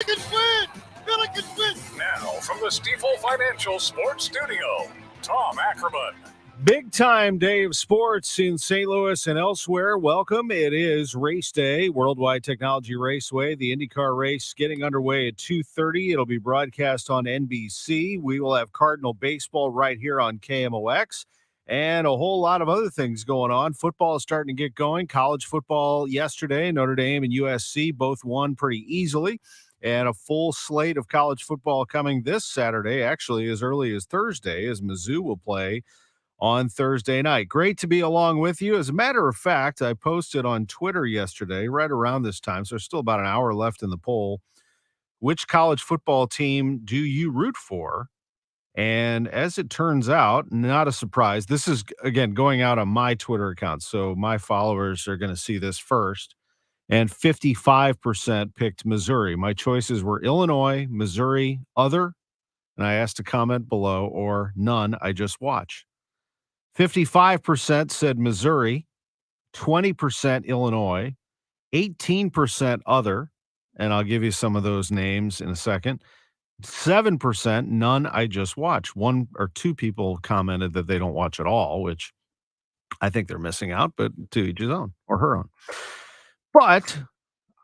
Now, from the Stifel Financial Sports Studio, Tom Ackerman. Big time day of sports in St. Louis and elsewhere. Welcome. It is race day, Worldwide Technology Raceway. The IndyCar race getting underway at 2:30. It'll be broadcast on NBC. We will have Cardinal baseball right here on KMOX and a whole lot of other things going on. Football is starting to get going. College football yesterday, Notre Dame and USC both won pretty easily. And a full slate of college football coming this Saturday, actually as early as Thursday, as Mizzou will play on Thursday night. Great to be along with you. As a matter of fact, I posted on Twitter yesterday, right around this time, so there's still about an hour left in the poll. Which college football team do you root for? And as it turns out, not a surprise. This is, again, going out on my Twitter account, so my followers are going to see this first. And 55% picked Missouri. My choices were Illinois, Missouri, other, and I asked to comment below, or none, I just watch. 55% said Missouri, 20% Illinois, 18% other, and I'll give you some of those names in a second. 7% none, I just watch. One or two people commented that they don't watch at all, which I think they're missing out, but to each his own or her own. But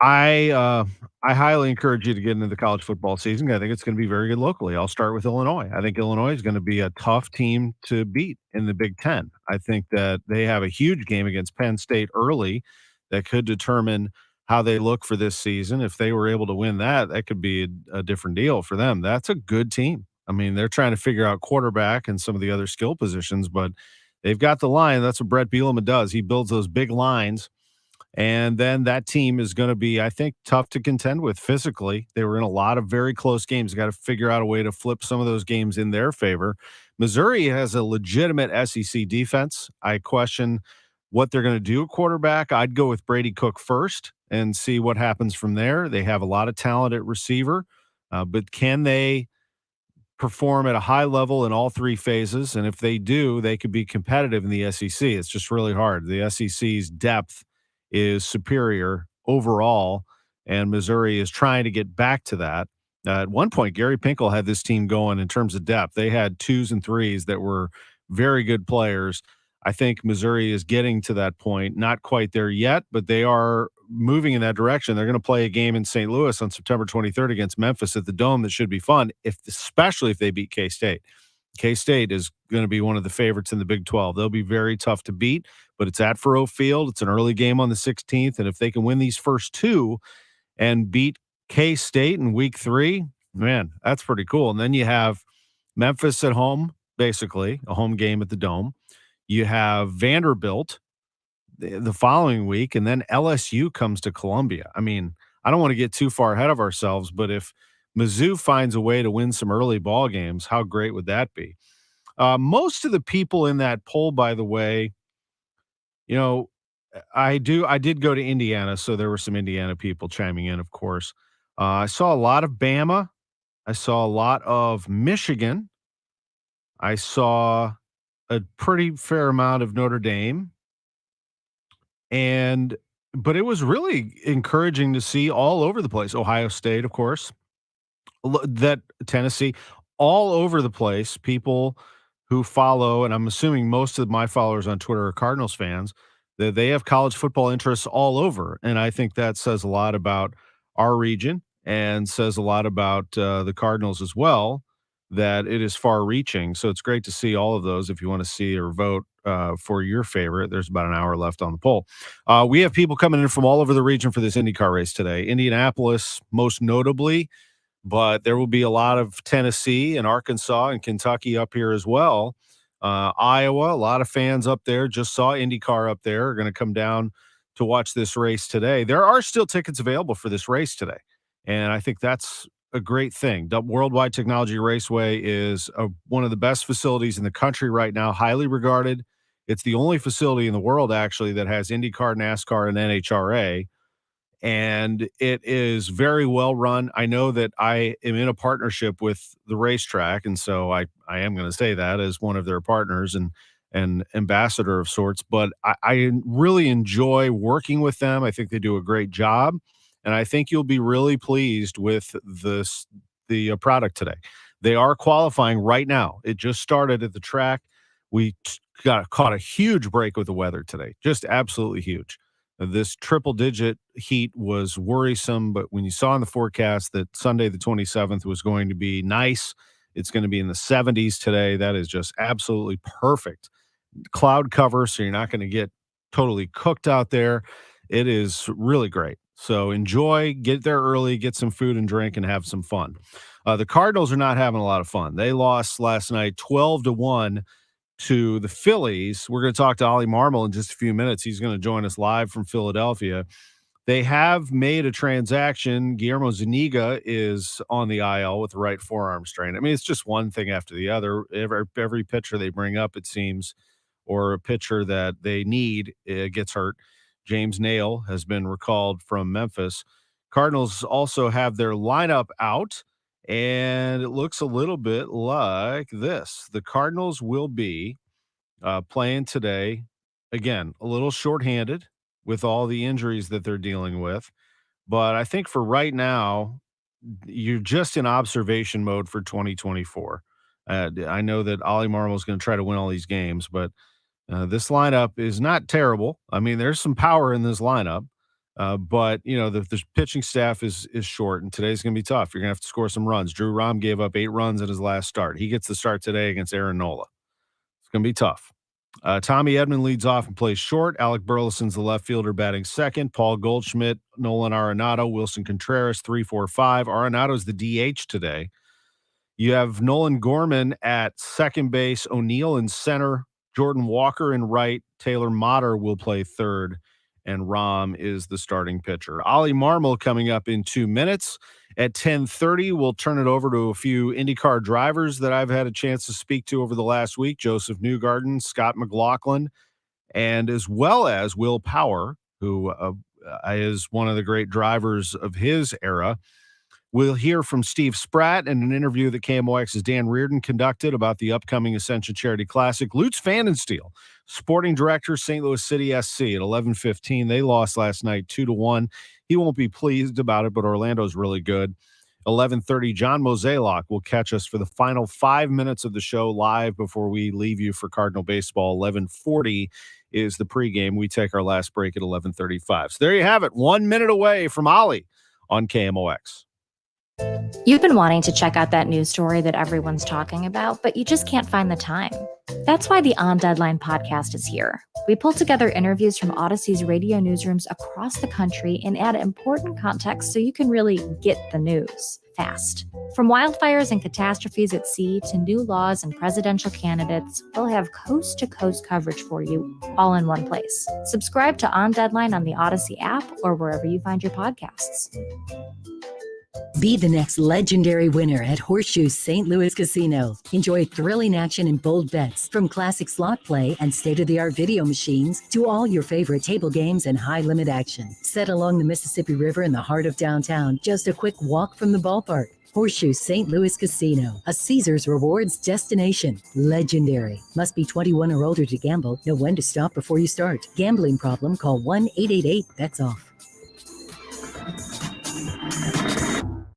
I highly encourage you to get into the college football season. I think it's going to be very good locally. I'll start with Illinois. I think Illinois is going to be a tough team to beat in the Big Ten. I think that they have a huge game against Penn State early that could determine how they look for this season. If they were able to win that, that could be a different deal for them. That's a good team. I mean, they're trying to figure out quarterback and some of the other skill positions, but they've got the line. That's what Brett Bielema does. He builds those big lines. And then that team is going to be, I think, tough to contend with physically. They were in a lot of very close games. Got to figure out a way to flip some of those games in their favor. Missouri has a legitimate SEC defense. I question what they're going to do at quarterback. I'd go with Brady Cook first and see what happens from there. They have a lot of talent at receiver, but can they perform at a high level in all three phases? And if they do, they could be competitive in the SEC. It's just really hard. The SEC's depth is superior overall, and Missouri is trying to get back to that. At one point, Gary Pinkel had this team going in terms of depth. They had 2s and 3s that were very good players. I think Missouri is getting to that point. Not quite there yet, but they are moving in that direction. They're going to play a game in St. Louis on September 23rd against Memphis at the Dome that should be fun, especially if they beat K-State. K-State is going to be one of the favorites in the Big 12. They'll be very tough to beat, but it's at Faurot Field. It's an early game on the 16th, and if they can win these first two and beat K-State in week 3, man, that's pretty cool. And then you have Memphis at home, basically, a home game at the Dome. You have Vanderbilt the following week, and then LSU comes to Columbia. I mean, I don't want to get too far ahead of ourselves, but if Mizzou finds a way to win some early ball games, how great would that be? Most of the people in that poll, by the way, you know, I did go to Indiana, so there were some Indiana people chiming in, of course. I saw a lot of Bama. I saw a lot of Michigan. I saw a pretty fair amount of Notre Dame. But it was really encouraging to see all over the place. Ohio State, of course, that Tennessee, all over the place, people who follow, and I'm assuming most of my followers on Twitter are Cardinals fans, that they have college football interests all over. And I think that says a lot about our region and says a lot about the Cardinals as well, that it is far reaching. So it's great to see all of those. If you want to see or vote for your favorite, there's about an hour left on the poll. We have people coming in from all over the region for this IndyCar race today. Indianapolis, most notably, but there will be a lot of Tennessee and Arkansas and Kentucky up here as well. Iowa, a lot of fans up there. Just saw IndyCar up there. Are going to come down to watch this race today. There are still tickets available for this race today, and I think that's a great thing. Worldwide Technology Raceway is one of the best facilities in the country right now, highly regarded. It's the only facility in the world, actually, that has IndyCar, NASCAR, and NHRA. And it is very well run. I know that I am in a partnership with the racetrack, and so I am going to say that as one of their partners and ambassador of sorts. But I really enjoy working with them. I think they do a great job. and I think you'll be really pleased with the product today. They are qualifying right now. It just started at the track. We got caught a huge break with the weather today, just absolutely huge. This triple digit heat was worrisome, but when you saw in the forecast that Sunday the 27th was going to be nice, it's going to be in the 70s today. That is just absolutely perfect. Cloud cover, so you're not going to get totally cooked out there. It is really great. So enjoy, get there early, get some food and drink, and have some fun. The Cardinals are not having a lot of fun. They lost last night 12-1 to the Phillies. We're going to talk to Ollie Marmol in just a few minutes. He's going to join us live from Philadelphia. They have made a transaction. Guillermo Zuniga is on the IL with the right forearm strain. I mean, it's just one thing after the other. Every pitcher they bring up, it seems, or a pitcher that they need gets hurt. James Nail has been recalled from Memphis. Cardinals also have their lineup out, and it looks a little bit like this. The Cardinals will be playing today. Again, a little shorthanded with all the injuries that they're dealing with. But I think for right now, you're just in observation mode for 2024. I know that Ollie Marmol is going to try to win all these games, but this lineup is not terrible. I mean, there's some power in this lineup, but the pitching staff is short, and today's going to be tough. You're going to have to score some runs. Drew Rom gave up 8 runs in his last start. He gets the start today against Aaron Nola. It's going to be tough. Tommy Edman leads off and plays short. Alec Burleson's the left fielder batting second. Paul Goldschmidt, Nolan Arenado, Wilson Contreras, 3-4-5. Arenado's the DH today. You have Nolan Gorman at second base, O'Neill in center, Jordan Walker in right, Taylor Motter will play third, and Rom is the starting pitcher. Ollie Marmol coming up in 2 minutes. At 10:30, we'll turn it over to a few IndyCar drivers that I've had a chance to speak to over the last week, Joseph Newgarden, Scott McLaughlin, and as well as Will Power, who is one of the great drivers of his era. We'll hear from Steve Spratt in an interview that KMOX's Dan Reardon conducted about the upcoming Ascension Charity Classic. Lutz Pfannenstiel, sporting director, St. Louis City SC at 11:15. They lost last night 2-1. He won't be pleased about it, but Orlando's really good. 11:30, John Mozeliak will catch us for the final 5 minutes of the show live before we leave you for Cardinal baseball. 11:40 is the pregame. We take our last break at 11:35. So there you have it, 1 minute away from Ollie on KMOX. You've been wanting to check out that news story that everyone's talking about, but you just can't find the time. That's why the On Deadline podcast is here. We pull together interviews from Odyssey's radio newsrooms across the country and add important context so you can really get the news fast. From wildfires and catastrophes at sea to new laws and presidential candidates, we'll have coast-to-coast coverage for you all in one place. Subscribe to On Deadline on the Odyssey app or wherever you find your podcasts. Be the next legendary winner at Horseshoe St. Louis Casino. Enjoy thrilling action and bold bets from classic slot play and state-of-the-art video machines to all your favorite table games and high-limit action. Set along the Mississippi River in the heart of downtown, just a quick walk from the ballpark. Horseshoe St. Ous Casino, a Caesars Rewards destination. Legendary. Must be 21 or older to gamble. Know when to stop before you start. Gambling problem? Call 1-888-BETS-OFF.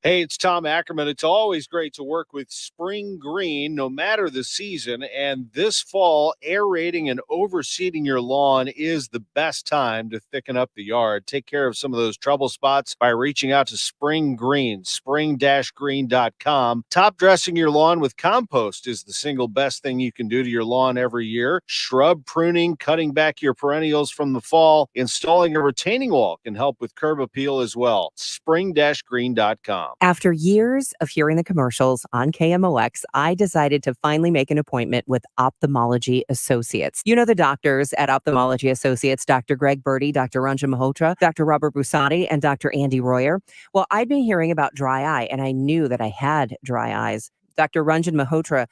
Hey, it's Tom Ackerman. It's always great to work with Spring Green, no matter the season. And this fall, aerating and overseeding your lawn is the best time to thicken up the yard. Take care of some of those trouble spots by reaching out to Spring Green, spring-green.com. Top dressing your lawn with compost is the single best thing you can do to your lawn every year. Shrub pruning, cutting back your perennials from the fall, installing a retaining wall can help with curb appeal as well. Spring-green.com. After years of hearing the commercials on KMOX, I decided to finally make an appointment with Ophthalmology Associates. You know the doctors at Ophthalmology Associates, Dr. Greg Birdie, Dr. Ranjan Malhotra, Dr. Robert Busati, and Dr. Andy Royer. Well, I'd been hearing about dry eye, and I knew that I had dry eyes. Dr. Ranjan Malhotra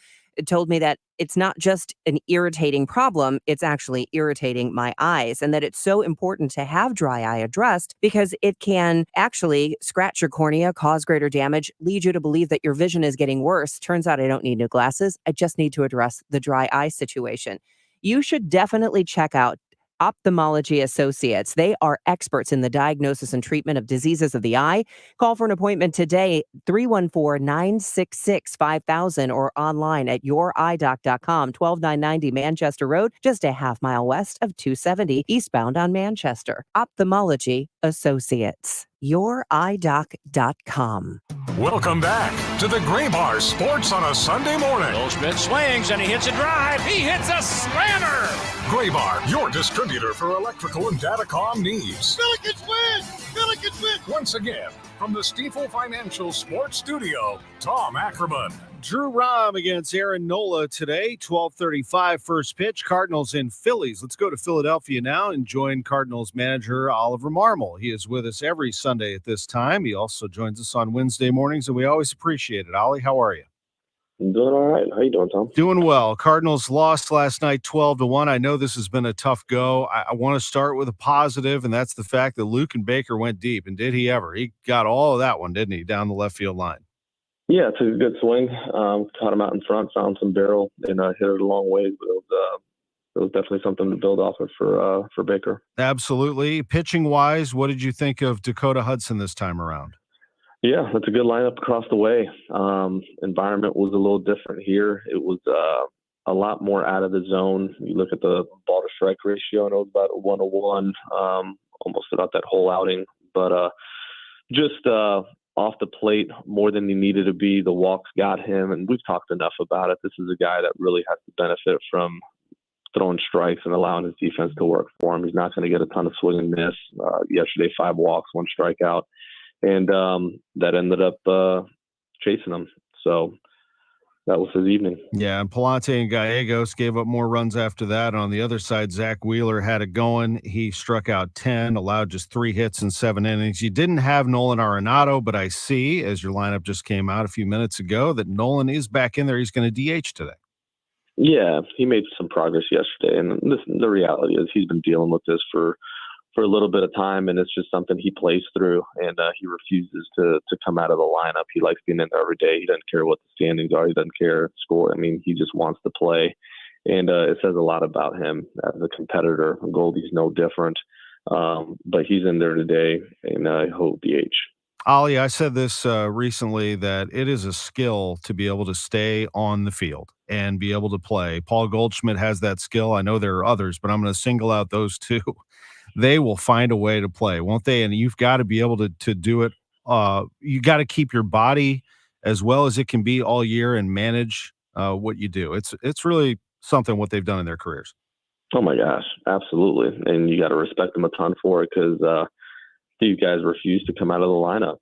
told me that it's not just an irritating problem, it's actually irritating my eyes, and that it's so important to have dry eye addressed because it can actually scratch your cornea, cause greater damage, lead you to believe that your vision is getting worse. Turns out I don't need new glasses. I just need to address the dry eye situation. You should definitely check out Ophthalmology Associates. They are experts in the diagnosis and treatment of diseases of the eye. Call for an appointment today, 314-966-5000 or online at youridoc.com, 12990 Manchester Road, just a half-mile west of 270 eastbound on Manchester. Ophthalmology Associates. youridoc.com. Welcome back to the Gray Bar Sports on a Sunday morning. Goldschmidt swings and he hits a drive. He hits a slammer. Gray Bar, your distributor for electrical and datacom needs. Billikens win! Billikens win! Once again, from the Stifel Financial Sports Studio, Tom Ackerman. Drew Rahm against Aaron Nola today, 12:35 first pitch. Cardinals and Phillies. Let's go to Philadelphia now and join Cardinals manager Oliver Marmol. He is with us every Sunday at this time. He also joins us on Wednesday mornings, and we always appreciate it. Ollie, how are you? I'm doing all right. How you doing, Tom? Doing well. Cardinals lost last night 12-1. I know this has been a tough go. I want to start with a positive, and that's the fact that Luke and Baker went deep. And did he ever? He got all of that one, didn't he, down the left field line? Yeah, it's a good swing. Caught him out in front, found some barrel, and hit it a long way. But it was definitely something to build off of for Baker. Absolutely. Pitching-wise, what did you think of Dakota Hudson this time around? Yeah, that's a good lineup across the way. Environment was a little different here. It was a lot more out of the zone. You look at the ball-to-strike ratio, and it was about 1-1, almost about that whole outing. But just off the plate more than he needed to be. The walks got him, and we've talked enough about it. This is a guy that really has to benefit from throwing strikes and allowing his defense to work for him. He's not going to get a ton of swing and miss. Yesterday, 5 walks, 1 strikeout. And that ended up chasing him. So that was his evening. Yeah, and Palante and Gallegos gave up more runs after that. On the other side, Zach Wheeler had it going. He struck out 10, allowed just 3 hits in 7 innings. You didn't have Nolan Arenado, but I see, as your lineup just came out a few minutes ago, that Nolan is back in there. He's going to DH today. Yeah, he made some progress yesterday. And the reality is he's been dealing with this for a little bit of time, and it's just something he plays through, and he refuses to come out of the lineup. He likes being in there every day. He doesn't care what the standings are. He doesn't care score. I mean, he just wants to play, and it says a lot about him as a competitor. Goldie's no different, but he's in there today, and I hope DH. Ollie, I said this recently that it is a skill to be able to stay on the field and be able to play. Paul Goldschmidt has that skill. I know there are others, but I'm going to single out those two. They will find a way to play, won't they? And you've got to be able to do it. You got to keep your body as well as it can be all year and manage what you do. It's really something what they've done in their careers. Oh my gosh, absolutely. And you got to respect them a ton for it, because these guys refuse to come out of the lineup.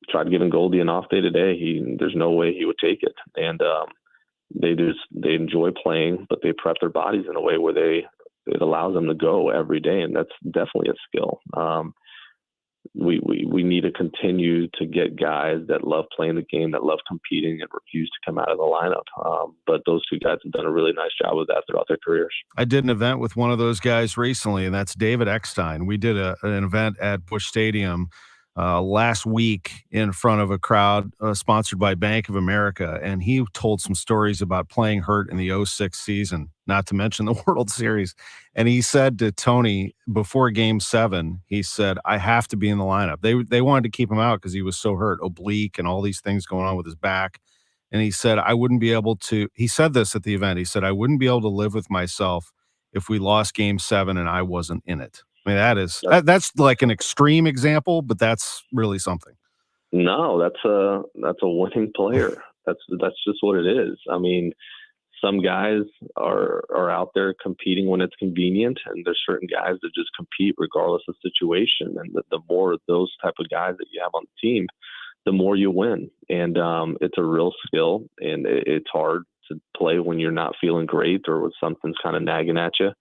Tried giving Goldie an off day today. There's no way he would take it. And they enjoy playing, but they prep their bodies in a way where it allows them to go every day, and that's definitely a skill. We need to continue to get guys that love playing the game, that love competing, and refuse to come out of the lineup. But those two guys have done a really nice job with that throughout their careers. I did an event with one of those guys recently, and that's David Eckstein. We did an event at Busch Stadium last week in front of a crowd sponsored by Bank of America, and he told some stories about playing hurt in the 2006 season, not to mention the World Series. And he said to Tony before Game 7, he said, I have to be in the lineup. They wanted to keep him out because he was so hurt, oblique and all these things going on with his back. And he said, I wouldn't be able to, he said this at the event, he said, I wouldn't be able to live with myself if we lost Game 7 and I wasn't in it. I mean, that's like an extreme example, but that's really something. No, that's a winning player. That's just what it is. I mean, some guys are out there competing when it's convenient, and there's certain guys that just compete regardless of situation. And the more of those type of guys that you have on the team, the more you win. And it's a real skill, and it's hard to play when you're not feeling great or when something's kind of nagging at you.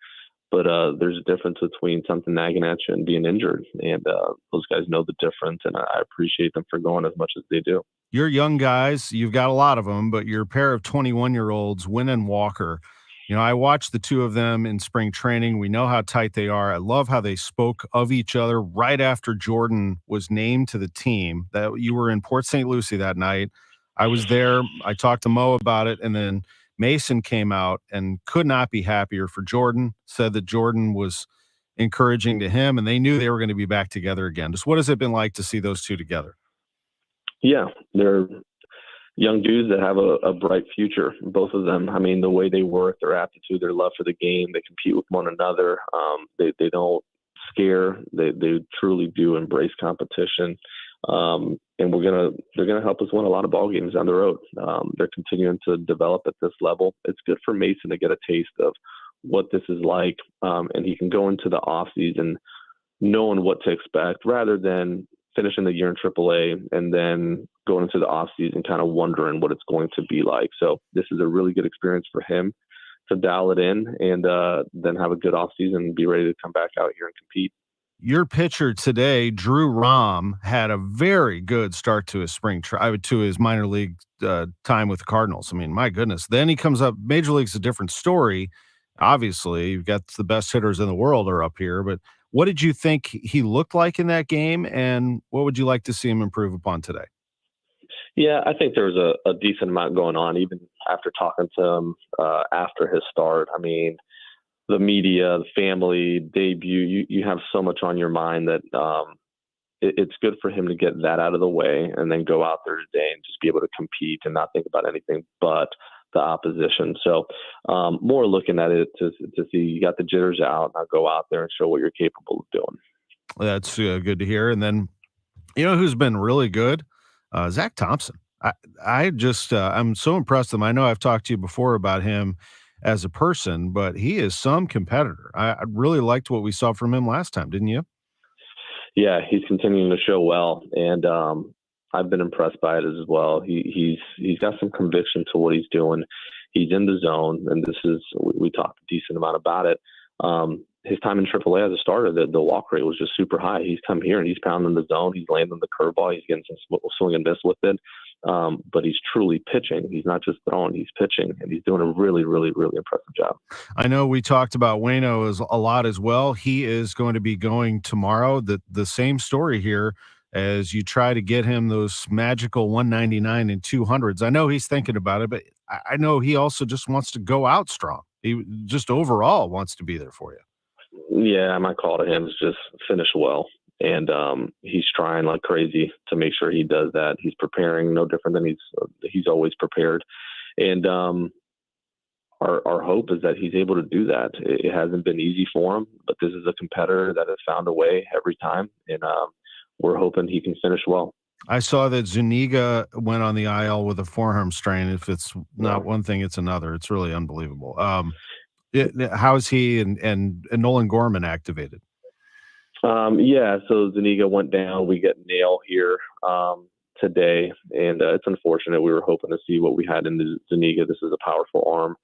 But there's a difference between something nagging at you and being injured. And those guys know the difference, and I appreciate them for going as much as they do. You're young guys. You've got a lot of them, but you're a pair of 21-year-olds, Wynn and Walker. You know, I watched the two of them in spring training. We know how tight they are. I love how they spoke of each other right after Jordan was named to the team. That you were in Port St. Lucie that night. I was there. I talked to Mo about it, and then Mason came out and could not be happier for Jordan, said that Jordan was encouraging to him, and they knew they were going to be back together again. Just what has it been like to see those two together? Yeah, they're young dudes that have a bright future, both of them. I mean, the way they work, their aptitude, their love for the game, they compete with one another. They don't scare. They truly do embrace competition. And they're gonna help us win a lot of ball games down the road. They're continuing to develop at this level. It's good for Mason to get a taste of what this is like, and he can go into the off season knowing what to expect rather than finishing the year in AAA and then going into the off season kind of wondering what it's going to be like. So this is a really good experience for him to dial it in and then have a good off season and be ready to come back out here and compete. Your pitcher today, Drew Rom, had a very good start to his to his minor league time with the Cardinals. I mean, my goodness. Then he comes up. Major League's a different story. Obviously, you've got the best hitters in the world are up here. But what did you think he looked like in that game, and what would you like to see him improve upon today? Yeah, I think there was a decent amount going on, even after talking to him after his start. I mean, the media, the family, debut, you have so much on your mind that it's good for him to get that out of the way and then go out there today and just be able to compete and not think about anything but the opposition. So more looking at it to see you got the jitters out, now go out there and show what you're capable of doing. That's good to hear. And then, you know who's been really good? Zach Thompson. I'm so impressed with him. I know I've talked to you before about him as a person, but he is some competitor. I really liked what we saw from him last time, didn't you? Yeah, he's continuing to show well, and I've been impressed by it as well. He's got some conviction to what he's doing. He's in the zone, and we talked a decent amount about it. His time in AAA as a starter, the walk rate was just super high. He's come here and he's pounding the zone. He's landing the curveball. He's getting some swing and miss with it. But he's truly pitching. He's not just throwing, he's pitching, and he's doing a really, really, really impressive job. I know we talked about Waino a lot as well. He is going to be going tomorrow. The same story here as you try to get him those magical 199 and 200s. I know he's thinking about it, but I know he also just wants to go out strong. He just overall wants to be there for you. Yeah, my call to him is just finish well. And he's trying like crazy to make sure he does that. He's preparing no different than he's always prepared. And our hope is that he's able to do that. It hasn't been easy for him, but this is a competitor that has found a way every time. And we're hoping he can finich well. I saw that Zuniga went on the IL with a forearm strain. If it's not one thing, it's another. It's really unbelievable. How is he and Nolan Gorman activated? Yeah, so Zuniga went down. We get Nail here today, and it's unfortunate. We were hoping to see what we had in the Zuniga. This is a powerful arm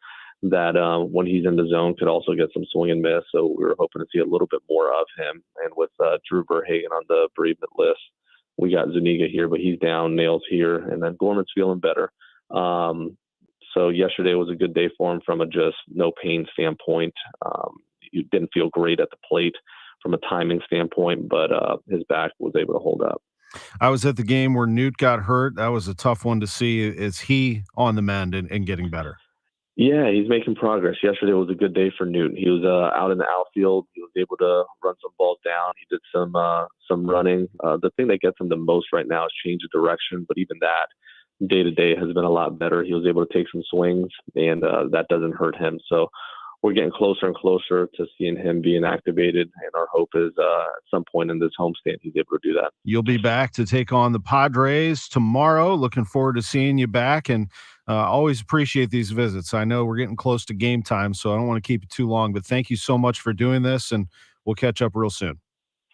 that when he's in the zone could also get some swing and miss. So we were hoping to see a little bit more of him. And with Drew Verhagen on the bereavement list, we got Zuniga here, but he's down, Nail's here, and then Gorman's feeling better. So yesterday was a good day for him from a just no pain standpoint. He didn't feel great at the plate from a timing standpoint, but his back was able to hold up. I was at the game where Newt got hurt. That was a tough one to see. Is he on the mend and getting better? Yeah, he's making progress. Yesterday was a good day for Newton. He was out in the outfield. He was able to run some balls down. He did some running. The thing that gets him the most right now is change of direction, but even that day-to-day has been a lot better. He was able to take some swings, and that doesn't hurt him. So we're getting closer and closer to seeing him being activated, and our hope is at some point in this homestand he's able to do that. You'll be back to take on the Padres tomorrow. Looking forward to seeing you back, and always appreciate these visits. I know we're getting close to game time, so I don't want to keep it too long, but thank you so much for doing this, and we'll catch up real soon.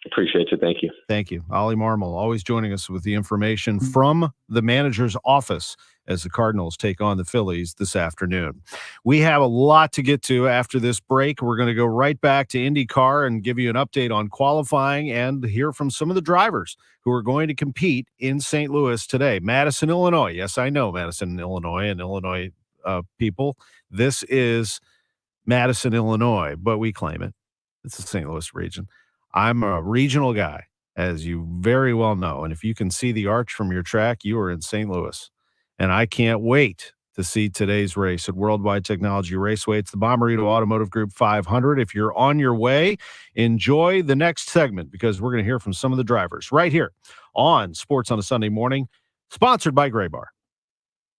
Appreciate you. Thank you. Thank you. Ollie Marmol, always joining us with the information from the manager's office as the Cardinals take on the Phillies this afternoon. We have a lot to get to after this break. We're going to go right back to IndyCar and give you an update on qualifying and hear from some of the drivers who are going to compete in St. Louis today. Madison, Illinois. Yes, I know Madison, Illinois, and Illinois people. This is Madison, Illinois, but we claim it. It's the St. Louis region. I'm a regional guy, as you very well know. And if you can see the arch from your track, you are in St. Louis. And I can't wait to see today's race at Worldwide Technology Raceway. It's the Bommarito Automotive Group 500. If you're on your way, enjoy the next segment because we're going to hear from some of the drivers right here on Sports on a Sunday Morning, sponsored by Gray Bar.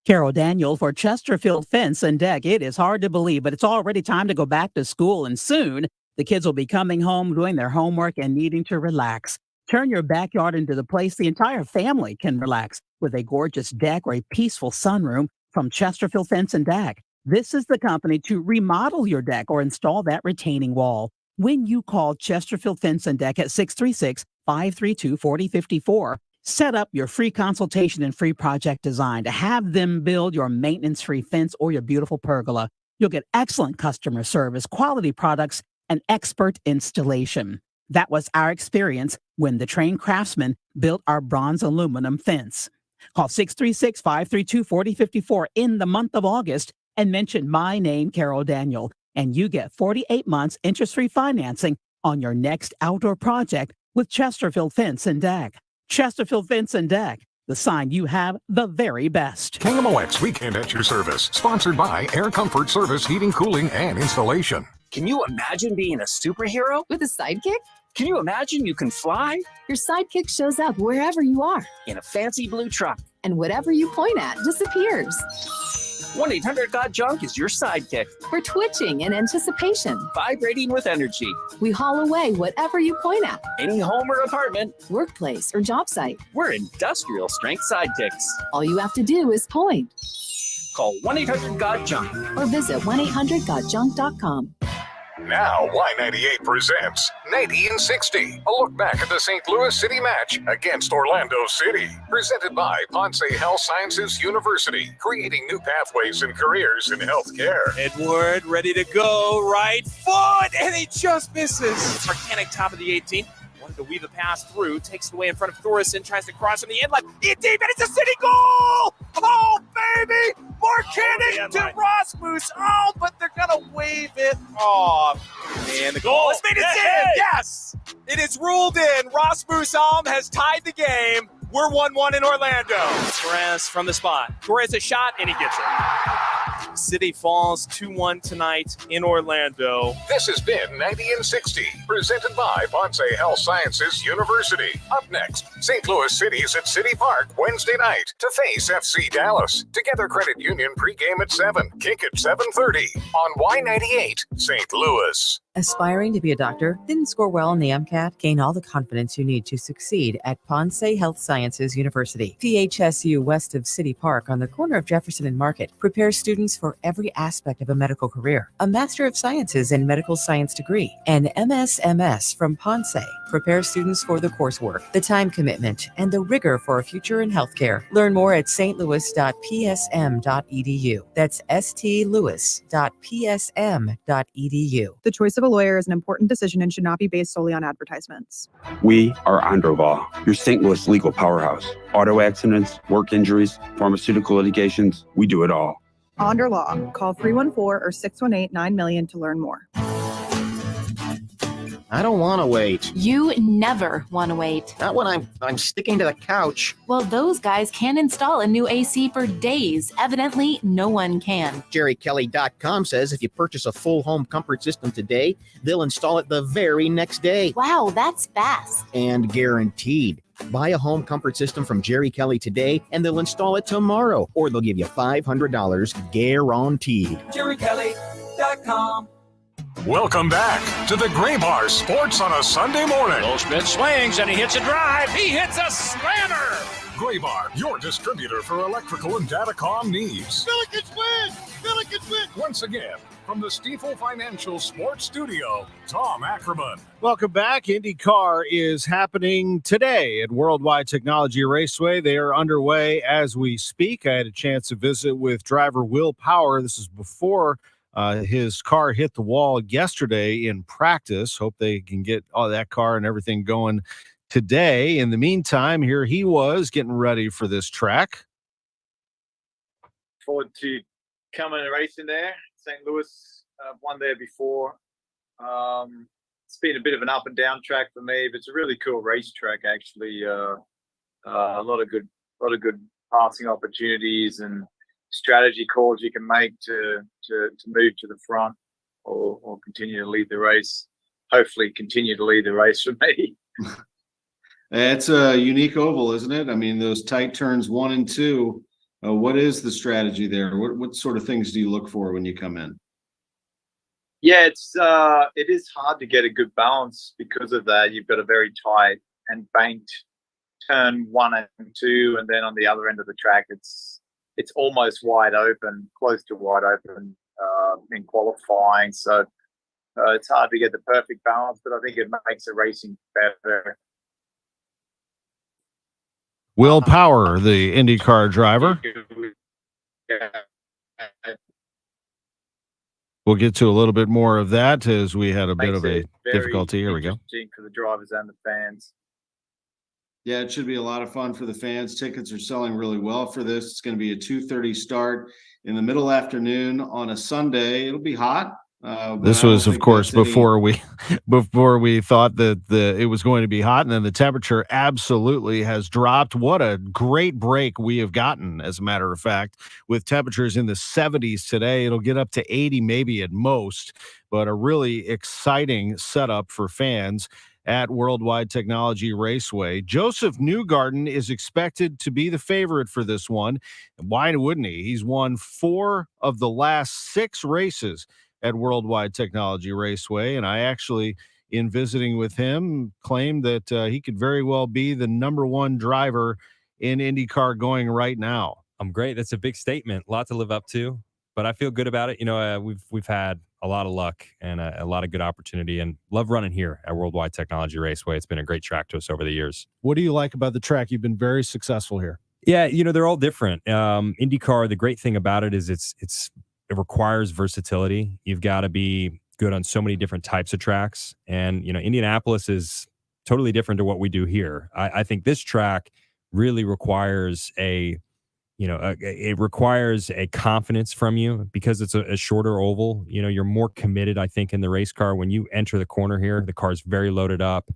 Carol Daniel for Chesterfield Fence and Deck. It is hard to believe, but it's already time to go back to school, and soon the kids will be coming home, doing their homework, and needing to relax. Turn your backyard into the place the entire family can relax with a gorgeous deck or a peaceful sunroom from Chesterfield Fence and Deck. This is the company to remodel your deck or install that retaining wall. When you call Chesterfield Fence and Deck at 636-532-4054, set up your free consultation and free project design to have them build your maintenance-free fence or your beautiful pergola. You'll get excellent customer service, quality products, and expert installation. That was our experience when the trained craftsmen built our bronze aluminum fence. Call 636-532-4054 in the month of August and mention my name, Carol Daniel, and you get 48 months interest-free financing on your next outdoor project with Chesterfield Fence and Deck. Chesterfield Fence and Deck, the sign you have the very best. KMOX Weekend at your service, sponsored by Air Comfort Service Heating, Cooling, and Installation. Can you imagine being a superhero? With a sidekick? Can you imagine you can fly? Your sidekick shows up wherever you are. In a fancy blue truck. And whatever you point at disappears. 1-800-GOT-JUNK is your sidekick. We're twitching in anticipation. Vibrating with energy. We haul away whatever you point at. Any home or apartment. Workplace or job site. We're industrial strength sidekicks. All you have to do is point. Call 1-800-GOT-JUNK. Or visit 1-800-GOT-JUNK.com. Now, Y98 presents 90 and 60, a look back at the St. Louis City match against Orlando City. Presented by Ponce Health Sciences University, creating new pathways and careers in healthcare. Edward ready to go, right foot, and he just misses. Marcanic top of the 18. Wanted to weave a pass through, takes it away in front of Thorson, tries to cross on the end line. Deep, and it's a City goal! Oh, baby! Marcanic to Rasmus. Oh, but they're going to wave it off. And the goal is made it in. Yes! It is ruled in. Rasmus Alm has tied the game. We're 1-1 in Orlando. Torres from the spot. Torres a shot, and he gets it. City falls 2-1 tonight in Orlando. This has been 90 and 60, presented by Ponce Health Sciences University. Up next, St. Louis City's at City Park Wednesday night to face FC Dallas. Together Credit Union pregame at 7, kick at 7:30 on Y98 St. Louis. Aspiring to be a doctor? Didn't score well on the MCAT? Gain all the confidence you need to succeed at Ponce Health Sciences University. PHSU west of City Park on the corner of Jefferson and Market prepares students for every aspect of a medical career. A Master of Sciences in Medical Science degree. An MSMS from Ponce prepares students for the coursework, the time commitment, and the rigor for a future in healthcare. Learn more at stlouis.psm.edu. That's stlouis.psm.edu. The choice of a lawyer is an important decision and should not be based solely on advertisements. We are Androval, your St. Louis legal powerhouse. Auto accidents, work injuries, pharmaceutical litigations, we do it all. Onder Law. Call 314 or 618-9000 to learn more. I don't want to wait. You never want to wait. Not when I'm sticking to the couch. Well, those guys can install a new AC for days. Evidently, no one can. JerryKelly.com says if you purchase a full home comfort system today, they'll install it the very next day. Wow, that's fast. And guaranteed. Buy a home comfort system from Jerry Kelly today, and they'll install it tomorrow, or they'll give you $500 guaranteed. JerryKelly.com. Welcome back to the Gray Bar Sports on a Sunday morning. Goldschmidt swings and he hits a drive. He hits a slammer. Gray Bar, your distributor for electrical and datacom needs. Billikens win! Billikens win! Once again, from the Stifel Financial Sports Studio, Tom Ackerman. Welcome back. IndyCar is happening today at Worldwide Technology Raceway. They are underway as we speak. I had a chance to visit with driver Will Power. This is before his car hit the wall yesterday in practice. Hope they can get all that car and everything going today. In the meantime, here he was getting ready for this track. Forward to coming and racing there. St. Louis, one there before. It's been a bit of an up and down track for me, but it's a really cool racetrack actually. A lot of good passing opportunities and strategy calls you can make to move to the front or continue to lead the race. Hopefully continue to lead the race for me. It's a unique oval, isn't it? I mean, those tight turns 1 and 2. What is the strategy there? What sort of things do you look for when you come in? Yeah, it is hard to get a good balance because of that. You've got a very tight and banked turn 1 and 2, and then on the other end of the track, it's almost wide open, close to wide open in qualifying. So it's hard to get the perfect balance, but I think it makes the racing better. Will Power, the IndyCar driver. We'll get to a little bit more of that as we had a bit of a difficulty. Here we go. Interesting for the drivers and the fans. Yeah, it should be a lot of fun for the fans. Tickets are selling really well for this. It's going to be a 2:30 start in the middle afternoon on a Sunday. It'll be hot. This was, of course, before we thought that it was going to be hot, and then the temperature absolutely has dropped. What a great break we have gotten, as a matter of fact, with temperatures in the 70s today. It'll get up to 80 maybe at most, but a really exciting setup for fans at Worldwide Technology Raceway. Joseph Newgarden is expected to be the favorite for this one. Why wouldn't he? He's won 4 of the last 6 races at Worldwide Technology Raceway, and I actually, in visiting with him, claimed that he could very well be the number 1 driver in IndyCar going right now. I'm great. That's a big statement. A lot to live up to, but I feel good about it. You know, we've had a lot of luck and a lot of good opportunity, and love running here at Worldwide Technology Raceway. It's been a great track to us over the years. What do you like about the track? You've been very successful here. Yeah, you know, they're all different. IndyCar, the great thing about it is it requires versatility. You've got to be good on so many different types of tracks. And, you know, Indianapolis is totally different to what we do here. I think this track really requires it requires a confidence from you because it's a shorter oval. You know, you're more committed, I think, in the race car. When you enter the corner here, the car's very loaded up.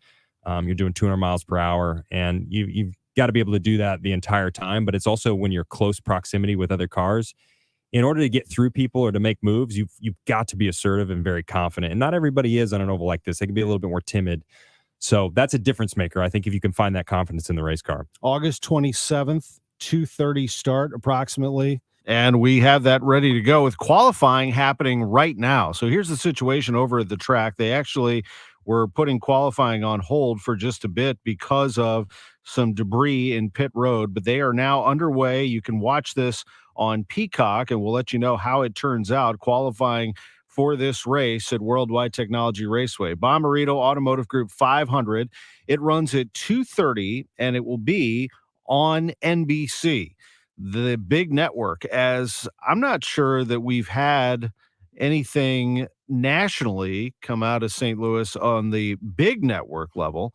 You're doing 200 miles per hour, and you've got to be able to do that the entire time. But it's also when you're close proximity with other cars. In order to get through people or to make moves, you've got to be assertive and very confident. And not everybody is on an oval like this. They can be a little bit more timid. So that's a difference maker, I think, if you can find that confidence in the race car. August 27th, 2:30 start approximately. And we have that ready to go with qualifying happening right now. So here's the situation over at the track. They actually were putting qualifying on hold for just a bit because of some debris in pit road, but they are now underway. You can watch this on Peacock, and we'll let you know how it turns out qualifying for this race at Worldwide Technology Raceway. Bommarito Automotive Group 500. It runs at 2:30, and it will be on NBC, the big network, as I'm not sure that we've had anything nationally come out of St. Louis on the big network level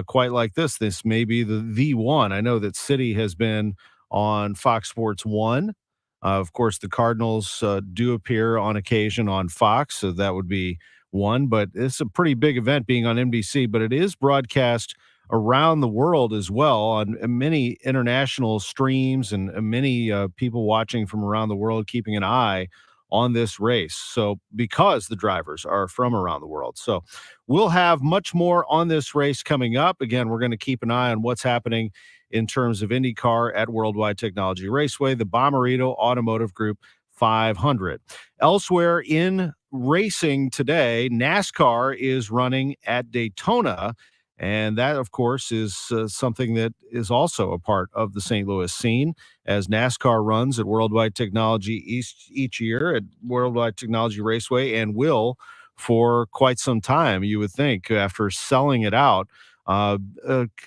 quite like this. This may be the one. I know that City has been on Fox Sports 1. Of course, the Cardinals do appear on occasion on Fox, so that would be one. But it's a pretty big event being on NBC, but it is broadcast around the world as well on many international streams and many people watching from around the world keeping an eye on this race. So because the drivers are from around the world. So we'll have much more on this race coming up. Again, we're going to keep an eye on what's happening in terms of IndyCar at Worldwide Technology Raceway, the Bommarito Automotive Group 500. Elsewhere in racing today, NASCAR is running at Daytona. And that, of course, is something that is also a part of the St. Louis scene, as NASCAR runs at Worldwide Technology each year at Worldwide Technology Raceway, and will for quite some time, you would think, after selling it out.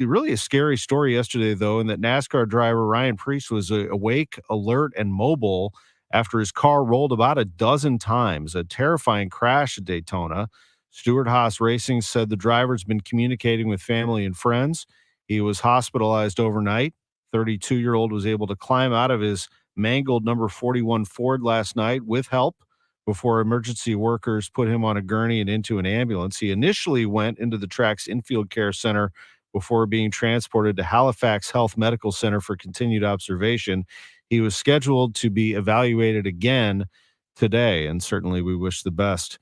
Really a scary story yesterday, though, in that NASCAR driver Ryan Preece was awake, alert, and mobile after his car rolled about a dozen times. A terrifying crash at Daytona. Stewart Haas Racing said the driver's been communicating with family and friends. He was hospitalized overnight. 32-year-old was able to climb out of his mangled number 41 Ford last night with help before emergency workers put him on a gurney and into an ambulance. He initially went into the track's infield care center before being transported to Halifax Health Medical Center for continued observation. He was scheduled to be evaluated again today, and certainly we wish the best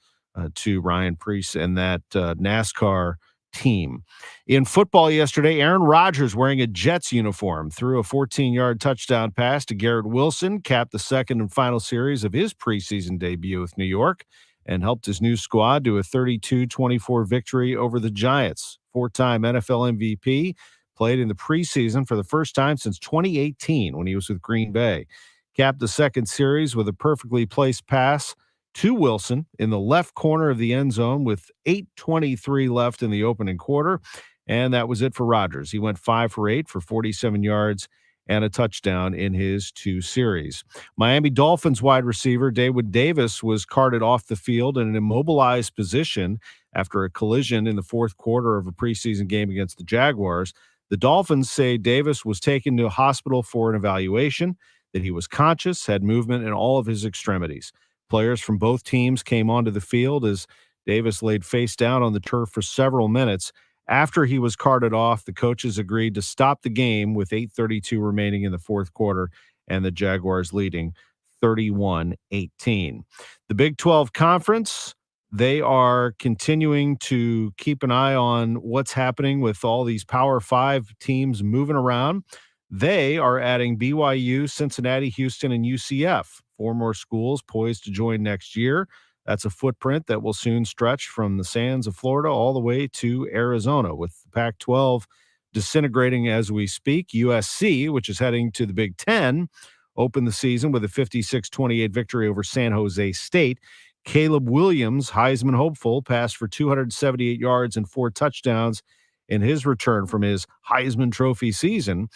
to Ryan Preece and that NASCAR team. In football yesterday, Aaron Rodgers, wearing a Jets uniform, threw a 14-yard touchdown pass to Garrett Wilson, capped the second and final series of his preseason debut with New York, and helped his new squad to a 32-24 victory over the Giants. Four-time NFL MVP, played in the preseason for the first time since 2018 when he was with Green Bay. Capped the second series with a perfectly placed pass to Wilson in the left corner of the end zone with 8:23 left in the opening quarter. And that was it for Rodgers. He went 5 for 8 for 47 yards and a touchdown in his two series. Miami Dolphins wide receiver David Davis was carted off the field in an immobilized position after a collision in the fourth quarter of a preseason game against the Jaguars. The Dolphins say Davis was taken to a hospital for an evaluation, that he was conscious, had movement in all of his extremities. Players from both teams came onto the field as Davis laid face down on the turf for several minutes. After he was carted off, the coaches agreed to stop the game with 8:32 remaining in the fourth quarter and the Jaguars leading 31-18. The Big 12 Conference, they are continuing to keep an eye on what's happening with all these Power 5 teams moving around. They are adding BYU, Cincinnati, Houston, and UCF. 4 more schools poised to join next year. That's a footprint that will soon stretch from the sands of Florida all the way to Arizona, with the Pac-12 disintegrating as we speak. USC, which is heading to the Big Ten, opened the season with a 56-28 victory over San Jose State. Caleb Williams, Heisman hopeful, passed for 278 yards and 4 touchdowns in his return from his Heisman Trophy season.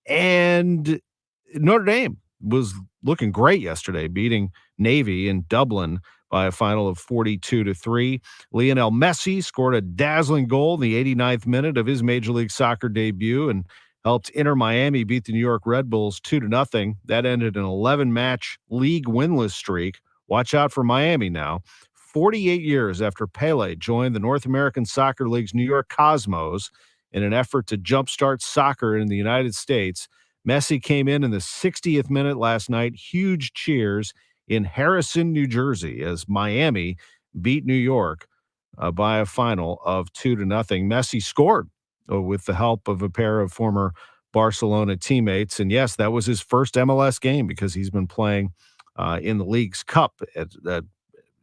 And Notre Dame was looking great yesterday, beating Navy in Dublin by a final of 42-3. Lionel Messi scored a dazzling goal in the 89th minute of his Major League Soccer debut and helped Inter Miami beat the New York Red Bulls 2-0. That ended an 11-match league winless streak. Watch out for Miami now. 48 years after Pele joined the North American Soccer League's New York Cosmos in an effort to jumpstart soccer in the United States, Messi came in the 60th minute last night. Huge cheers in Harrison, New Jersey, as Miami beat New York by a final of 2-0. Messi scored with the help of a pair of former Barcelona teammates. And yes, that was his first MLS game because he's been playing in the League's Cup, at that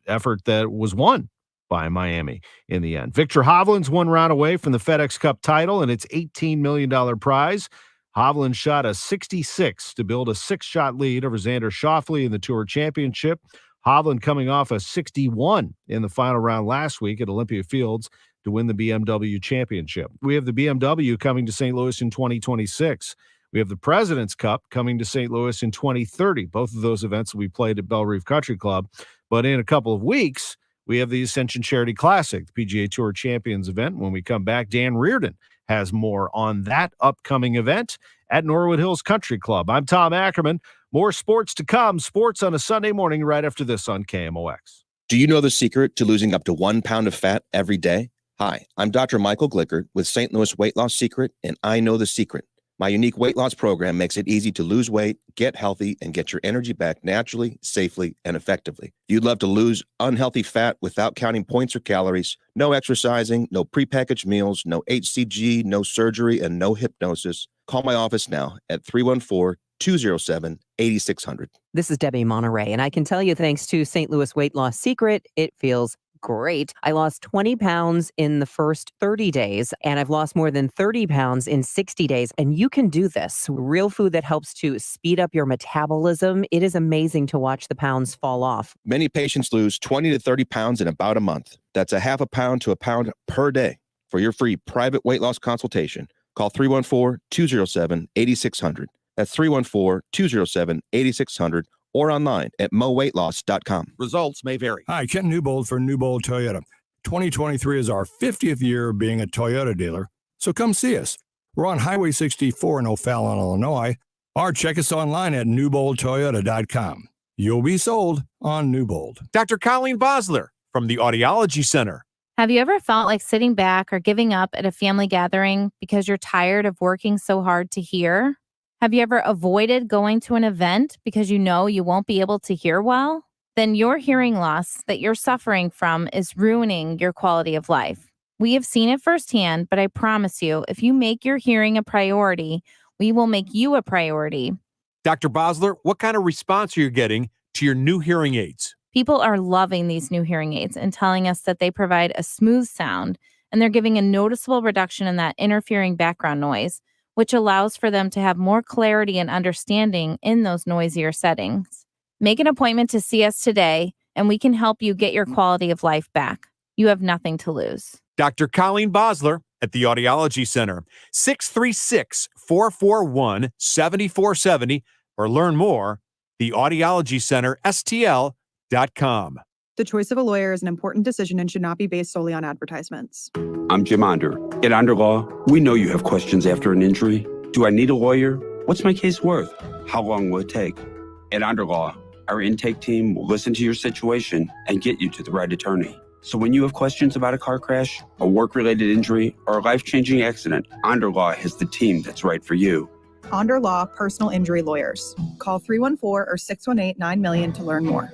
effort that was won by Miami in the end. Victor Hovland's 1 round away from the FedEx Cup title and its $18 million prize. Hovland shot a 66 to build a 6-shot lead over Xander Schauffele in the Tour Championship. Hovland coming off a 61 in the final round last week at Olympia Fields to win the BMW Championship. We have the BMW coming to St. Louis in 2026. We have the President's Cup coming to St. Louis in 2030. Both of those events will be played at Belle Reef Country Club. But in a couple of weeks, we have the Ascension Charity Classic, the PGA Tour Champions event. When we come back, Dan Reardon has more on that upcoming event at Norwood Hills Country Club. I'm Tom Ackerman. More sports to come. Sports on a Sunday morning right after this on KMOX. Do you know the secret to losing up to 1 pound of fat every day? Hi, I'm Dr. Michael Glickert with St. Louis Weight Loss Secret, and I know the secret. My unique weight loss program makes it easy to lose weight, get healthy, and get your energy back naturally, safely, and effectively. You'd love to lose unhealthy fat without counting points or calories, no exercising, no prepackaged meals, no HCG, no surgery, and no hypnosis. Call my office now at 314-207-8600. This is Debbie Monterey, and I can tell you, thanks to St. Louis Weight Loss Secret, it feels great. I lost 20 pounds in the first 30 days, and I've lost more than 30 pounds in 60 days. And you can do this. Real food that helps to speed up your metabolism. It is amazing to watch the pounds fall off. Many patients lose 20 to 30 pounds in about a month. That's a half a pound to a pound per day. For your free private weight loss consultation, call 314-207-8600. That's 314-207-8600. or online at moweightloss.com. Results may vary. Hi, Ken Newbold for Newbold Toyota. 2023 is our 50th year of being a Toyota dealer, so come see us. We're on Highway 64 in O'Fallon, Illinois, or check us online at newboldtoyota.com. You'll be sold on Newbold. Dr. Colleen Bosler from the Audiology Center. Have you ever felt like sitting back or giving up at a family gathering because you're tired of working so hard to hear? Have you ever avoided going to an event because you know you won't be able to hear well? Then your hearing loss that you're suffering from is ruining your quality of life. We have seen it firsthand, but I promise you, if you make your hearing a priority, we will make you a priority. Dr. Bosler, what kind of response are you getting to your new hearing aids? People are loving these new hearing aids and telling us that they provide a smooth sound, and they're giving a noticeable reduction in that interfering background noise, which allows for them to have more clarity and understanding in those noisier settings. Make an appointment to see us today, and we can help you get your quality of life back. You have nothing to lose. Dr. Colleen Bosler at the Audiology Center, 636-441-7470, or learn more, theaudiologycenterstl.com. The choice of a lawyer is an important decision and should not be based solely on advertisements. I'm Jim Onder. At Onder Law, we know you have questions after an injury. Do I need a lawyer? What's my case worth? How long will it take? At Onder Law, our intake team will listen to your situation and get you to the right attorney. So when you have questions about a car crash, a work-related injury, or a life-changing accident, Onder Law has the team that's right for you. Onder Law Personal Injury Lawyers. Call 314 or 618-900,000 to learn more.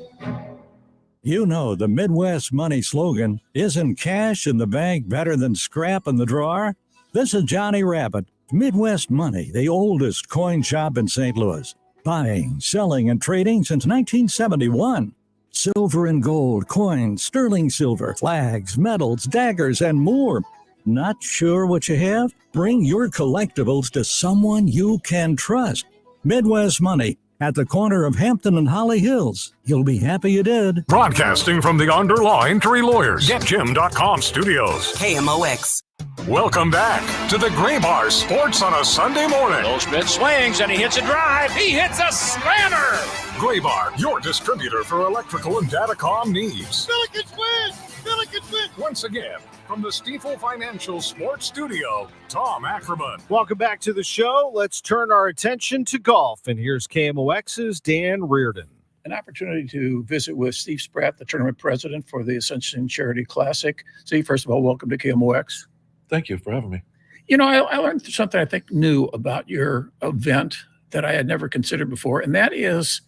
You know the Midwest Money slogan, isn't cash in the bank better than scrap in the drawer? This is Johnny Rabbit. Midwest Money, the oldest coin shop in St. Louis. Buying, selling, and trading since 1971. Silver and gold, coins, sterling silver, flags, medals, daggers, and more. Not sure what you have? Bring your collectibles to someone you can trust. Midwest Money at the corner of Hampton and Holly Hills. You'll be happy you did. Broadcasting from the Onder Law Injury Lawyers, GetJim.com studios. KMOX. Welcome back to the Gray Bar Sports on a Sunday morning. Goldschmidt swings and he hits a drive. He hits a slammer. Gray Bar, your distributor for electrical and datacom needs. Billikens win! Billikens win! Once again, from the Stifel Financial Sports Studio, Tom Ackerman. Welcome back to the show. Let's turn our attention to golf. And here's KMOX's Dan Reardon. An opportunity to visit with Steve Spratt, the tournament president for the Ascension Charity Classic. Steve, first of all, welcome to KMOX. Thank you for having me. You know, I learned something I think new about your event that I had never considered before, and that is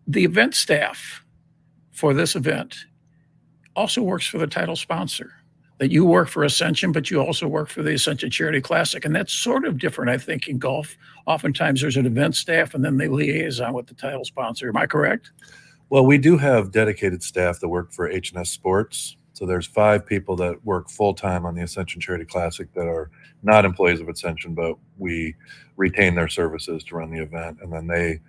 the event staff for this event also works for the title sponsor. That you work for Ascension, but you also work for the Ascension Charity Classic. And that's sort of different, I think, in golf. Oftentimes there's an event staff and then they liaison with the title sponsor. Am I correct? Well, we do have dedicated staff that work for H&S Sports. So there's 5 people that work full-time on the Ascension Charity Classic that are not employees of Ascension, but we retain their services to run the event. And then they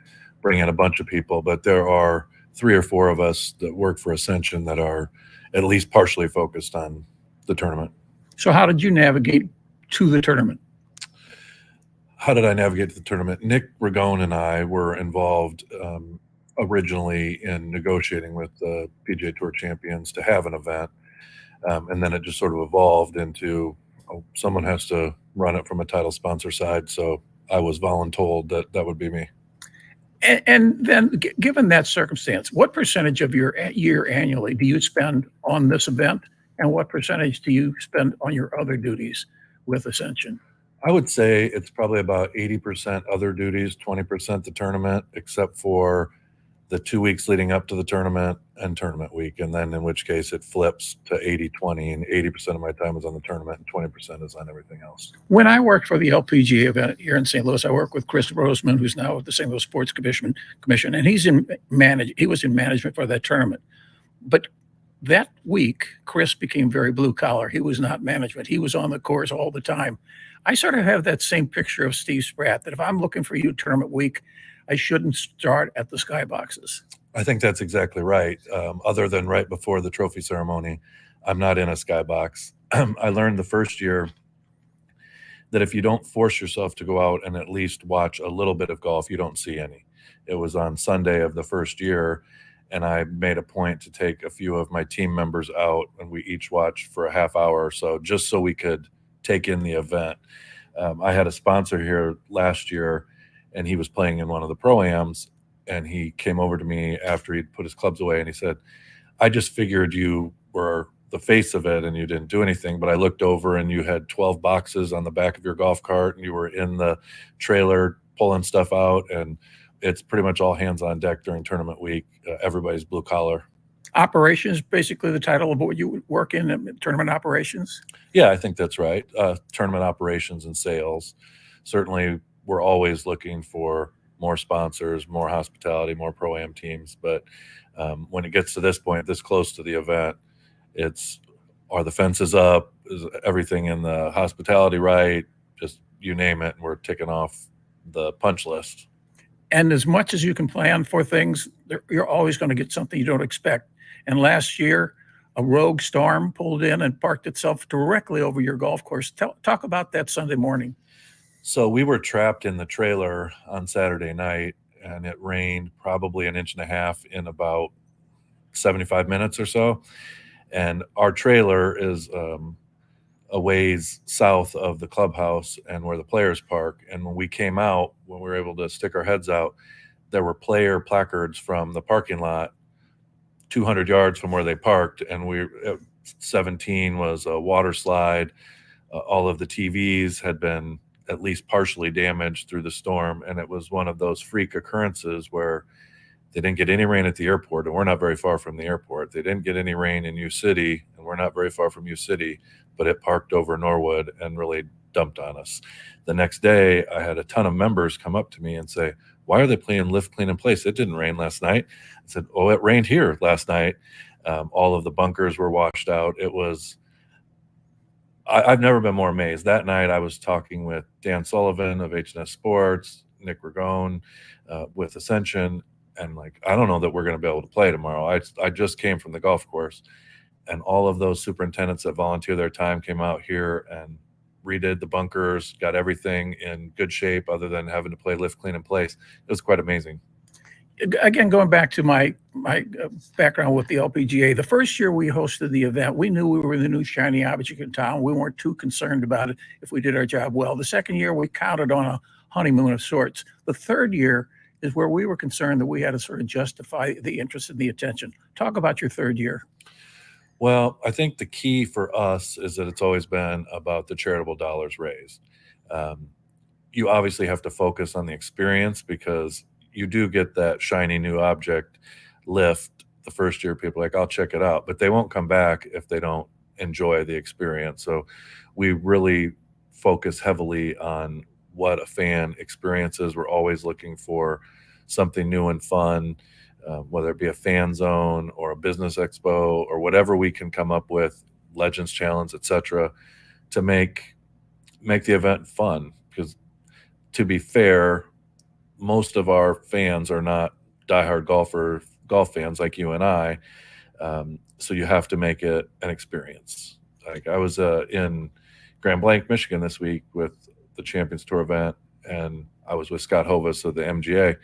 bring in a bunch of people. But there are 3 or 4 of us that work for Ascension that are at least partially focused on the tournament. So how did you navigate to the tournament? How did I navigate to the tournament? Nick Ragone and I were involved originally in negotiating with the PGA Tour champions to have an event. And then it just sort of evolved into someone has to run it from a title sponsor side. So I was voluntold that that would be me. And then given that circumstance, what percentage of your year annually do you spend on this event? And what percentage do you spend on your other duties with Ascension? I would say it's probably about 80% other duties, 20% the tournament, except for the 2 weeks leading up to the tournament and tournament week. And then in which case it flips to 80-20, and 80% of my time is on the tournament and 20% is on everything else. When I worked for the LPGA event here in St. Louis, I worked with Chris Roseman, who's now with the St. Louis Sports Commission, and he was in management for that tournament. But that week, Chris became very blue collar. He was not management. He was on the course all the time. I sort of have that same picture of Steve Spratt, that if I'm looking for you tournament week, I shouldn't start at the skyboxes. I think that's exactly right. Other than right before the trophy ceremony, I'm not in a skybox. I learned the first year that if you don't force yourself to go out and at least watch a little bit of golf, you don't see any. It was on Sunday of the first year, and I made a point to take a few of my team members out, and we each watched for a half hour or so, just so we could take in the event. I had a sponsor here last year, and he was playing in one of the Pro-Ams, and he came over to me after he'd put his clubs away, and he said, I just figured you were the face of it and you didn't do anything, but I looked over and you had 12 boxes on the back of your golf cart, and you were in the trailer pulling stuff out, and it's pretty much all hands on deck during tournament week. Everybody's blue collar. Operations, basically the title of what you work in tournament operations? Yeah, I think that's right. Tournament operations and sales. Certainly, we're always looking for more sponsors, more hospitality, more pro-am teams. But when it gets to this point, this close to the event, are the fences up? Is everything in the hospitality right? Just you name it, and we're ticking off the punch list. And as much as you can plan for things, you're always going to get something you don't expect. And last year, a rogue storm pulled in and parked itself directly over your golf course. Talk about that Sunday morning. So we were trapped in the trailer on Saturday night, and it rained probably 1.5 inches in about 75 minutes or so. And our trailer is a ways south of the clubhouse and where the players park. And when we came out, when we were able to stick our heads out, there were player placards from the parking lot 200 yards from where they parked. And 17 was a water slide. All of the TVs had been at least partially damaged through the storm. And it was one of those freak occurrences where they didn't get any rain at the airport, and we're not very far from the airport. They didn't get any rain in U City, and we're not very far from U City, but it parked over Norwood and really dumped on us. The next day, I had a ton of members come up to me and say, "Why are they playing lift, clean, and place? It didn't rain last night." I said, "Oh, it rained here last night." All of the bunkers were washed out. I've never been more amazed. That night, I was talking with Dan Sullivan of HNS Sports, Nick Ragone with Ascension, and I don't know that we're going to be able to play tomorrow. I just came from the golf course, and all of those superintendents that volunteer their time came out here and redid the bunkers, got everything in good shape other than having to play lift, clean, and place. It was quite amazing. Again, going back to my background with the LPGA, the first year we hosted the event, we knew we were the new shiny object in town. We weren't too concerned about it if we did our job well. The second year, we counted on a honeymoon of sorts. The third year is where we were concerned that we had to sort of justify the interest and the attention. Talk about your third year. Well, I think the key for us is that it's always been about the charitable dollars raised. You obviously have to focus on the experience because you do get that shiny new object lift the first year. People are like, "I'll check it out," but they won't come back if they don't enjoy the experience. So we really focus heavily on what a fan experiences. We're always looking for something new and fun, whether it be a fan zone or a business expo or whatever we can come up with, Legends Challenge, etc., to make the event fun. Because to be fair, most of our fans are not diehard golf fans like you and I. So you have to make it an experience. Like I was in Grand Blanc, Michigan this week with the Champions Tour event, and I was with Scott Hovis of the MGA,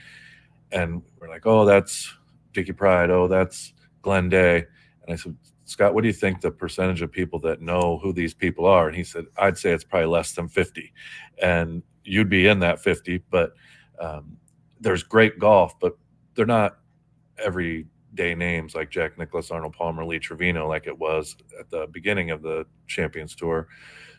and we're like, "Oh, that's Dickie Pride. Oh, that's Glenn Day." And I said, "Scott, what do you think the percentage of people that know who these people are?" And he said, "I'd say it's probably less than 50." And you'd be in that 50, but there's great golf, but they're not everyday names like Jack Nicklaus, Arnold Palmer, Lee Trevino, like it was at the beginning of the Champions Tour.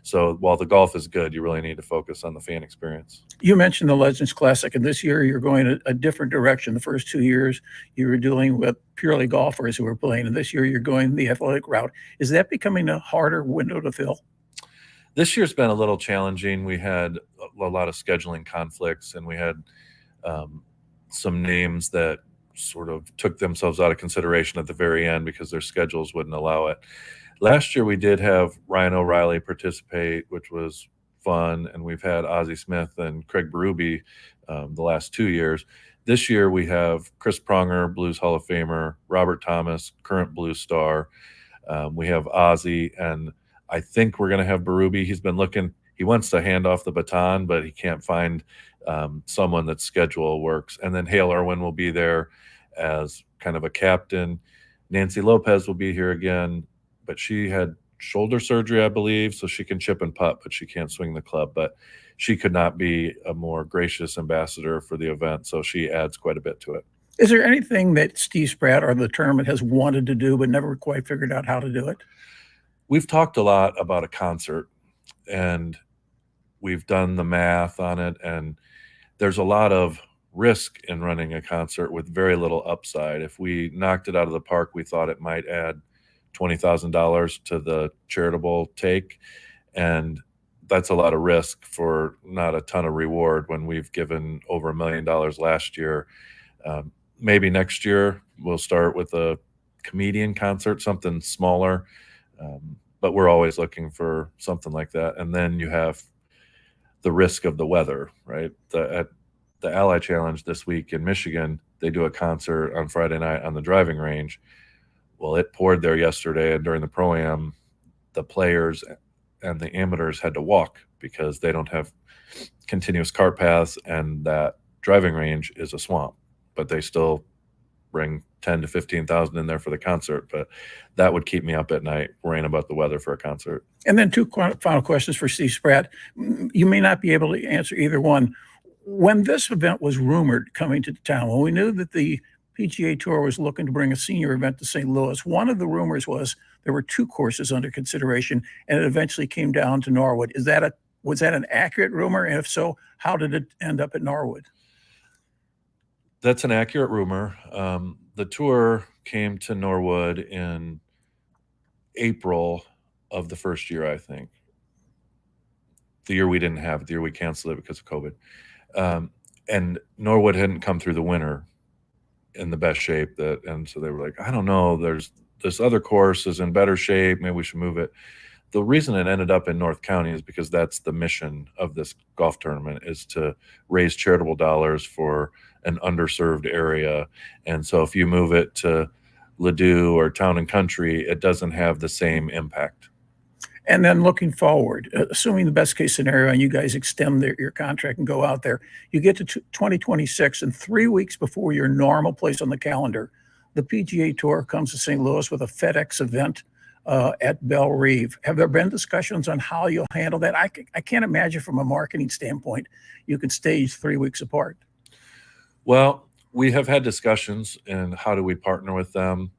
So while the golf is good, you really need to focus on the fan experience. You mentioned the Legends Classic, and this year you're going a different direction. The first 2 years you were dealing with purely golfers who were playing, and this year you're going the athletic route. Is that becoming a harder window to fill? This year's been a little challenging. We had a lot of scheduling conflicts, and we had some names that sort of took themselves out of consideration at the very end because their schedules wouldn't allow it. Last year, we did have Ryan O'Reilly participate, which was fun, and we've had Ozzie Smith and Craig Berube the last 2 years. This year, we have Chris Pronger, Blues Hall of Famer, Robert Thomas, current Blues star. We have Ozzie, and I think we're going to have Berube. He's been looking. He wants to hand off the baton, but he can't find someone that schedule works. And then Hale Irwin will be there as kind of a captain. Nancy Lopez will be here again, but she had shoulder surgery, I believe, so she can chip and putt, but she can't swing the club. But she could not be a more gracious ambassador for the event, so she adds quite a bit to it. Is there anything that Steve Spratt or the tournament has wanted to do but never quite figured out how to do it? We've talked a lot about a concert, and we've done the math on it, and there's a lot of risk in running a concert with very little upside. If we knocked it out of the park, we thought it might add $20,000 to the charitable take. And that's a lot of risk for not a ton of reward when we've given over $1 million last year. Maybe next year we'll start with a comedian concert, something smaller. But we're always looking for something like that. And then you have the risk of the weather, right? At the Ally Challenge this week in Michigan, they do a concert on Friday night on the driving range. Well, it poured there yesterday, and during the Pro-Am, the players and the amateurs had to walk because they don't have continuous cart paths, and that driving range is a swamp. But they still bring 10 to 15,000 in there for the concert. But that would keep me up at night worrying about the weather for a concert. And then two final questions for Steve Spratt. You may not be able to answer either one. When this event was rumored coming to town, when we knew that the PGA Tour was looking to bring a senior event to St. Louis, one of the rumors was there were 2 courses under consideration, and it eventually came down to Norwood. Was that an accurate rumor? And if so, how did it end up at Norwood? That's an accurate rumor. The tour came to Norwood in April of the first year, I think. The year we didn't have it, the year we canceled it because of COVID. And Norwood hadn't come through the winter in the best shape and so they were like, I don't know, there's this other course is in better shape, maybe we should move it. The reason it ended up in North County is because that's the mission of this golf tournament, is to raise charitable dollars for an underserved area. And so if you move it to Ladue or Town and Country, it doesn't have the same impact. And then looking forward, assuming the best case scenario and you guys extend your contract and go out there, you get to 2026, and 3 weeks before your normal place on the calendar, the PGA Tour comes to St. Louis with a FedEx event at Belle Reve. Have there been discussions on how you'll handle that? I can't imagine from a marketing standpoint you could stage 3 weeks apart. Well, we have had discussions and how do we partner with them.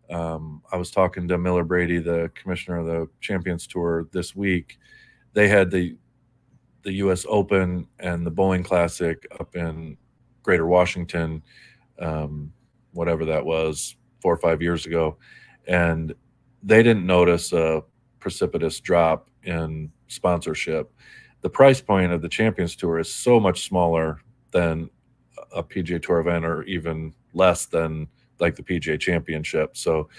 I was talking to Miller Brady, the commissioner of the Champions Tour, this week. They had the U.S. Open and the Bowling Classic up in Greater Washington, whatever that was, 4 or 5 years ago, and they didn't notice a precipitous drop in sponsorship. The price point of the Champions Tour is so much smaller than a PGA Tour event, or even less than like the PGA Championship. So,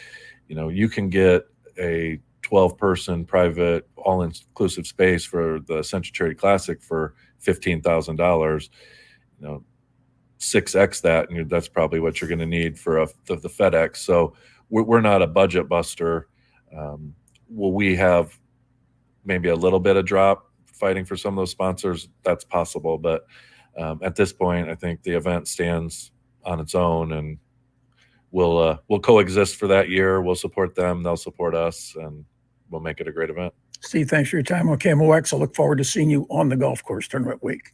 you can get a 12-person private all-inclusive space for the Ascension Charity Classic for $15,000. 6x that, and that's probably what you're going to need for the FedEx. So we're not a budget buster. Will we have maybe a little bit of drop fighting for some of those sponsors? That's possible, but at this point, I think the event stands on its own, and we'll coexist for that year. We'll support them, they'll support us, and we'll make it a great event. Steve, thanks for your time on KMOX. I look forward to seeing you on the golf course tournament week.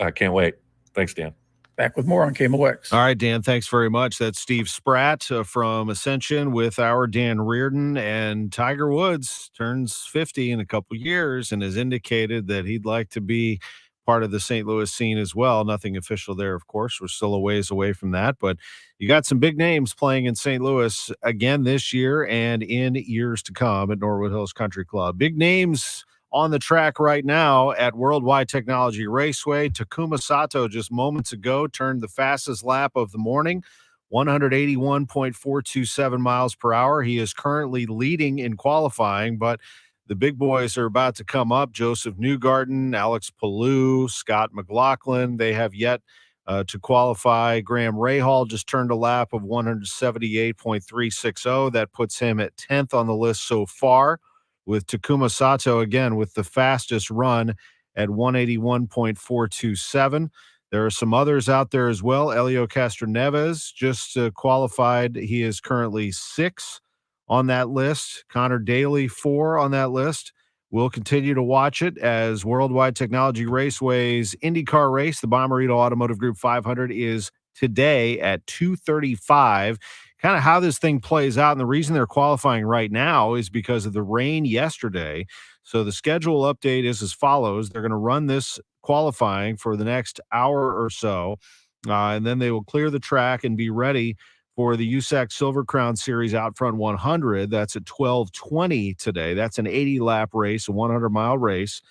I can't wait. Thanks, Dan. Back with more on KMOX. All right, Dan, thanks very much. That's Steve Spratt from Ascension with our Dan Reardon. And Tiger Woods turns 50 in a couple years and has indicated that he'd like to be part of the St. Louis scene as well. Nothing official there, of course. We're still a ways away from that, but you got some big names playing in St. Louis again this year and in years to come at Norwood Hills Country Club. Big names on the track right now at Worldwide Technology Raceway. Takuma Sato just moments ago turned the fastest lap of the morning, 181.427 miles per hour. He is currently leading in qualifying, but the big boys are about to come up. Joseph Newgarden, Alex Palou, Scott McLaughlin. They have yet to qualify. Graham Rahal just turned a lap of 178.360. That puts him at 10th on the list so far, with Takuma Sato again with the fastest run at 181.427. There are some others out there as well. Elio Castroneves just qualified. He is currently 6 on that list. Connor Daly, 4 on that list. We'll continue to watch it as Worldwide Technology Raceway's IndyCar race, the Bommarito Automotive Group 500, is today at 2:35. Kind of how this thing plays out, and the reason they're qualifying right now is because of the rain yesterday. So the schedule update is as follows. They're going to run this qualifying for the next hour or so. And then they will clear the track and be ready for the USAC Silver Crown Series Out Front 100. That's at 12:20 today. That's an 80-lap race, a 100-mile race.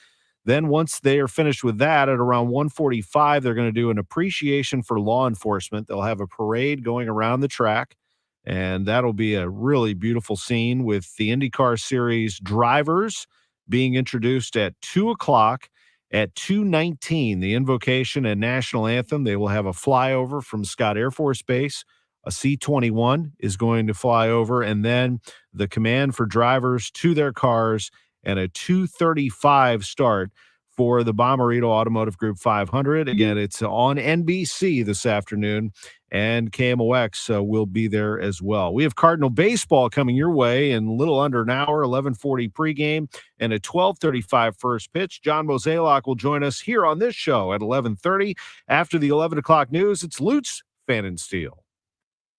Then once they are finished with that at around 1:45, they're going to do an appreciation for law enforcement. They'll have a parade going around the track, and that'll be a really beautiful scene with the IndyCar Series drivers being introduced at 2 o'clock. At 2:19, the invocation and national anthem. They will have a flyover from Scott Air Force Base. A C-21 is going to fly over, and then the command for drivers to their cars, and a 2:35 start for the Bommarito Automotive Group 500. Again, it's on NBC this afternoon, and KMOX will be there as well. We have Cardinal baseball coming your way in a little under an hour, 11:40 pregame, and a 12:35 first pitch. John Mozeliak will join us here on this show at 11:30. After the 11 o'clock news, it's Lutz Fan and Steel.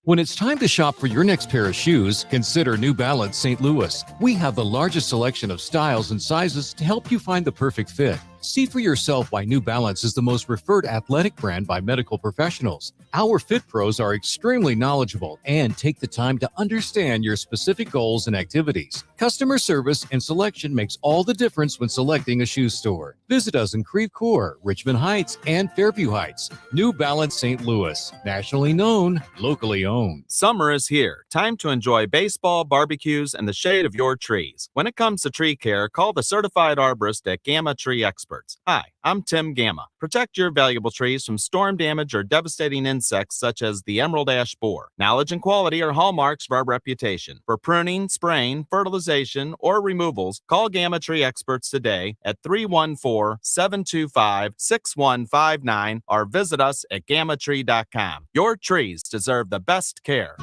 When it's time to shop for your next pair of shoes, consider New Balance St. Louis. We have the largest selection of styles and sizes to help you find the perfect fit. See for yourself why New Balance is the most referred athletic brand by medical professionals. Our fit pros are extremely knowledgeable and take the time to understand your specific goals and activities. Customer service and selection makes all the difference when selecting a shoe store. Visit us in Creve Coeur, Richmond Heights, and Fairview Heights. New Balance St. Louis. Nationally known, locally owned. Summer is here. Time to enjoy baseball, barbecues, and the shade of your trees. When it comes to tree care, call the certified arborist at Gamma Tree Experts. Hi, I'm Tim Gamma. Protect your valuable trees from storm damage or devastating insects such as the emerald ash borer. Knowledge and quality are hallmarks of our reputation. For pruning, spraying, fertilization, or removals, call Gamma Tree Experts today at 314-725-6159 or visit us at gammatree.com. Your trees deserve the best care.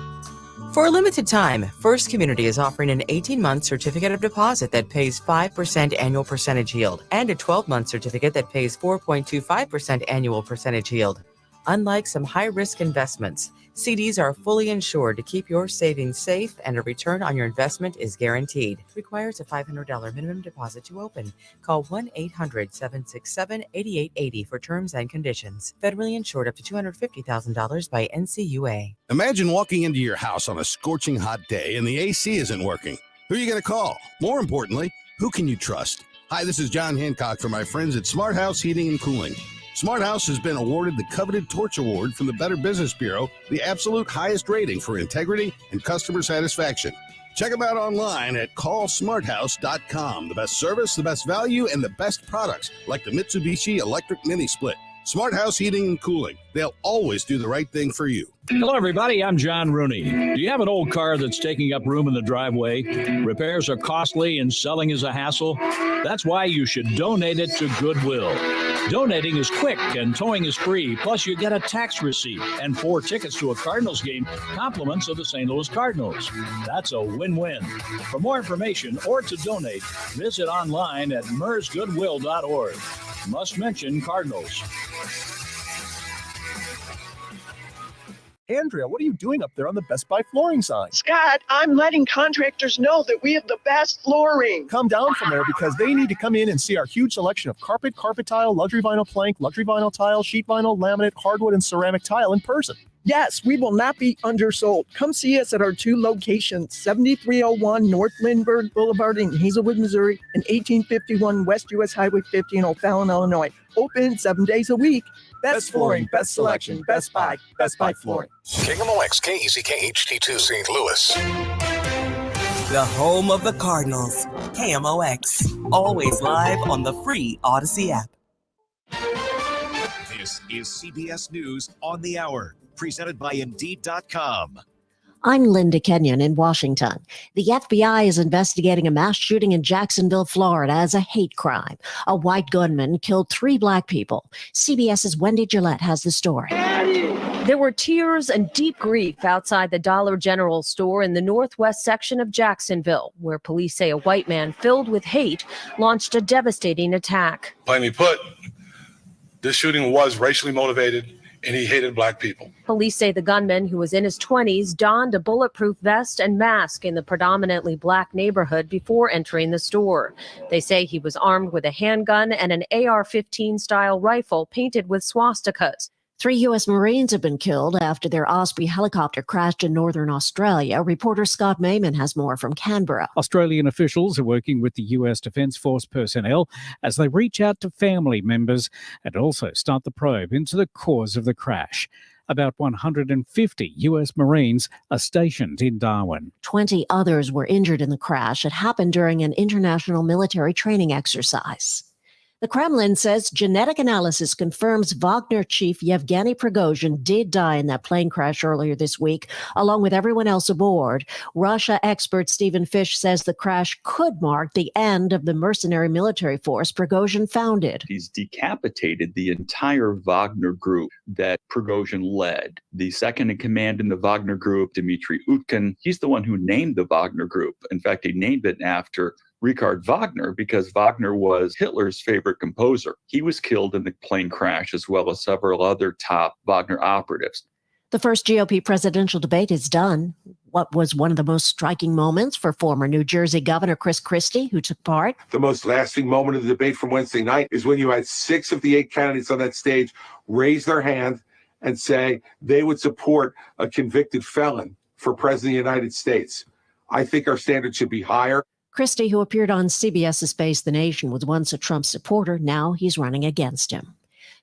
For a limited time, First Community is offering an 18-month certificate of deposit that pays 5% annual percentage yield and a 12-month certificate that pays 4.25% annual percentage yield. Unlike some high-risk investments, CDs are fully insured to keep your savings safe, and a return on your investment is guaranteed. Requires a $500 minimum deposit to open. Call 1-800-767-8880 for terms and conditions. Federally insured up to $250,000 by NCUA. Imagine walking into your house on a scorching hot day and the AC isn't working. Who are you going to call? More importantly, who can you trust? Hi, this is John Hancock from my friends at Smart House Heating and Cooling. Smart House has been awarded the coveted Torch Award from the Better Business Bureau, the absolute highest rating for integrity and customer satisfaction. Check them out online at callsmarthouse.com. The best service, the best value, and the best products, like the Mitsubishi Electric Mini Split. Smart House Heating and Cooling. They'll always do the right thing for you. Hello, everybody. I'm John Rooney. Do you have an old car that's taking up room in the driveway? Repairs are costly and selling is a hassle. That's why you should donate it to Goodwill. Donating is quick and towing is free. Plus, you get a tax receipt and 4 tickets to a Cardinals game, compliments of the St. Louis Cardinals. That's a win-win. For more information or to donate, visit online at mersgoodwill.org. Must mention Cardinals. Andrea, what are you doing up there on the Best Buy flooring sign? Scott, I'm letting contractors know that we have the best flooring. Come down from there because they need to come in and see our huge selection of carpet, carpet tile, luxury vinyl plank, luxury vinyl tile, sheet vinyl, laminate, hardwood, and ceramic tile in person. Yes, we will not be undersold. Come see us at our 2 locations, 7301 North Lindbergh Boulevard in Hazelwood, Missouri, and 1851 West US Highway 50 in O'Fallon, Illinois. Open 7 days a week. Best flooring, best selection, Best Buy Flooring. KMOX KEZK HD2 St. Louis. The home of the Cardinals. KMOX. Always live on the free Odyssey app. This is CBS News on the Hour, presented by Indeed.com. I'm Linda Kenyon in Washington. The FBI is investigating a mass shooting in Jacksonville, Florida as a hate crime. A white gunman killed 3 black people. CBS's Wendy Gillette has the story. There were tears and deep grief outside the Dollar General store in the northwest section of Jacksonville, where police say a white man filled with hate launched a devastating attack. Plainly put, this shooting was racially motivated, and he hated black people. Police say the gunman, who was in his 20s, donned a bulletproof vest and mask in the predominantly black neighborhood before entering the store. They say he was armed with a handgun and an AR-15 style rifle painted with swastikas. 3 U.S. Marines have been killed after their Osprey helicopter crashed in northern Australia. Reporter Scott Mayman has more from Canberra. Australian officials are working with the U.S. Defence Force personnel as they reach out to family members and also start the probe into the cause of the crash. About 150 U.S. Marines are stationed in Darwin. 20 others were injured in the crash. It happened during an international military training exercise. The Kremlin says genetic analysis confirms Wagner chief Yevgeny Prigozhin did die in that plane crash earlier this week, along with everyone else aboard. Russia expert Stephen Fish says the crash could mark the end of the mercenary military force Prigozhin founded. He's decapitated the entire Wagner group that Prigozhin led. The second in command in the Wagner group, Dmitry Utkin, he's the one who named the Wagner group. In fact, he named it after Richard Wagner because Wagner was Hitler's favorite composer. He was killed in the plane crash, as well as several other top Wagner operatives. The first GOP presidential debate is done. What was one of the most striking moments for former New Jersey Governor Chris Christie, who took part? The most lasting moment of the debate from Wednesday night is when you had 6 of the 8 candidates on that stage raise their hand and say they would support a convicted felon for president of the United States. I think our standard should be higher. Christie, who appeared on CBS's Face the Nation, was once a Trump supporter. Now he's running against him.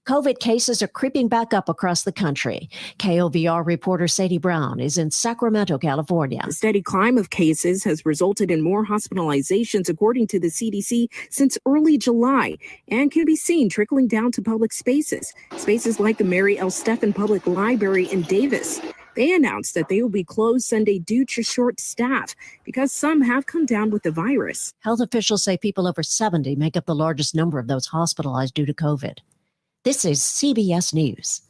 COVID cases are creeping back up across the country. KOVR reporter Sadie Brown is in Sacramento, California. The steady climb of cases has resulted in more hospitalizations, according to the CDC, since early July, and can be seen trickling down to public spaces like the Mary L. Stephan Public Library in Davis. They announced that they will be closed Sunday due to short staff because some have come down with the virus. Health officials say people over 70 make up the largest number of those hospitalized due to COVID. This is CBS News.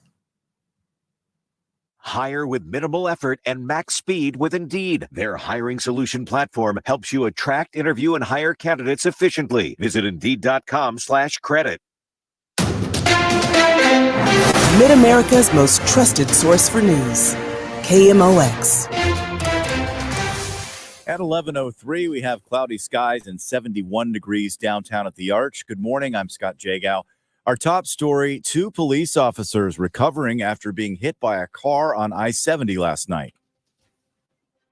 Hire with minimal effort and max speed with Indeed. Their hiring solution platform helps you attract, interview, and hire candidates efficiently. Visit Indeed.com/credit. Mid-America's most trusted source for news. KMOX. At 11:03, we have cloudy skies and 71 degrees downtown at the Arch. Good morning. I'm Scott Jagow. Our top story, 2 police officers recovering after being hit by a car on I-70 last night.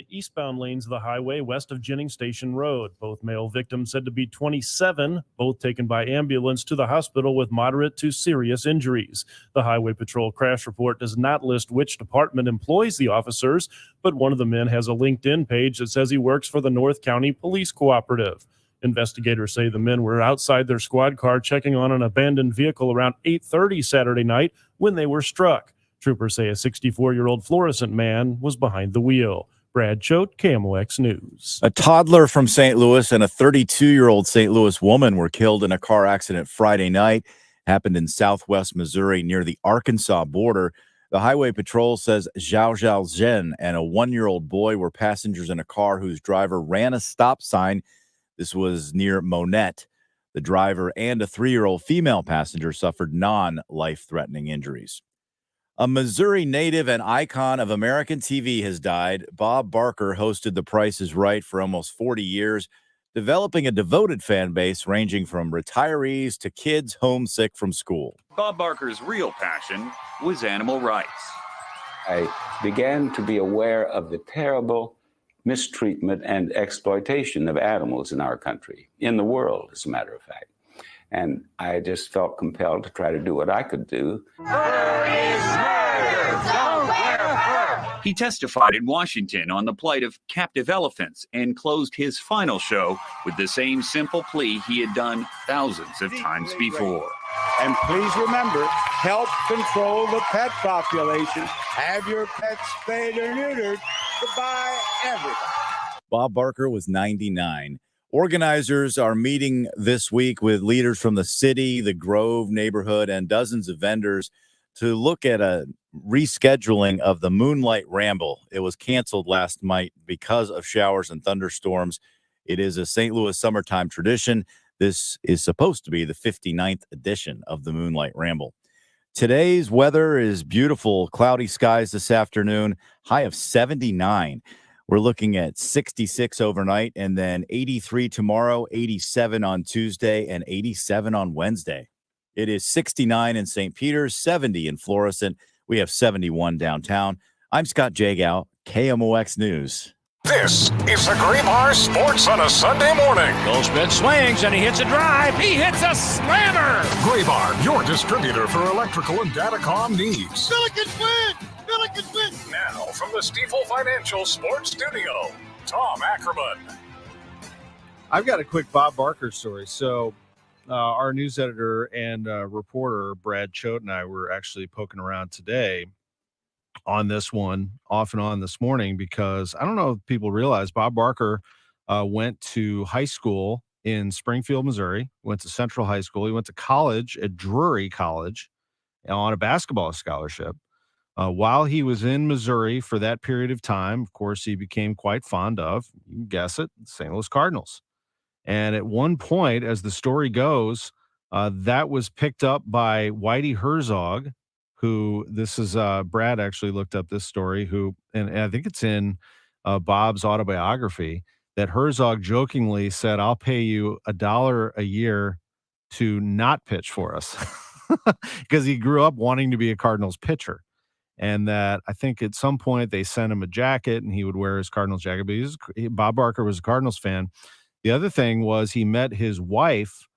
Eastbound lanes of the highway west of Jennings Station Road. Both male victims said to be 27, both taken by ambulance to the hospital with moderate to serious injuries. The Highway Patrol crash report does not list which department employs the officers, but one of the men has a LinkedIn page that says he works for the North County Police Cooperative. Investigators say the men were outside their squad car checking on an abandoned vehicle around 8:30 Saturday night when they were struck. Troopers say a 64-year-old fluorescent man was behind the wheel. Brad Choate, KMOX News. A toddler from St. Louis and a 32-year-old St. Louis woman were killed in a car accident Friday night. Happened in southwest Missouri near the Arkansas border. The Highway Patrol says Zhao Zhen and a 1-year-old boy were passengers in a car whose driver ran a stop sign. This was near Monette. The driver and a 3-year-old female passenger suffered non-life-threatening injuries. A Missouri native and icon of American TV has died. Bob Barker hosted The Price is Right for almost 40 years, developing a devoted fan base ranging from retirees to kids homesick from school. Bob Barker's real passion was animal rights. I began to be aware of the terrible mistreatment and exploitation of animals in our country, in the world, as a matter of fact. And I just felt compelled to try to do what I could do. He testified in Washington on the plight of captive elephants and closed his final show with the same simple plea he had done thousands of times before. And please remember, help control the pet population. Have your pets spayed or neutered. Goodbye, everybody. Bob Barker was 99. Organizers are meeting this week with leaders from the city, the Grove neighborhood, and dozens of vendors to look at a rescheduling of the Moonlight Ramble. It was canceled last night because of showers and thunderstorms. It is a St. Louis summertime tradition. This is supposed to be the 59th edition of the Moonlight Ramble. Today's weather is beautiful. Cloudy skies this afternoon, high of 79. We're looking at 66 overnight and then 83 tomorrow, 87 on Tuesday, and 87 on Wednesday. It is 69 in St. Peter's, 70 in Florissant. We have 71 downtown. I'm Scott Jagow, KMOX News. This is the Graybar Sports on a Sunday morning. Goldschmidt swings and he hits a drive. He hits a slammer. Graybar, your distributor for electrical and datacom needs. Billikens win! Billikens win! Now, from the Stifel Financial Sports Studio, Tom Ackerman. I've got a quick Bob Barker story. So our news editor and reporter, Brad Choate, and I were actually poking around today on this one off and on this morning, because I don't know if people realize Bob Barker went to high school in Springfield, Missouri, went to Central High School. He went to college at Drury College on a basketball scholarship. While he was in Missouri for that period of time, of course, he became quite fond of, you can guess it, the St. Louis Cardinals. And at one point, as the story goes, that was picked up by Whitey Herzog, who this is Brad actually looked up this story, who, and I think it's in Bob's autobiography, that Herzog jokingly said, I'll pay you $1 a year to not pitch for us, because he grew up wanting to be a Cardinals pitcher. And that I think at some point they sent him a jacket and he would wear his Cardinals jacket. But Bob Barker was a Cardinals fan. The other thing was he met his wife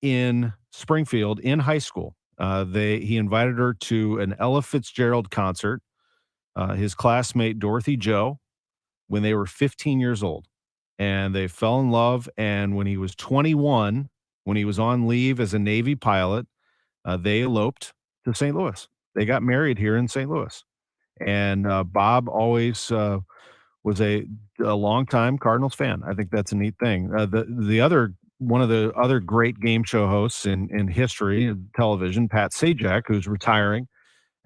in Springfield in high school. He invited her to an Ella Fitzgerald concert, his classmate Dorothy Joe, when they were 15 years old. And they fell in love. And when he was 21, when he was on leave as a Navy pilot, they eloped to St. Louis. They got married here in St. Louis. And Bob always was a longtime Cardinals fan. I think that's a neat thing. One of the other great game show hosts in history of television, Pat Sajak, who's retiring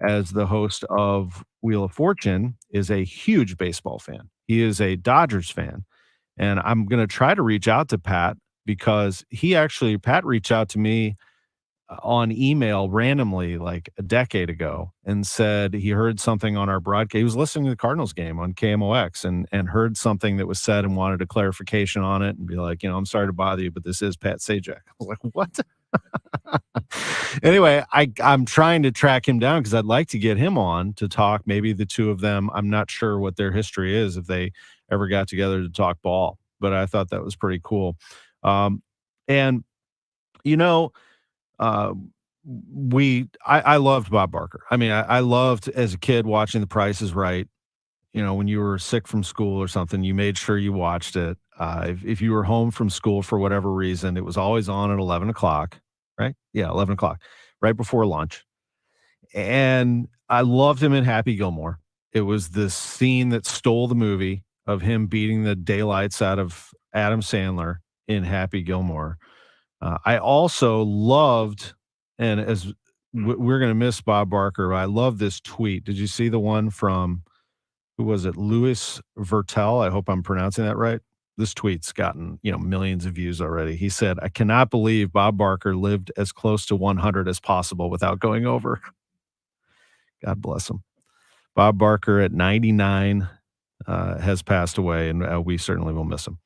as the host of Wheel of Fortune, is a huge baseball fan. He is a Dodgers fan. And I'm going to try to reach out to Pat, because Pat reached out to me on email randomly like a decade ago and said he heard something on our broadcast. He was listening to the Cardinals game on KMOX and heard something that was said and wanted a clarification on it, and be like, I'm sorry to bother you, but this is Pat Sajak. I was like, what? Anyway, I'm trying to track him down because I'd like to get him on to talk. Maybe the two of them, I'm not sure what their history is, if they ever got together to talk ball, but I thought that was pretty cool. I loved Bob Barker. I mean, I loved as a kid watching The Price is Right. When you were sick from school or something, you made sure you watched it. If you were home from school for whatever reason, it was always on at 11 o'clock, right? Yeah, 11 o'clock, right before lunch. And I loved him in Happy Gilmore. It was this scene that stole the movie of him beating the daylights out of Adam Sandler in Happy Gilmore. I also loved, and as we're going to miss Bob Barker, I love this tweet. Did you see the one from, who was it? Louis Vertel. I hope I'm pronouncing that right. This tweet's gotten, millions of views already. He said, I cannot believe Bob Barker lived as close to 100 as possible without going over. God bless him. Bob Barker at 99 has passed away, and we certainly will miss him.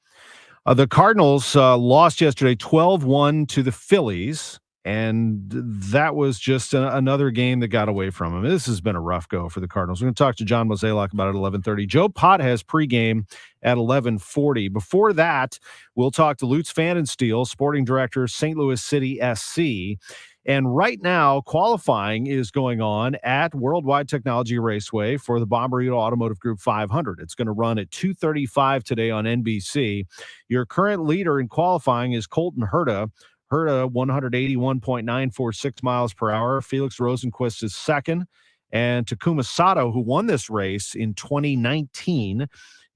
The Cardinals lost yesterday 12-1 to the Phillies, and that was just another game that got away from them. This has been a rough go for the Cardinals. We're going to talk to John Mozeliak about it at 11:30. Joe Pott has pregame at 11:40. Before that, we'll talk to Lutz Pfannenstiel, sporting director, St. Louis City SC. And right now, qualifying is going on at Worldwide Technology Raceway for the Bommarito Automotive Group 500. It's going to run at 2:35 today on NBC. Your current leader in qualifying is Colton Herta. Herta, 181.946 miles per hour. Felix Rosenquist is second. And Takuma Sato, who won this race in 2019,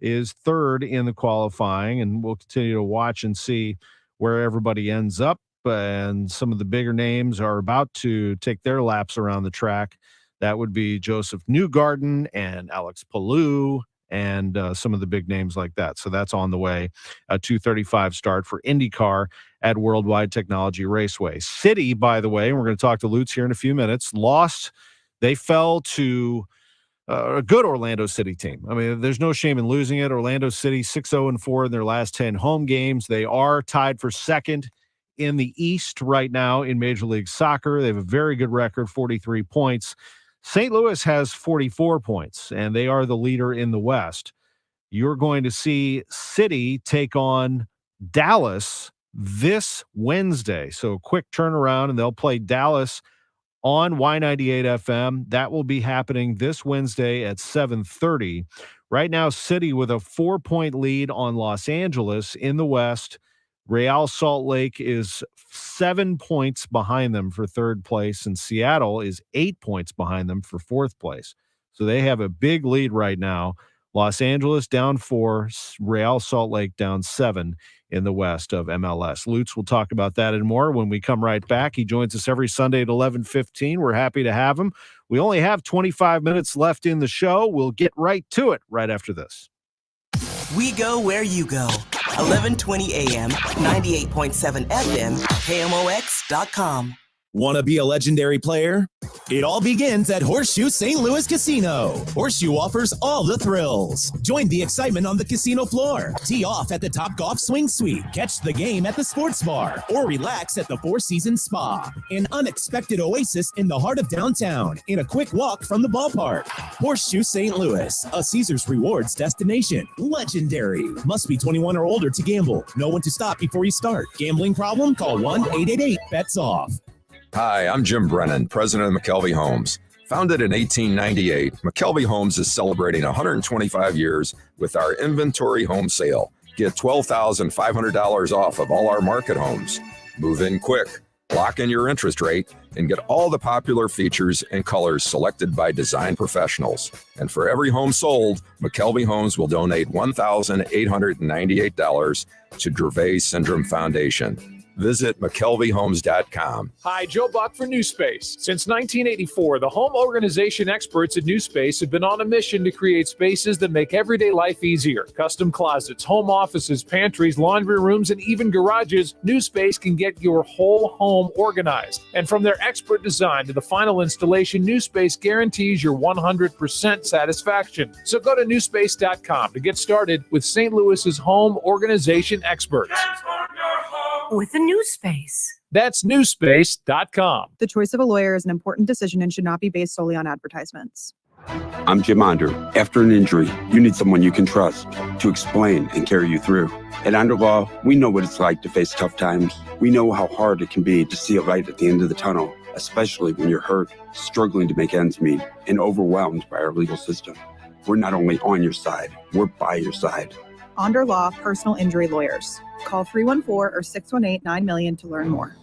is third in the qualifying. And we'll continue to watch and see where everybody ends up. And some of the bigger names are about to take their laps around the track. That would be Joseph Newgarden and Alex Palou and some of the big names like that. So that's on the way. A 2:35 start for IndyCar at Worldwide Technology Raceway. City, by the way, and we're going to talk to Lutz here in a few minutes, lost. They fell to a good Orlando City team. I mean, there's no shame in losing it. Orlando City 6-0-4 in their last 10 home games. They are tied for second in the East right now in Major League Soccer. They have a very good record, 43 points. St. Louis has 44 points, and they are the leader in the West. You're going to see City take on Dallas this Wednesday. So quick turnaround, and they'll play Dallas on Y98 FM. That will be happening this Wednesday at 7:30. Right now, City with a 4-point lead on Los Angeles in the West. Real Salt Lake is 7 points behind them for third place, and Seattle is 8 points behind them for fourth place. So they have a big lead right now. Los Angeles down 4, Real Salt Lake down 7 in the West of MLS. Lutz will talk about that and more when we come right back. He joins us every Sunday at 11:15. We're happy to have him. We only have 25 minutes left in the show. We'll get right to it right after this. We go where you go. 11:20 a.m., 98.7 FM, KMOX.com. Want to be a legendary player? It all begins at Horseshoe St. Louis Casino. Horseshoe offers all the thrills. Join the excitement on the casino floor. Tee off at the Topgolf Swing Suite. Catch the game at the Sports Bar. Or relax at the Four Seasons Spa. An unexpected oasis in the heart of downtown. In a quick walk from the ballpark. Horseshoe St. Louis, a Caesars Rewards destination. Legendary. Must be 21 or older to gamble. Know when to stop before you start. Gambling problem? Call 1-888-BETS-OFF. Hi, I'm Jim Brennan, president of McKelvey Homes. Founded in 1898, McKelvey Homes is celebrating 125 years with our inventory home sale. Get $12,500 off of all our market homes. Move in quick, lock in your interest rate, and get all the popular features and colors selected by design professionals. And for every home sold, McKelvey Homes will donate $1,898 to Dravet Syndrome Foundation. Visit McKelveyHomes.com. Hi, Joe Buck for NewSpace. Since 1984, the home organization experts at NewSpace have been on a mission to create spaces that make everyday life easier. Custom closets, home offices, pantries, laundry rooms, and even garages, NewSpace can get your whole home organized. And from their expert design to the final installation, NewSpace guarantees your 100% satisfaction. So go to newspace.com to get started with St. Louis's home organization experts. With a new space. That's newspace.com. The choice of a lawyer is an important decision and should not be based solely on advertisements. I'm Jim Onder. After an injury, you need someone you can trust to explain and carry you through. At Onder Law, we know what it's like to face tough times. We know how hard it can be to see a light at the end of the tunnel, especially when you're hurt, struggling to make ends meet, and overwhelmed by our legal system. We're not only on your side, we're by your side. Onder Law Personal Injury Lawyers. Call 314 or 618-9000 to learn more.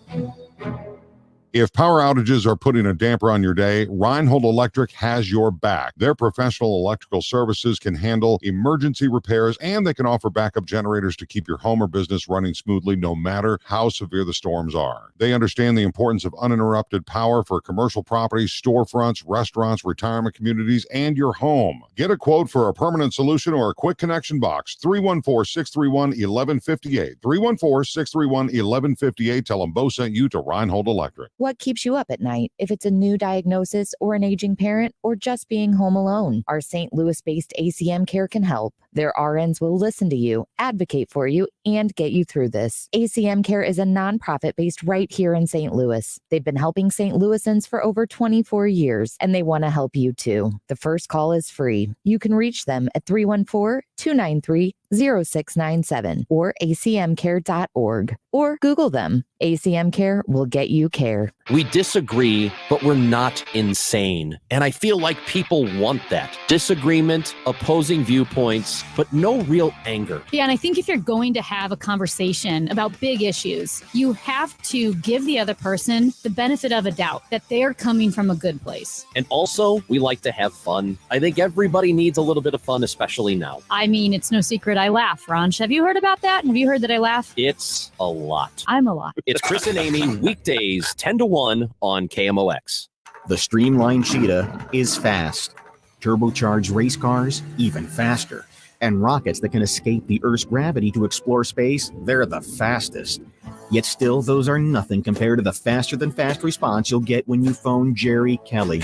If power outages are putting a damper on your day, Reinhold Electric has your back. Their professional electrical services can handle emergency repairs, and they can offer backup generators to keep your home or business running smoothly no matter how severe the storms are. They understand the importance of uninterrupted power for commercial properties, storefronts, restaurants, retirement communities, and your home. Get a quote for a permanent solution or a quick connection box. 314-631-1158. 314-631-1158. Tell them Bo sent you to Reinhold Electric. What keeps you up at night? If it's a new diagnosis or an aging parent or just being home alone, our St. Louis-based ACM Care can help. Their RNs will listen to you, advocate for you, and get you through this. ACM Care is a nonprofit based right here in St. Louis. They've been helping St. Louisans for over 24 years, and they want to help you too. The first call is free. You can reach them at 314-293-0697 or acmcare.org or Google them. ACM Care will get you care. We disagree, but we're not insane. And I feel like people want that. Disagreement, opposing viewpoints, but no real anger. Yeah, and I think if you're going to have a conversation about big issues, you have to give the other person the benefit of a doubt that they're coming from a good place. And also, we like to have fun. I think everybody needs a little bit of fun, especially now. I mean, it's no secret I laugh, Ron. Have you heard about that? Have you heard that I laugh? It's a lot. I'm a lot. It's Chris and Amy, weekdays 10 to 1 on KMOX. The Streamline Cheetah is fast. Turbocharged race cars, even faster. And rockets that can escape the Earth's gravity to explore space, they're the fastest. Yet still, those are nothing compared to the faster-than-fast response you'll get when you phone Jerry Kelly.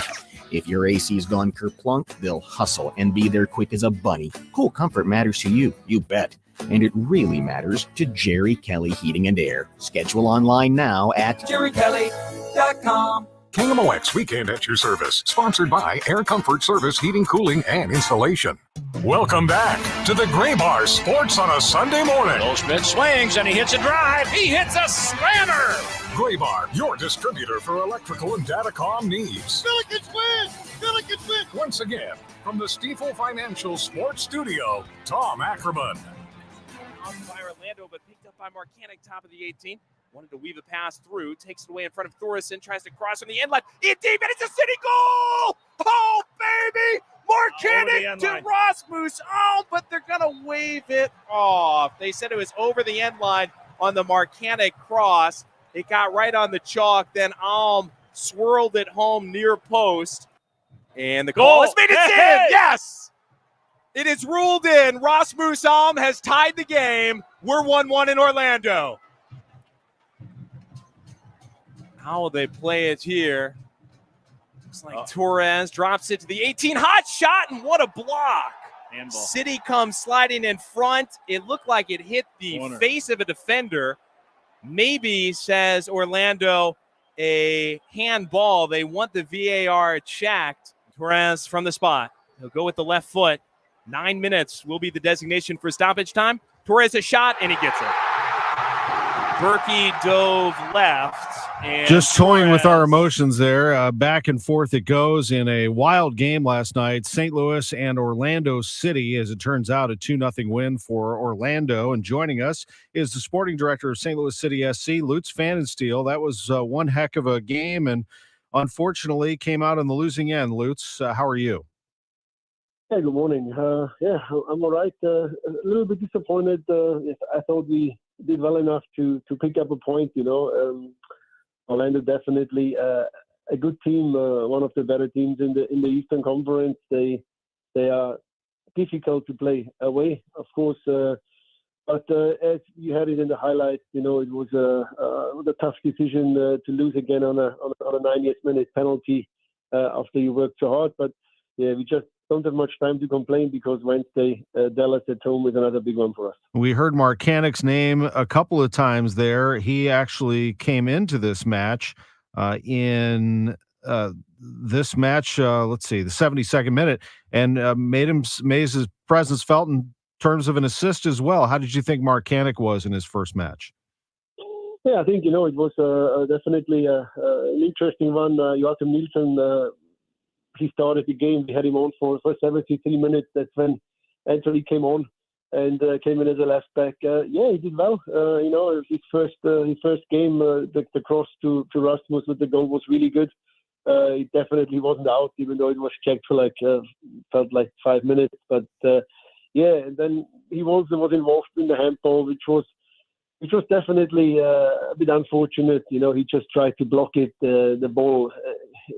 If your AC's gone kerplunk, they'll hustle and be there quick as a bunny. Cool comfort matters to you, you bet. And it really matters to Jerry Kelly Heating and Air. Schedule online now at JerryKelly.com. KMOX Weekend at your service, sponsored by Air Comfort Service Heating, Cooling, and Installation. Welcome back to the Gray Bar Sports on a Sunday morning. Goldschmidt swings and he hits a drive. He hits a slammer. Gray Bar, your distributor for electrical and datacom needs. Billikens win! Billikens win! Once again, from the Stifel Financial Sports Studio, Tom Ackerman. By Orlando, but picked up by Marcanic, top of the 18. Wanted to weave a pass through, takes it away in front of Thoresen, tries to cross from the end line. In deep, and it's a City goal! Oh, baby! Marcanic to Rasmus. Oh, but they're going to wave it off. They said it was over the end line on the Marcanic cross. It got right on the chalk. Then Alm swirled it home near post. And the call is made. It's in. Yes! It is ruled in. Rasmus Alm has tied the game. We're 1-1 in Orlando. How will they play it here? Looks like Torres drops it to the 18. Hot shot, and what a block. Handball. City comes sliding in front. It looked like it hit the face of a defender. Maybe, says Orlando, a handball. They want the VAR checked. Torres from the spot. He'll go with the left foot. 9 minutes will be the designation for stoppage time. Torres a shot, and he gets it. Berkey dove left. And just toying with our emotions there. Back and forth it goes in a wild game last night. St. Louis and Orlando City, as it turns out, a 2-0 win for Orlando. And joining us is the sporting director of St. Louis City SC, Lutz Pfannenstiel. That was one heck of a game, and unfortunately came out on the losing end. Lutz, how are you? Hey, good morning. Yeah, I'm all right. A little bit disappointed. I thought we did well enough to pick up a point, Orlando definitely a good team, one of the better teams in the Eastern Conference. They are difficult to play away, of course. But as you had it in the highlights, it was a tough decision to lose again on a 90th minute penalty after you worked so hard. But yeah, we just don't have much time to complain because Wednesday, Dallas at home is another big one for us. We heard Marcanic's name a couple of times there. He actually came into this match in this match, let's see, the 72nd minute, and made his presence felt in terms of an assist as well. How did you think Marcanic was in his first match? Yeah, I think, it was definitely an interesting one. Joachim Nielsen, he started the game. We had him on for 73 minutes. That's when Anthony came on and came in as a left back. Yeah, he did well. His first game, the cross to Rasmus with the goal was really good. It definitely wasn't out, even though it was checked for felt like 5 minutes. But yeah, and then he was involved in the handball, which was definitely a bit unfortunate. He just tried to block it. The ball,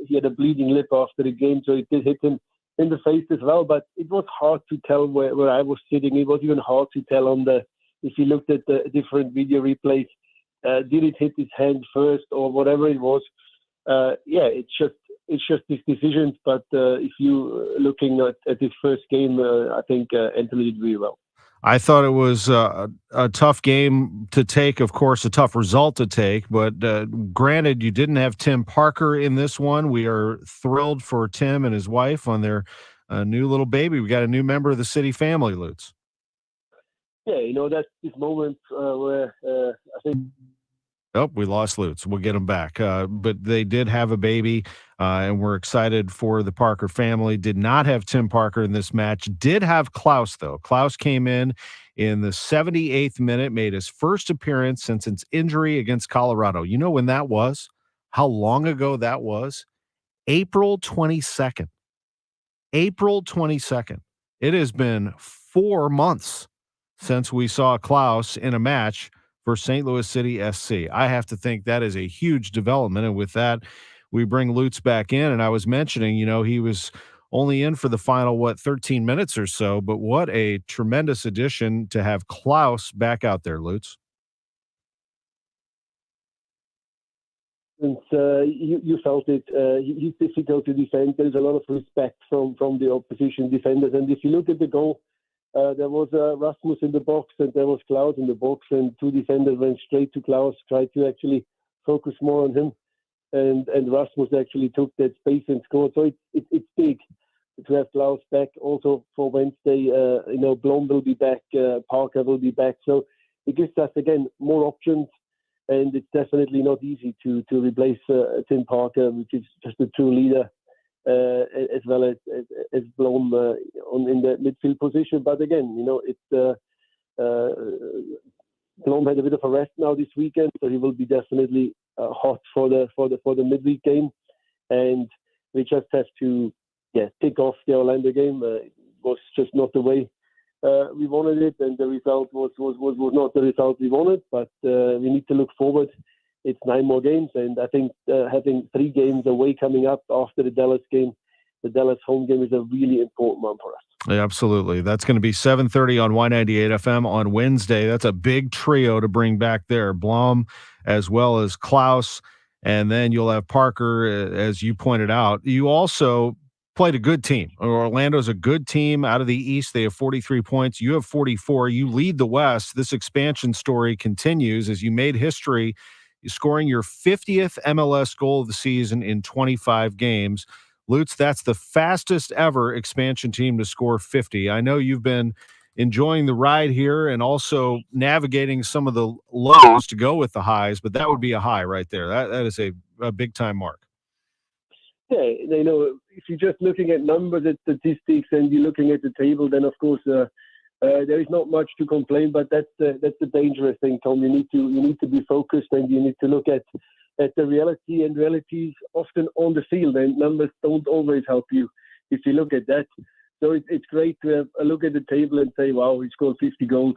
he had a bleeding lip after the game, so it did hit him in the face as well. But it was hard to tell where I was sitting. It was even hard to tell if you looked at the different video replays, did it hit his hand first or whatever it was. Yeah, it's just his decisions. But if you looking at his first game, I think Anthony did really well. I thought it was a tough game to take, of course, a tough result to take. But granted, you didn't have Tim Parker in this one. We are thrilled for Tim and his wife on their new little baby. We got a new member of the City family, Lutz. Yeah, that's this moment where I think. Oh, we lost Lutz. We'll get him back. But they did have a baby, and we're excited for the Parker family. Did not have Tim Parker in this match. Did have Klaus, though. Klaus came in the 78th minute, made his first appearance since its injury against Colorado. You know when that was? How long ago that was? April 22nd. April 22nd. It has been 4 months since we saw Klaus in a match for St. Louis City SC. I have to think that is a huge development. And with that, we bring Lutz back in. And I was mentioning, he was only in for the final, 13 minutes or so. But what a tremendous addition to have Klaus back out there, Lutz. And you felt it. He's difficult to defend. There's a lot of respect from the opposition defenders. And if you look at the goal, there was Rasmus in the box and there was Klaus in the box, and two defenders went straight to Klaus, tried to actually focus more on him. And Rasmus actually took that space and scored. So it's big to have Klaus back also for Wednesday. Blom will be back, Parker will be back. So it gives us, again, more options. And it's definitely not easy to replace Tim Parker, which is just a true leader, as well as Blom in the midfield position. But again, Blom had a bit of a rest now this weekend, so he will be definitely hot for the midweek game. And we just have to tick off the Orlando game. It was just not the way we wanted it, and the result was not the result we wanted. But we need to look forward. It's 9 more games, and I think having 3 games away coming up after the Dallas game, the Dallas home game, is a really important one for us. Yeah, absolutely. That's going to be 7:30 on Y98 FM on Wednesday. That's a big trio to bring back there. Blom as well as Klaus, and then you'll have Parker, as you pointed out. You also played a good team. Orlando's a good team out of the East. They have 43 points. You have 44. You lead the West. This expansion story continues as you made history, scoring your 50th MLS goal of the season in 25 games. Lutz, that's the fastest ever expansion team to score 50. I know you've been enjoying the ride here and also navigating some of the lows to go with the highs, but that would be a high right there. That is a big-time mark. Yeah, if you're just looking at numbers and statistics and you're looking at the table, then of course there is not much to complain. But that's the dangerous thing, Tom. You need to be focused, and you need to look at the reality, and reality is often on the field, and numbers don't always help you if you look at that. So it's great to have a look at the table and say, wow, we scored 50 goals,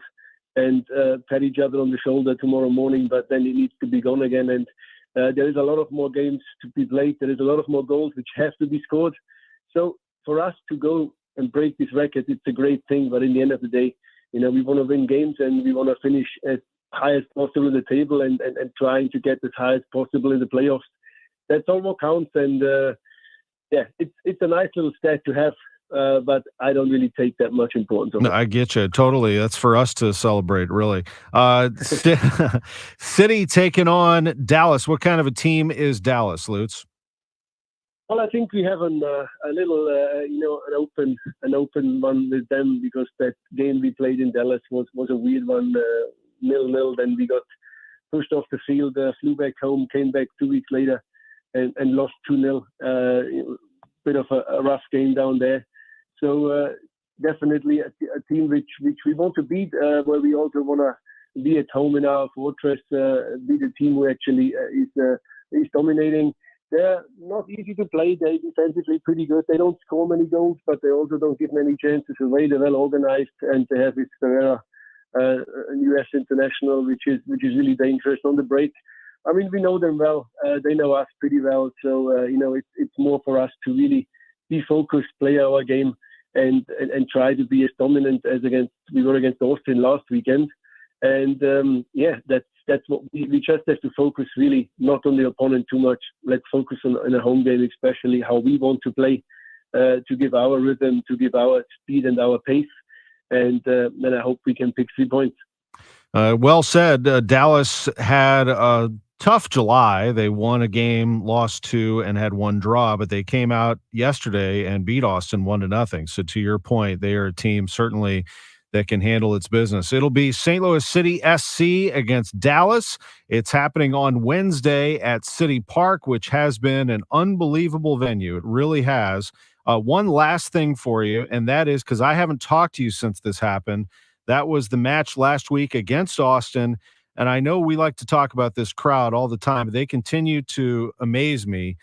and pat each other on the shoulder tomorrow morning, but then it needs to be gone again. And there is a lot of more games to be played. There is a lot of more goals which have to be scored. So for us to go and break this record, it's a great thing. But in the end of the day, we want to win games, and we want to finish as high as possible in the table, and trying to get as high as possible in the playoffs. That's all what counts. And it's a nice little stat to have. But I don't really take that much importance on it. No, I get you totally. That's for us to celebrate, really. City taking on Dallas. What kind of a team is Dallas, Lutz? Well, I think we have a little, an open one with them, because that game we played in Dallas was a weird one, 0-0. Then we got pushed off the field, flew back home, came back 2 weeks later, and lost 2-0. Bit of a rough game down there. So definitely a team which we want to beat, where we also want to be at home in our fortress, be the team who actually is dominating. They're not easy to play. They're defensively pretty good. They don't score many goals, but they also don't give many chances away. They're well organized, and they have this Ferreira, a US international, which is really dangerous on the break. I mean, we know them well. They know us pretty well. So it's more for us to really be focused, play our game, and try to be as dominant as we were against Austin last weekend. And that's what we just have to focus, really, not on the opponent too much. Let's focus on a home game, especially how we want to play, to give our rhythm, to give our speed and our pace. And then I hope we can pick 3 points. Well said. Dallas had a tough July. They won a game, lost 2, and had 1 draw, but they came out yesterday and beat Austin 1-0. So to your point, they are a team certainly that can handle its business. It'll be St. Louis City SC against Dallas. It's happening on Wednesday at City Park, which has been an unbelievable venue. It really has. One last thing for you, and that is, because I haven't talked to you since this happened, that was the match last week against Austin. And I know we like to talk about this crowd all the time, but they continue to amaze me.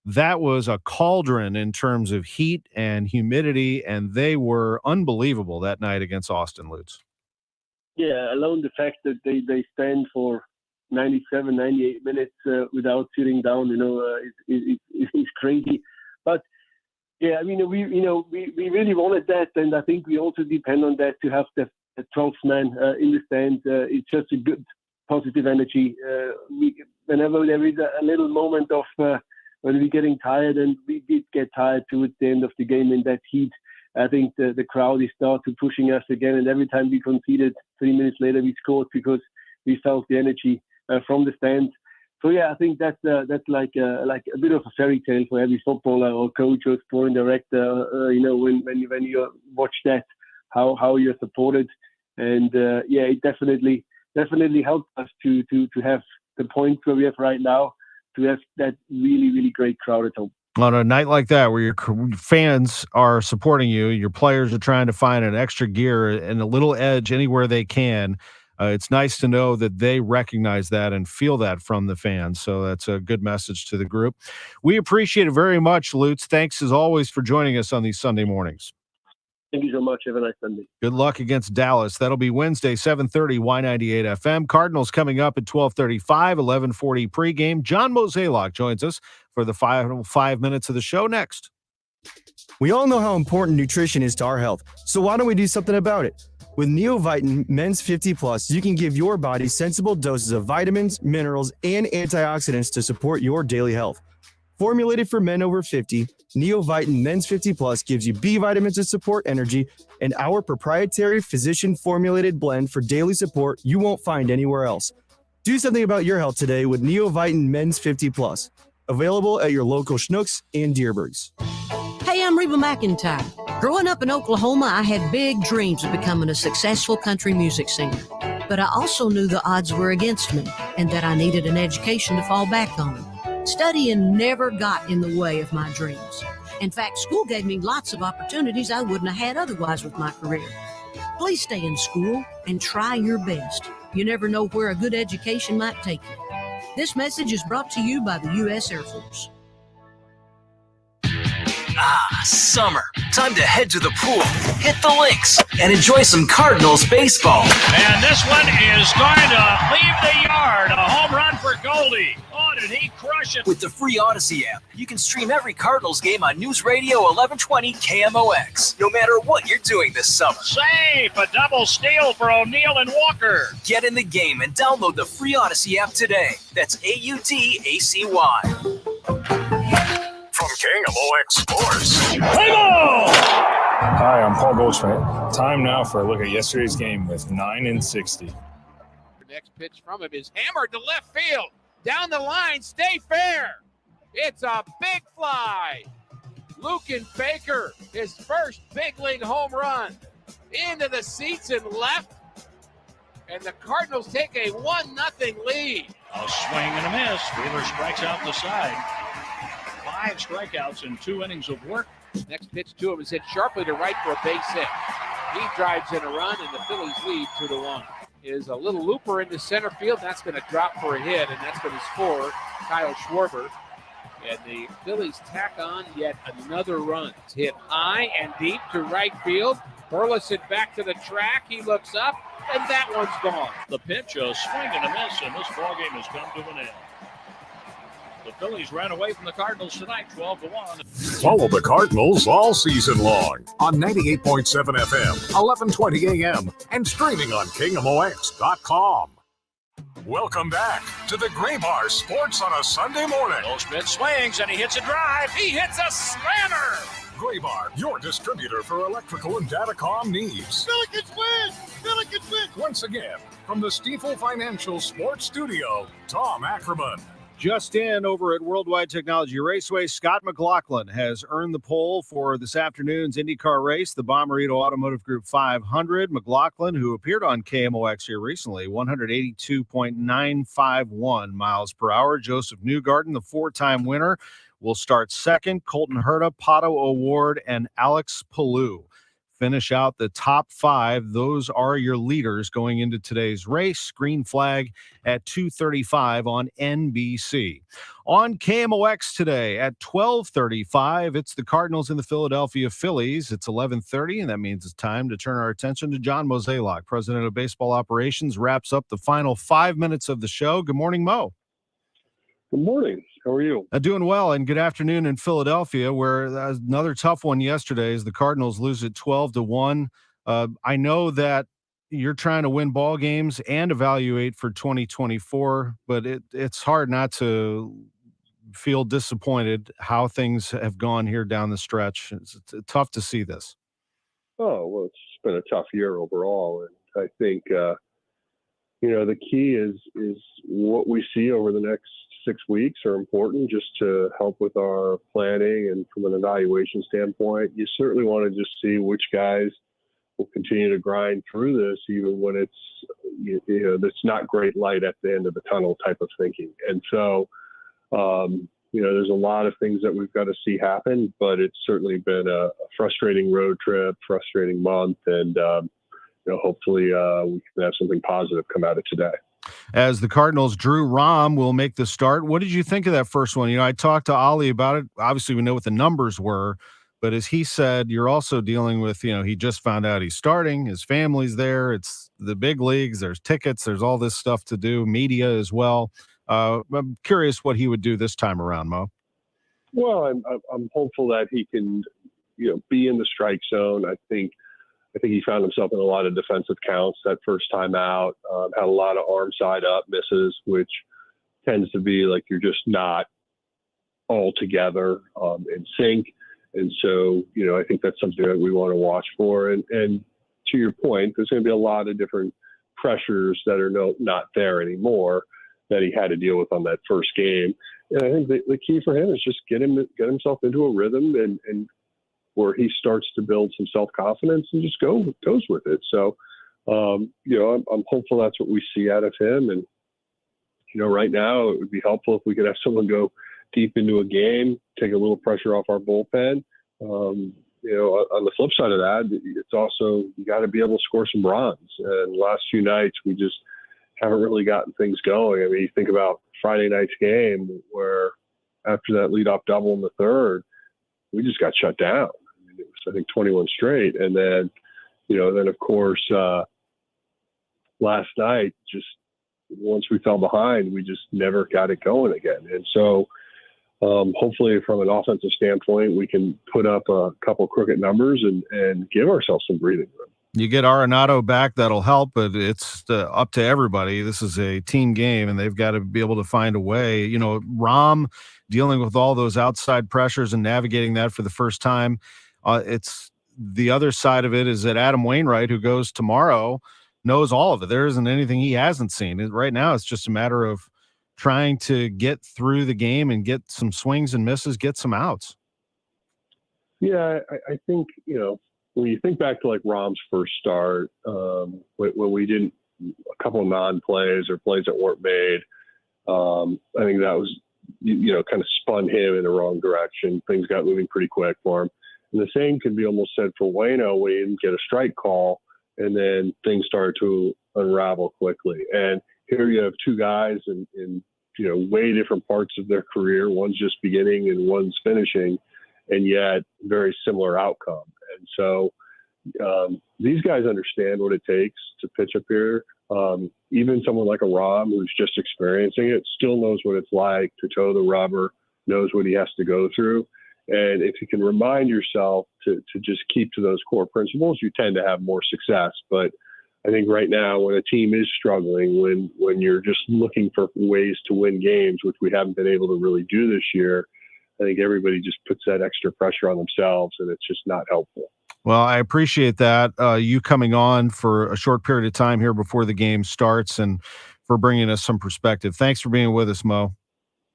That was a cauldron in terms of heat and humidity, and they were unbelievable that night against Austin, Lutz. Yeah, alone the fact that they stand for 97, 98 minutes without sitting down, is crazy. But Yeah, I mean, we really wanted that, and I think we also depend on that to have the 12th man in the stand. It's just a good, positive energy. Whenever there is a little moment of when we're getting tired, and we did get tired towards the end of the game in that heat, I think the crowd is started pushing us again, and every time we conceded, 3 minutes later we scored because we felt the energy from the stands. So yeah, I think that's like a bit of a fairy tale for every footballer or coach or sporting director. When you watch that, how you're supported, and it definitely helped us to have the points where we have right now, to have that really, really great crowd at home. On a night like that, where your fans are supporting you, your players are trying to find an extra gear and a little edge anywhere they can. It's nice to know that they recognize that and feel that from the fans. So that's a good message to the group. We appreciate it very much, Lutz. Thanks as always for joining us on these Sunday mornings. Thank you so much. Have a nice Sunday. Good luck against Dallas. That'll be Wednesday, 7:30, Y98 FM. Cardinals coming up at 12:35, 11:40 pregame. John Mozeliak joins us for the final 5 minutes of the show next. We all know how important nutrition is to our health, so why don't we do something about it? With Neovitin Men's 50 Plus, you can give your body sensible doses of vitamins, minerals, and antioxidants to support your daily health. Formulated for men over 50, Neovitin Men's 50 Plus gives you B vitamins to support energy and our proprietary physician-formulated blend for daily support you won't find anywhere else. Do something about your health today with Neovitin Men's 50 Plus. Available at your local Schnucks and Dierbergs. Hey, I'm Reba McEntire. Growing up in Oklahoma, I had big dreams of becoming a successful country music singer. But I also knew the odds were against me and that I needed an education to fall back on. Studying never got in the way of my dreams. In fact, school gave me lots of opportunities I wouldn't have had otherwise with my career. Please stay in school and try your best. You never know where a good education might take you. This message is brought to you by the U.S. Air Force. Ah, summer. Time to head to the pool, hit the links, and enjoy some Cardinals baseball. And this one is going to leave the yard. A home run for Goldie. Oh, did he crush it? With the free Odyssey app, you can stream every Cardinals game on News Radio 1120 KMOX, no matter what you're doing this summer. Safe, a double steal for O'Neill and Walker. Get in the game and download the free Odyssey app today. That's AUDACY. From KMOX Sports. Hi, I'm Paul Goldschmidt. Time now for a look at yesterday's game with 9 and 60. The next pitch from him is hammered to left field. Down the line, stay fair. It's a big fly. Lucan Baker, his first big league home run. Into the seats and left. And the Cardinals take a 1-0 lead. A swing and a miss. Wheeler strikes out the side. 5 strikeouts in 2 innings of work. Next pitch to him is hit sharply to right for a base hit. He drives in a run, and the Phillies lead 2-1. Is a little looper into center field. That's going to drop for a hit, and that's going to score Kyle Schwarber. And the Phillies tack on yet another run. It's hit high and deep to right field. Burleson back to the track. He looks up, and that one's gone. The pitch, a swing and a miss, and this ballgame has come to an end. The Phillies ran away from the Cardinals tonight, 12-1. Follow the Cardinals all season long on 98.7 FM, 1120 AM, and streaming on KMOX.com. Welcome back to the Gray Bar Sports on a Sunday morning. Goldschmidt swings and he hits a drive. He hits a slammer. Gray Bar, your distributor for electrical and datacom needs. Billikens win! Billikens win! Once again, from the Stifel Financial Sports Studio, Tom Ackerman. Just in over at Worldwide Technology Raceway, Scott McLaughlin has earned the pole for this afternoon's IndyCar race, the Bommarito Automotive Group 500. McLaughlin, who appeared on KMOX here recently, 182.951 miles per hour. Joseph Newgarden, the 4-time winner, will start second. Colton Herta, Pato O'Ward, and Alex Palou finish out the top 5. Those are your leaders going into today's race. Green flag at 2:35 on NBC. On KMOX today at 12:35, it's the Cardinals and the Philadelphia Phillies. It's 11:30, and that means it's time to turn our attention to John Mozeliak, president of baseball operations, wraps up the final 5 minutes of the show. Good morning, Mo. Good morning. How are you? Doing well, and good afternoon in Philadelphia, where another tough one yesterday is the Cardinals lose it 12-1. I know that you're trying to win ball games and evaluate for 2024, but it's hard not to feel disappointed how things have gone here down the stretch. It's tough to see this. Oh, well, it's been a tough year overall. And I think, the key is what we see over the next 6 weeks are important just to help with our planning and from an evaluation standpoint. You certainly want to just see which guys will continue to grind through this, even when it's not great light at the end of the tunnel type of thinking. And so, there's a lot of things that we've got to see happen, but it's certainly been a frustrating road trip, frustrating month, and hopefully we can have something positive come out of today. As the Cardinals, Drew Rom will make the start. What did you think of that first one? I talked to Ollie about it. Obviously, we know what the numbers were, but as he said, you're also dealing with, he just found out he's starting. His family's there. It's the big leagues. There's tickets. There's all this stuff to do, media as well. I'm curious what he would do this time around, Mo. Well, I'm hopeful that he can, be in the strike zone. I think he found himself in a lot of defensive counts that first time out, had a lot of arm side up misses, which tends to be like you're just not all together in sync. And so, I think that's something that we want to watch for. And to your point, there's going to be a lot of different pressures that are not there anymore that he had to deal with on that first game. And I think the key for him is just get himself into a rhythm and where he starts to build some self-confidence and just goes with it. So, I'm hopeful that's what we see out of him. And, right now it would be helpful if we could have someone go deep into a game, take a little pressure off our bullpen. On the flip side of that, it's also, you got to be able to score some runs. And last few nights, we just haven't really gotten things going. I mean, you think about Friday night's game where after that leadoff double in the third, we just got shut down. I mean, it was, I think, 21 straight. And then, of course, last night, just once we fell behind, we just never got it going again. And so hopefully from an offensive standpoint, we can put up a couple crooked numbers and give ourselves some breathing room. You get Arenado back, that'll help, but it's up to everybody. This is a team game, and they've got to be able to find a way. Rom dealing with all those outside pressures and navigating that for the first time. It's the other side of it is that Adam Wainwright, who goes tomorrow, knows all of it. There isn't anything he hasn't seen. Right now, it's just a matter of trying to get through the game and get some swings and misses, get some outs. Yeah, I think, when you think back to like Rom's first start, when we didn't, a couple of non-plays or plays that weren't made, I think that was, kind of spun him in the wrong direction. Things got moving pretty quick for him. And the same can be almost said for Waino when he didn't get a strike call and then things started to unravel quickly. And here you have two guys in way different parts of their career. One's just beginning and one's finishing, and yet very similar outcome. And so these guys understand what it takes to pitch up here. Even someone like a Rom who's just experiencing it still knows what it's like to toe the rubber, knows what he has to go through. And if you can remind yourself to just keep to those core principles, you tend to have more success. But I think right now when a team is struggling, when you're just looking for ways to win games, which we haven't been able to really do this year, I think everybody just puts that extra pressure on themselves, and it's just not helpful. Well, I appreciate that, you coming on for a short period of time here before the game starts and for bringing us some perspective. Thanks for being with us, Mo.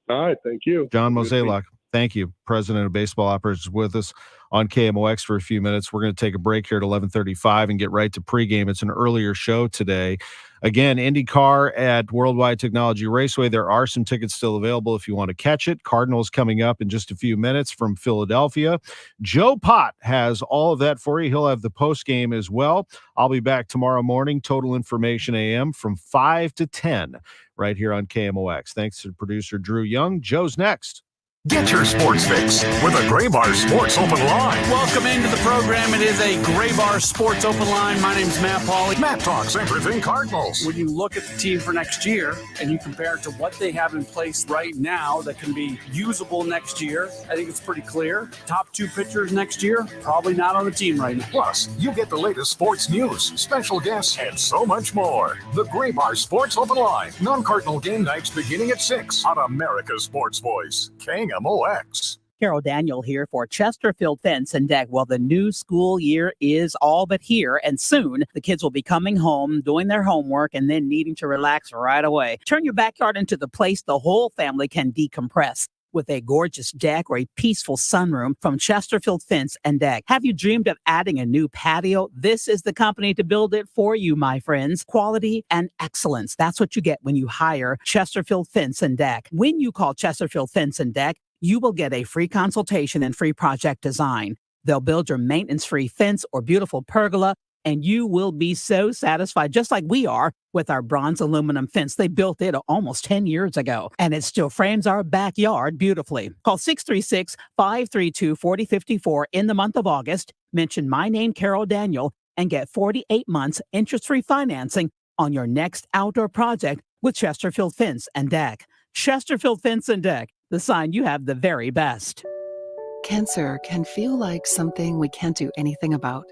All right, thank you. John Mozeliak, thank you. President of Baseball Operators with us on KMOX for a few minutes. We're going to take a break here at 11:35 and get right to pregame. It's an earlier show today. Again, IndyCar at Worldwide Technology Raceway. There are some tickets still available if you want to catch it. Cardinals coming up in just a few minutes from Philadelphia. Joe Pott has all of that for you. He'll have the post game as well. I'll be back tomorrow morning, Total Information AM, from 5 to 10 right here on KMOX. Thanks to producer Drew Young. Joe's next. Get your sports fix with a Gray Bar Sports Open Line. Welcome into the program. It is a Gray Bar Sports Open Line. My name's Matt Pauley. Matt talks everything Cardinals. When you look at the team for next year and you compare it to what they have in place right now that can be usable next year, I think it's pretty clear. Top 2 pitchers next year, probably not on the team right now. Plus, you get the latest sports news, special guests, and so much more. The Gray Bar Sports Open Line. Non-Cardinal game nights beginning at 6 on America's Sports Voice, KMOX. Carol Daniel here for Chesterfield Fence and Deck. Well, the new school year is all but here, and soon the kids will be coming home, doing their homework, and then needing to relax right away. Turn your backyard into the place the whole family can decompress with a gorgeous deck or a peaceful sunroom from Chesterfield Fence and Deck. Have you dreamed of adding a new patio? This is the company to build it for you, my friends. Quality and excellence. That's what you get when you hire Chesterfield Fence and Deck. When you call Chesterfield Fence and Deck, you will get a free consultation and free project design. They'll build your maintenance-free fence or beautiful pergola, and you will be so satisfied, just like we are with our bronze aluminum fence. They built it almost 10 years ago, and it still frames our backyard beautifully. Call 636-532-4054 in the month of August. Mention my name, Carol Daniel, and get 48 months interest-free financing on your next outdoor project with Chesterfield Fence and Deck. Chesterfield Fence and Deck, the sign you have the very best. Cancer can feel like something we can't do anything about.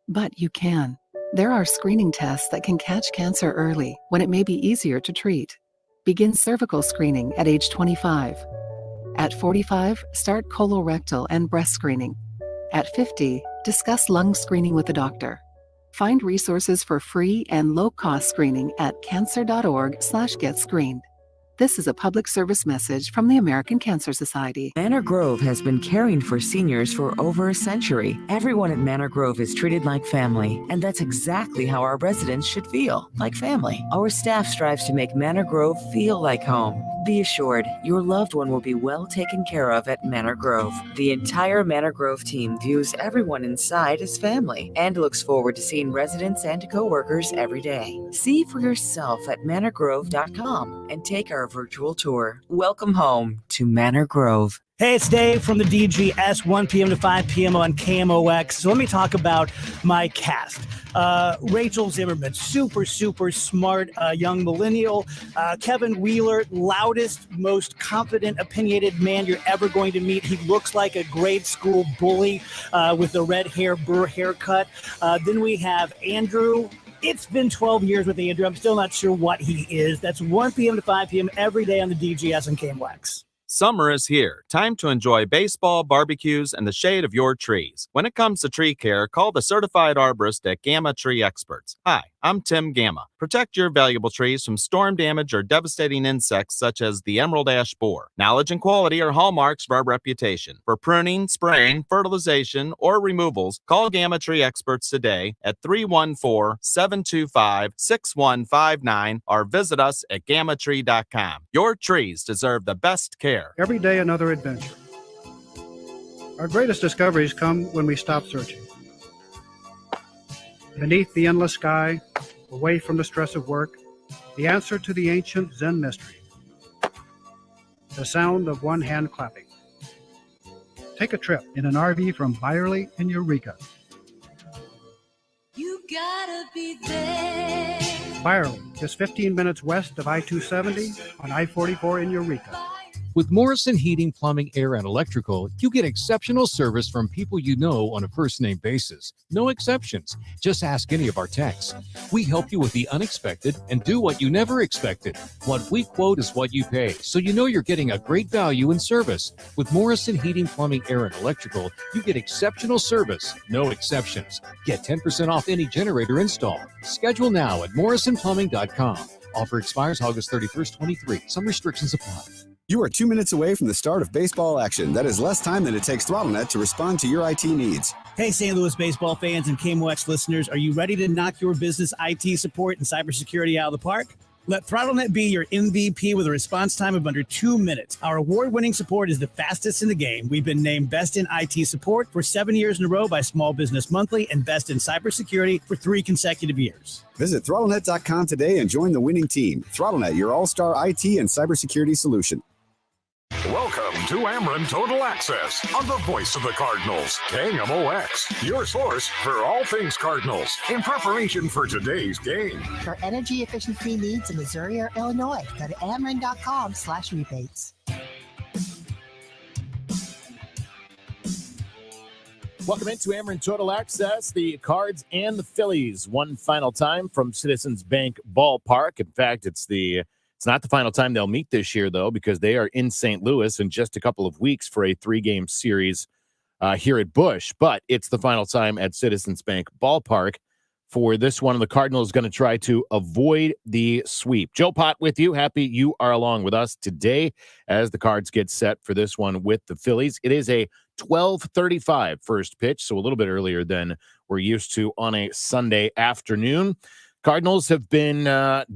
But you can. There are screening tests that can catch cancer early when it may be easier to treat. Begin cervical screening at age 25. At 45, start colorectal and breast screening. At 50, discuss lung screening with a doctor. Find resources for free and low-cost screening at cancer.org/getscreened. This is a public service message from the American Cancer Society. Manor Grove has been caring for seniors for over a century. Everyone at Manor Grove is treated like family, and that's exactly how our residents should feel, like family. Our staff strives to make Manor Grove feel like home. Be assured, your loved one will be well taken care of at Manor Grove. The entire Manor Grove team views everyone inside as family and looks forward to seeing residents and coworkers every day. See for yourself at manorgrove.com and take our virtual tour. Welcome home to Manor Grove. Hey, it's Dave from the DGS, 1 p.m. to 5 p.m. on KMOX. So let me talk about my cast. Rachel Zimmerman, super smart young millennial. Kevin Wheeler, loudest, most confident, opinionated man you're ever going to meet. He looks like a grade school bully with the red hair, burr haircut. Then we have Andrew. It's been 12 years with Andrew. I'm still not sure what he is. That's 1 p.m. to 5 p.m. every day on the DGS and KMOX. Summer is here. Time to enjoy baseball, barbecues, and the shade of your trees. When it comes to tree care, call the certified arborist at Gamma Tree Experts. Hi, I'm Tim Gamma. Protect your valuable trees from storm damage or devastating insects such as the emerald ash borer. Knowledge and quality are hallmarks of our reputation. For pruning, spraying, fertilization, or removals, call Gamma Tree Experts today at 314-725-6159 or visit us at gammatree.com. Your trees deserve the best care. Every day another adventure. Our greatest discoveries come when we stop searching. Beneath the endless sky, away from the stress of work, the answer to the ancient Zen mystery. The sound of one hand clapping. Take a trip in an RV from Byerly in Eureka. You gotta be there. Byerly, just 15 minutes west of I-270 on I-44 in Eureka. With Morrison Heating, Plumbing, Air, and Electrical, you get exceptional service from people you know on a first-name basis. No exceptions. Just ask any of our techs. We help you with the unexpected and do what you never expected. What we quote is what you pay, so you know you're getting a great value in service. With Morrison Heating, Plumbing, Air, and Electrical, you get exceptional service, no exceptions. Get 10% off any generator install. Schedule now at morrisonplumbing.com. Offer expires August 31st, 23. Some restrictions apply. You are 2 minutes away from the start of baseball action. That is less time than it takes ThrottleNet to respond to your IT needs. Hey, St. Louis baseball fans and KMOX listeners, are you ready to knock your business IT support and cybersecurity out of the park? Let ThrottleNet be your MVP with a response time of under 2 minutes. Our award-winning support is the fastest in the game. We've been named Best in IT Support for 7 years in a row by Small Business Monthly and Best in Cybersecurity for 3 consecutive years. Visit ThrottleNet.com today and join the winning team. ThrottleNet, your all-star IT and cybersecurity solution. Welcome to Ameren Total Access on the voice of the Cardinals, KMOX, your source for all things Cardinals in preparation for today's game. For energy efficiency needs in Missouri or Illinois, go to ameren.com/rebates. Welcome into Ackerman Total Access. The Cards and the Phillies one final time from Citizens Bank Ballpark. In fact, it's not the final time they'll meet this year, though, because they are in St. Louis in just a couple of weeks for a 3-game series here at Busch. But it's the final time at Citizens Bank Ballpark for this one. The Cardinals going to try to avoid the sweep. Joe Pott with you. Happy you are along with us today as the Cards get set for this one with the Phillies. It is a 12:35 first pitch, so a little bit earlier than we're used to on a Sunday afternoon. Cardinals have been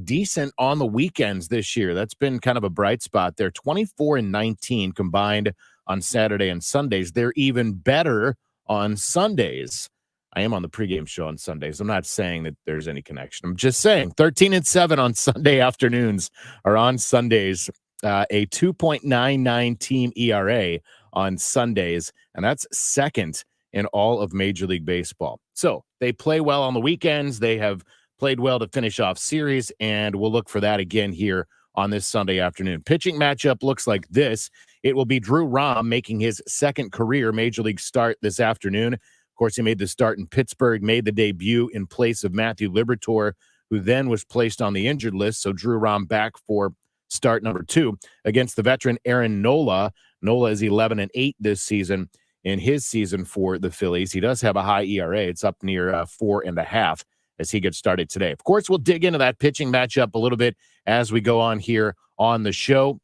decent on the weekends this year. That's been kind of a bright spot. They're 24-19 combined on Saturday and Sundays. They're even better on Sundays. I am on the pregame show on Sundays. I'm not saying that there's any connection. I'm just saying 13-7 on Sunday afternoons or on Sundays. A 2.99 team ERA on Sundays, and that's second in all of Major League Baseball. So they play well on the weekends. They have played well to finish off series, and we'll look for that again here on this Sunday afternoon. Pitching matchup looks like this. It will be Drew Rom making his second career Major League start this afternoon. Of course, he made the start in Pittsburgh, made the debut in place of Matthew Liberatore, who then was placed on the injured list. So Drew Rom back for start number 2 against the veteran Aaron Nola. Nola is 11-8 this season in his season for the Phillies. He does have a high ERA. It's up near 4.5 as he gets started today. Of course, we'll dig into that pitching matchup a little bit as we go on here on the show.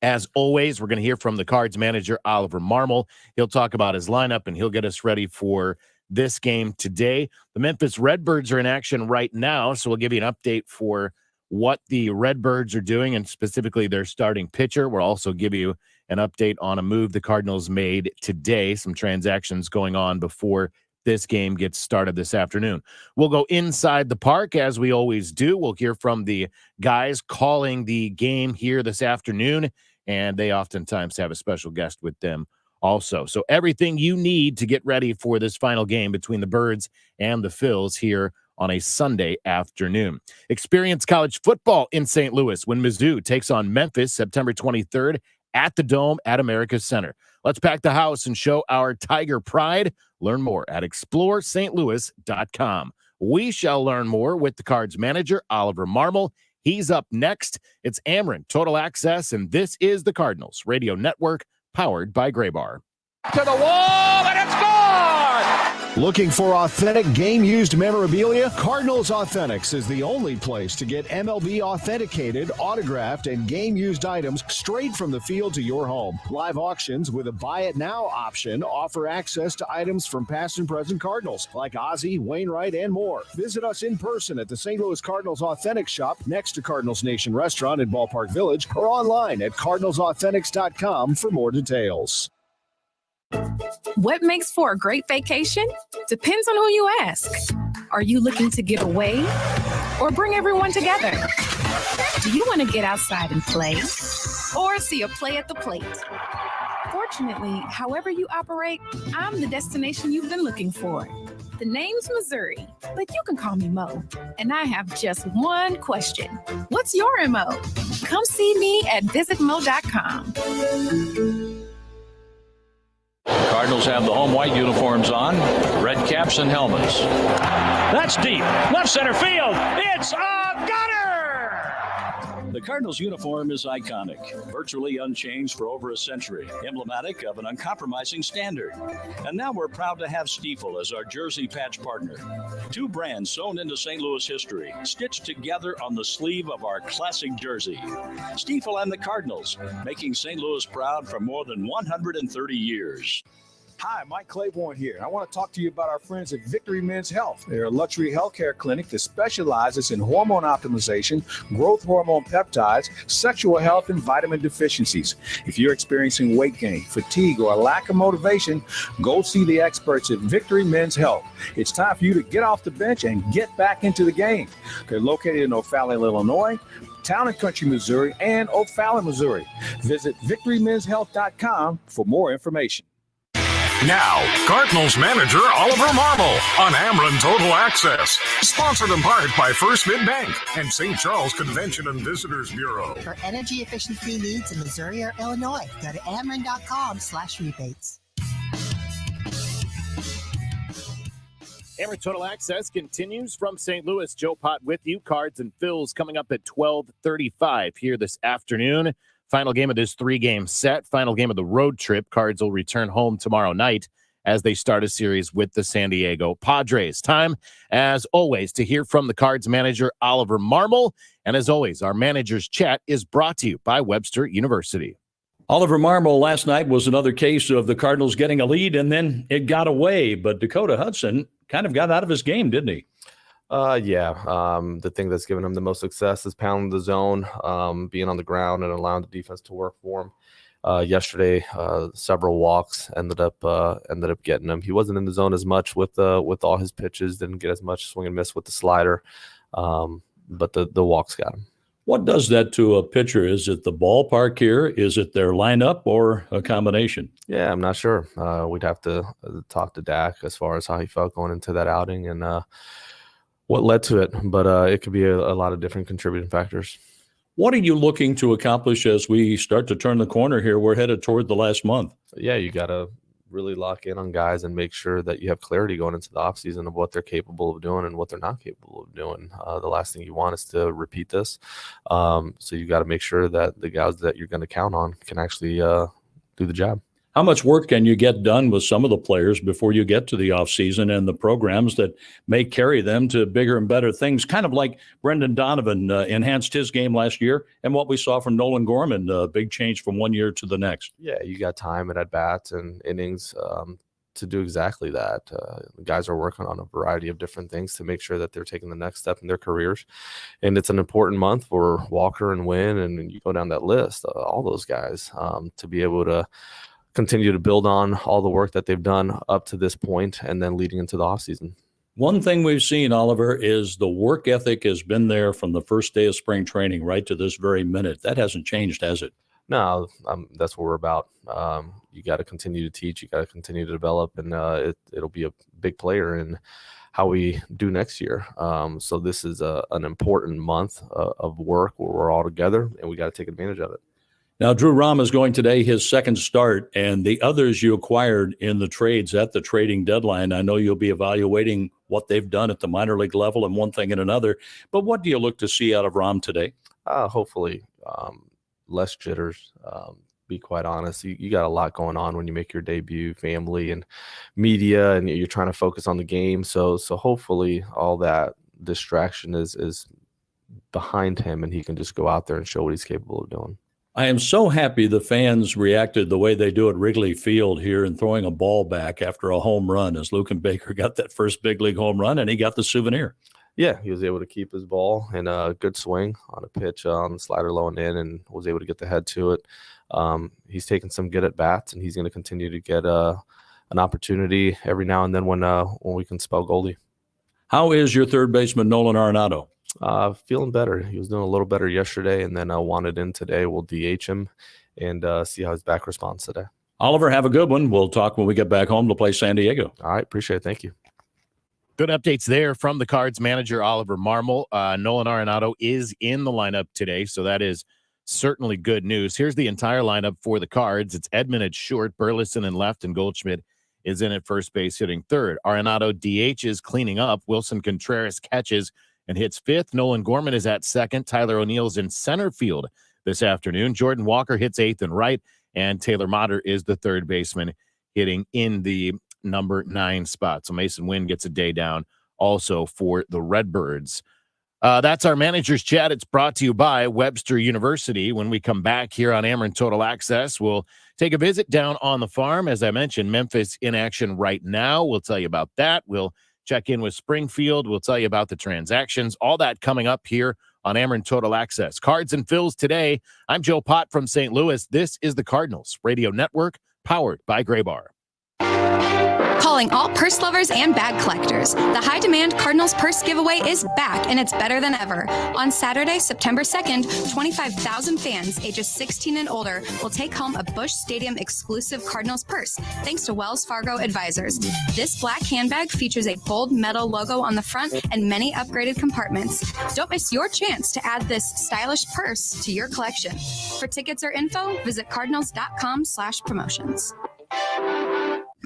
As always, we're going to hear from the Cards manager, Oliver Marmol. He'll talk about his lineup, and he'll get us ready for this game today. The Memphis Redbirds are in action right now, so we'll give you an update for what the Redbirds are doing, and specifically their starting pitcher. We'll also give you an update on a move the Cardinals made today, some transactions going on before this game gets started this afternoon. We'll go inside the park, as we always do. We'll hear from the guys calling the game here this afternoon, and they oftentimes have a special guest with them also. So everything you need to get ready for this final game between the Birds and the Phils here on a Sunday afternoon. Experience college football in St. Louis when Mizzou takes on Memphis September 23rd at the Dome at America's Center. Let's pack the house and show our Tiger pride. Learn more at exploreStLouis.com. We shall learn more with the Cards manager, Oliver Marmol. He's up next. It's Ameren Total Access, and this is the Cardinals Radio Network, powered by Graybar. To the wall, and it's gone! Looking for authentic game-used memorabilia? Cardinals Authentics is the only place to get MLB authenticated, autographed, and game-used items straight from the field to your home. Live auctions with a buy-it-now option offer access to items from past and present Cardinals, like Ozzie, Wainwright, and more. Visit us in person at the St. Louis Cardinals Authentic Shop next to Cardinals Nation Restaurant in Ballpark Village, or online at cardinalsauthentics.com for more details. What makes for a great vacation? Depends on who you ask. Are you looking to get away or bring everyone together? Do you want to get outside and play or see a play at the plate? Fortunately, however you operate, I'm the destination you've been looking for. The name's Missouri, but you can call me Mo. And I have just one question. What's your MO? Come see me at visitmo.com. Cardinals have the home white uniforms on, red caps and helmets. That's deep. Left center field. It's a gutter! The Cardinals uniform is iconic, virtually unchanged for over a century, emblematic of an uncompromising standard. And now we're proud to have Stiefel as our jersey patch partner. 2 brands sewn into St. Louis history, stitched together on the sleeve of our classic jersey. Stiefel and the Cardinals, making St. Louis proud for more than 130 years. Hi, Mike Claiborne here. I want to talk to you about our friends at Victory Men's Health. They're a luxury healthcare clinic that specializes in hormone optimization, growth hormone peptides, sexual health, and vitamin deficiencies. If you're experiencing weight gain, fatigue, or a lack of motivation, go see the experts at Victory Men's Health. It's time for you to get off the bench and get back into the game. They're located in O'Fallon, Illinois, Town and Country, Missouri, and O'Fallon, Missouri. Visit victorymenshealth.com for more information. Now, Cardinals manager Oliver Marble on Ameren Total Access. Sponsored in part by First Mid-Bank and St. Charles Convention and Visitors Bureau. For energy efficiency needs in Missouri or Illinois, go to ameren.com/rebates. Ameren Total Access continues from St. Louis. Joe Pott with you. Cards and Phils coming up at 12:35 here this afternoon. Final game of this 3-game set. Final game of the road trip. Cards will return home tomorrow night as they start a series with the San Diego Padres. Time, as always, to hear from the Cards manager, Oliver Marmol. And as always, our manager's chat is brought to you by Webster University. Oliver Marmol last night was another case of the Cardinals getting a lead, and then it got away. But Dakota Hudson kind of got out of his game, didn't he? The thing that's given him the most success is pounding the zone, being on the ground and allowing the defense to work for him. Yesterday, several walks ended up getting him. He wasn't in the zone as much with all his pitches, didn't get as much swing and miss with the slider, but the walks got him. What does that to a pitcher? Is it the ballpark here? Is it their lineup or a combination? Yeah, I'm not sure. We'd have to talk to Dak as far as how he felt going into that outing and what led to it. But it could be a lot of different contributing factors. What are you looking to accomplish as we start to turn the corner here? We're headed toward the last month. Yeah, you got to really lock in on guys and make sure that you have clarity going into the offseason of what they're capable of doing and what they're not capable of doing. The last thing you want is to repeat this. So you got to make sure that the guys that you're going to count on can actually do the job. How much work can you get done with some of the players before you get to the offseason and the programs that may carry them to bigger and better things? Kind of like Brendan Donovan enhanced his game last year, and what we saw from Nolan Gorman, big change from one year to the next. Yeah, you got time and at-bats and innings to do exactly that. The guys are working on a variety of different things to make sure that they're taking the next step in their careers. And it's an important month for Walker and Wynn, and you go down that list, all those guys, to be able to continue to build on all the work that they've done up to this point and then leading into the offseason. One thing we've seen, Oliver, is the work ethic has been there from the first day of spring training right to this very minute. That hasn't changed, has it? No, that's what we're about. You got to continue to teach. You got to continue to develop, and it'll be a big player in how we do next year. So this is an important month of work where we're all together, and we got to take advantage of it. Now, Drew Rom is going today, his second start, and the others you acquired in the trades at the trading deadline. I know you'll be evaluating what they've done at the minor league level and one thing and another, but what do you look to see out of Rom today? Hopefully less jitters. Be quite honest, you got a lot going on when you make your debut, family and media, and you're trying to focus on the game. So hopefully all that distraction is behind him and he can just go out there and show what he's capable of doing. I am so happy the fans reacted the way they do at Wrigley Field here and throwing a ball back after a home run as Luken Baker got that first big league home run and he got the souvenir. Yeah, he was able to keep his ball in a good swing on a pitch on the slider low and in and was able to get the head to it. He's taken some good at bats and he's going to continue to get an opportunity every now and then when we can spell Goldie. How is your third baseman, Nolan Arenado? Feeling better. He was doing a little better yesterday, and then wanted in today. We'll DH him and see how his back responds today. Oliver, have a good one. We'll talk when we get back home to play San Diego. All right. Appreciate it. Thank you. Good updates there from the Cards manager, Oliver Marmol. Nolan Arenado is in the lineup today, so that is certainly good news. Here's the entire lineup for the Cards. It's Edman at short, Burleson in left, and Goldschmidt is in at first base hitting third. Arenado DHs cleaning up. Wilson Contreras catches and hits fifth. Nolan Gorman is at second. Tyler O'Neill's in center field this afternoon. Jordan Walker hits eighth and right, and Taylor Motter is the third baseman hitting in the number 9 spot. So Mason Wynn gets a day down also for the Redbirds. That's our manager's chat. It's brought to you by Webster University. When we come back here on Ameren Total Access, we'll take a visit down on the farm. As I mentioned, Memphis in action right now. We'll tell you about that. We'll check in with Springfield. We'll tell you about the transactions. All that coming up here on Ameren Total Access. Cards and Fills today. I'm Joe Pott from St. Louis. This is the Cardinals Radio Network, powered by Gray Bar. Calling all purse lovers and bag collectors. The high-demand Cardinals purse giveaway is back, and it's better than ever. On Saturday, September 2nd, 25,000 fans ages 16 and older will take home a Busch Stadium exclusive Cardinals purse, thanks to Wells Fargo Advisors. This black handbag features a bold metal logo on the front and many upgraded compartments. Don't miss your chance to add this stylish purse to your collection. For tickets or info, visit cardinals.com/promotions.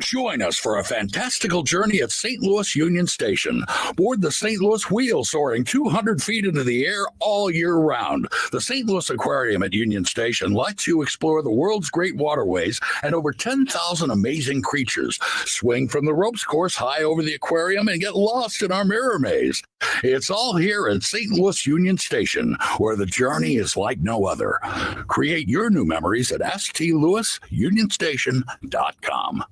Join us for a fantastical journey at St. Louis Union Station. Board the St. Louis Wheel, soaring 200 feet into the air all year round. The St. Louis Aquarium at Union Station lets you explore the world's great waterways and over 10,000 amazing creatures. Swing from the ropes course high over the aquarium and get lost in our mirror maze. It's all here at St. Louis Union Station, where the journey is like no other. Create your new memories at stlouisunionstation.com.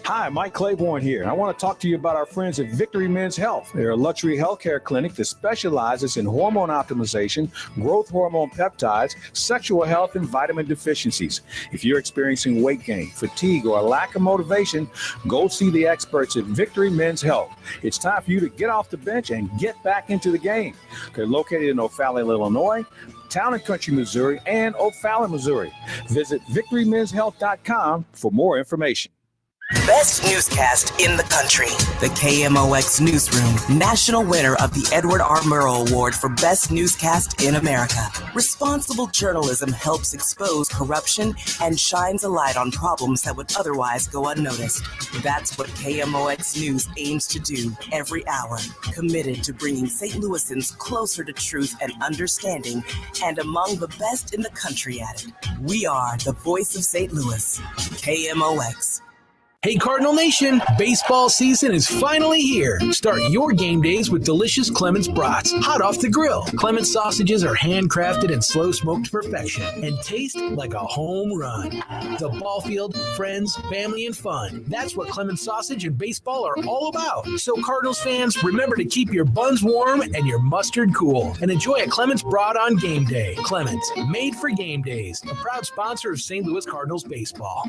Hi, Mike Claiborne here. I want to talk to you about our friends at Victory Men's Health. They're a luxury healthcare clinic that specializes in hormone optimization, growth hormone peptides, sexual health, and vitamin deficiencies. If you're experiencing weight gain, fatigue, or a lack of motivation, go see the experts at Victory Men's Health. It's time for you to get off the bench and get back into the game. They're located in O'Fallon, Illinois, Town and Country, Missouri, and O'Fallon, Missouri. Visit victorymenshealth.com for more information. Best newscast in the country. The KMOX Newsroom, national winner of the Edward R. Murrow Award for Best Newscast in America. Responsible journalism helps expose corruption and shines a light on problems that would otherwise go unnoticed. That's what KMOX News aims to do every hour. Committed to bringing St. Louisans closer to truth and understanding, and among the best in the country at it. We are the voice of St. Louis. KMOX. Hey Cardinal Nation, baseball season is finally here. Start your game days with delicious Clements brats, hot off the grill. Clements sausages are handcrafted and slow smoked to perfection and taste like a home run. The ball field, friends, family, and fun. That's what Clements sausage and baseball are all about. So Cardinals fans, remember to keep your buns warm and your mustard cool. And enjoy a Clements brat on game day. Clements, made for game days. A proud sponsor of St. Louis Cardinals baseball.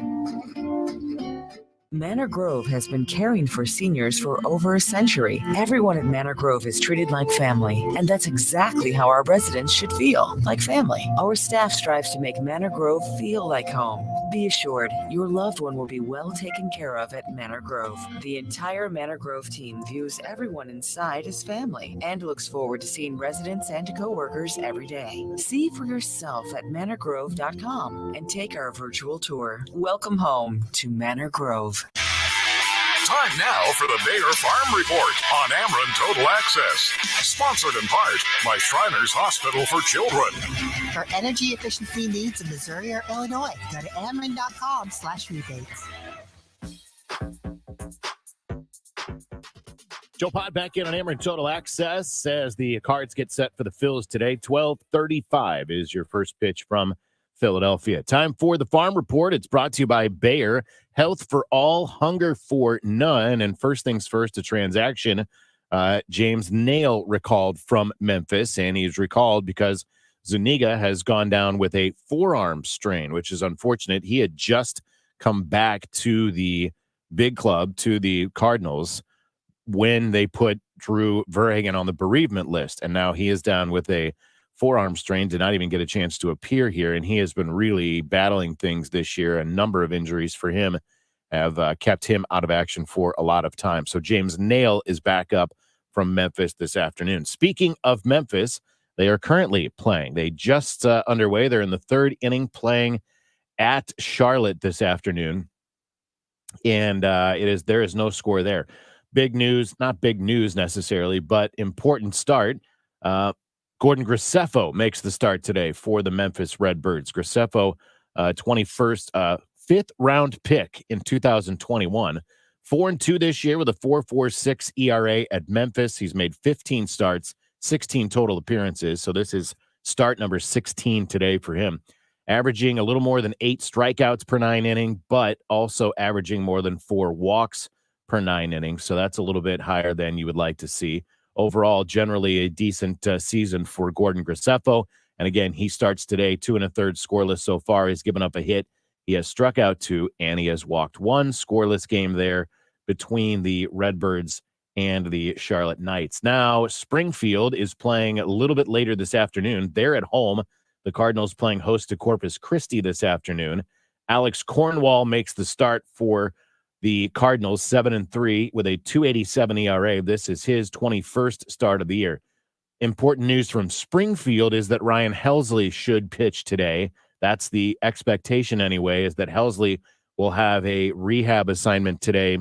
Manor Grove has been caring for seniors for over a century. Everyone at Manor Grove is treated like family, and that's exactly how our residents should feel, like family. Our staff strives to make Manor Grove feel like home. Be assured, your loved one will be well taken care of at Manor Grove. The entire Manor Grove team views everyone inside as family and looks forward to seeing residents and coworkers every day. See for yourself at manorgrove.com and take our virtual tour. Welcome home to Manor Grove. Time now for the Bayer Farm Report on Ameren Total Access. Sponsored in part by Shriners Hospital for Children. For energy efficiency needs in Missouri or Illinois, go to ameren.com/rebates. Joe Pott back in on Ameren Total Access as the Cards get set for the Phils today. 12:35 is your first pitch from Philadelphia. Time for the Farm Report. It's brought to you by Bayer. Health for all, hunger for none. And first things first, a transaction. James Nail recalled from Memphis, and he's recalled because Zuniga has gone down with a forearm strain, which is unfortunate. He had just come back to the big club, to the Cardinals, when they put Drew Verhagen on the bereavement list. And now he is down with a forearm strain, did not even get a chance to appear here, and he has been really battling things this year. A number of injuries for him have kept him out of action for a lot of time. So James Nail is back up from Memphis this afternoon. Speaking of Memphis, they are currently playing. They just underway. They're in the third inning playing at Charlotte this afternoon, and there is no score there. Big news, not big news necessarily, but important start. Gordon Graceffo makes the start today for the Memphis Redbirds. Graceffo, 5th round pick in 2021. 4-2 this year with a 4.46 ERA at Memphis. He's made 15 starts, 16 total appearances. So this is start number 16 today for him. averaging a little more than 8 strikeouts per 9 inning, but also averaging more than 4 walks per 9 innings. So that's a little bit higher than you would like to see. Overall, generally a decent season for Gordon Graceffo. And again, he starts today 2 1/3 scoreless so far. He's given up a hit. He has struck out 2, and he has walked 1. Scoreless game there between the Redbirds and the Charlotte Knights. Now, Springfield is playing a little bit later this afternoon. They're at home. The Cardinals playing host to Corpus Christi this afternoon. Alex Cornwall makes the start for the Cardinals, 7-3 with a 2.87 ERA. This is his 21st start of the year. Important news from Springfield is that Ryan Helsley should pitch today. That's the expectation anyway, is that Helsley will have a rehab assignment today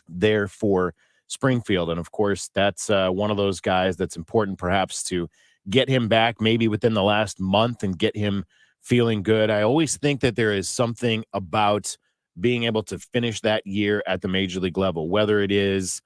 there for Springfield. And of course, that's one of those guys that's important perhaps to get him back maybe within the last month and get him feeling good. I always think that there is something about being able to finish that year at the major league level, whether it is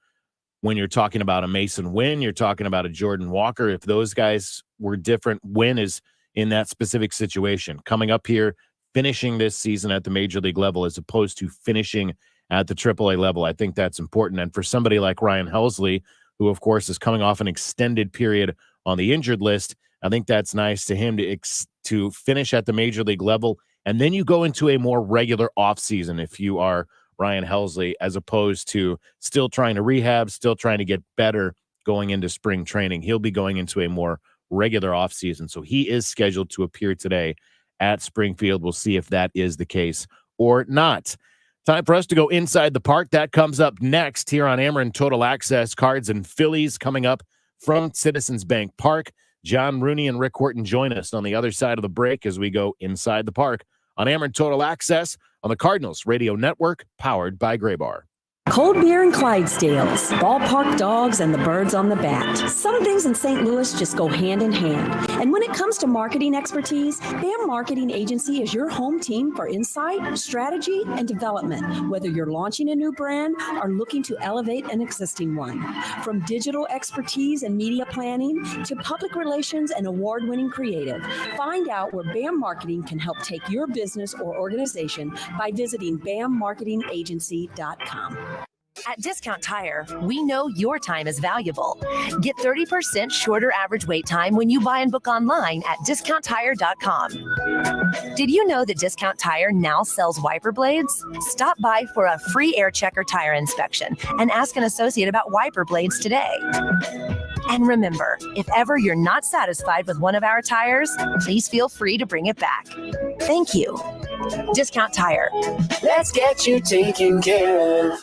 when you're talking about a Mason Wynn, you're talking about a Jordan Walker. If those guys were different, Wynn is in that specific situation, coming up here, finishing this season at the major league level as opposed to finishing at the AAA level. I think that's important. And for somebody like Ryan Helsley, who of course is coming off an extended period on the injured list, I think that's nice to him to finish at the major league level. And then you go into a more regular offseason if you are Ryan Helsley, as opposed to still trying to rehab, still trying to get better going into spring training. He'll be going into a more regular offseason. So he is scheduled to appear today at Springfield. We'll see if that is the case or not. Time for us to go inside the park. That comes up next here on Ameren Total Access. Cards and Phillies coming up from Citizens Bank Park. John Rooney and Rick Horton join us on the other side of the break as we go inside the park on Ameren Total Access on the Cardinals Radio Network, powered by Gray Bar. Cold beer and Clydesdales, ballpark dogs, and the birds on the bat. Some things in St. Louis just go hand in hand. And when it comes to marketing expertise, BAM Marketing Agency is your home team for insight, strategy, and development, whether you're launching a new brand or looking to elevate an existing one. From digital expertise and media planning to public relations and award-winning creative, find out where BAM Marketing can help take your business or organization by visiting bammarketingagency.com. At Discount Tire, we know your time is valuable. Get 30% shorter average wait time when you buy and book online at discounttire.com. Did you know that Discount Tire now sells wiper blades? Stop by for a free air checker tire inspection and ask an associate about wiper blades today. And remember, if ever you're not satisfied with one of our tires, please feel free to bring it back. Thank you. Discount Tire. Let's get you taken care of.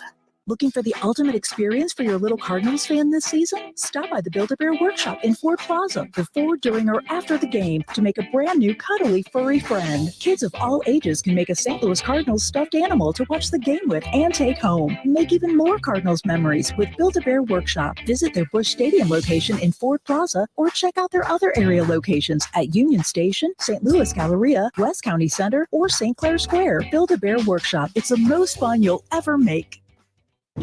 Looking for the ultimate experience for your little Cardinals fan this season? Stop by the Build-A-Bear Workshop in Ford Plaza before, during, or after the game to make a brand new cuddly furry friend. Kids of all ages can make a St. Louis Cardinals stuffed animal to watch the game with and take home. Make even more Cardinals memories with Build-A-Bear Workshop. Visit their Busch Stadium location in Ford Plaza or check out their other area locations at Union Station, St. Louis Galleria, West County Center, or St. Clair Square. Build-A-Bear Workshop. It's the most fun you'll ever make.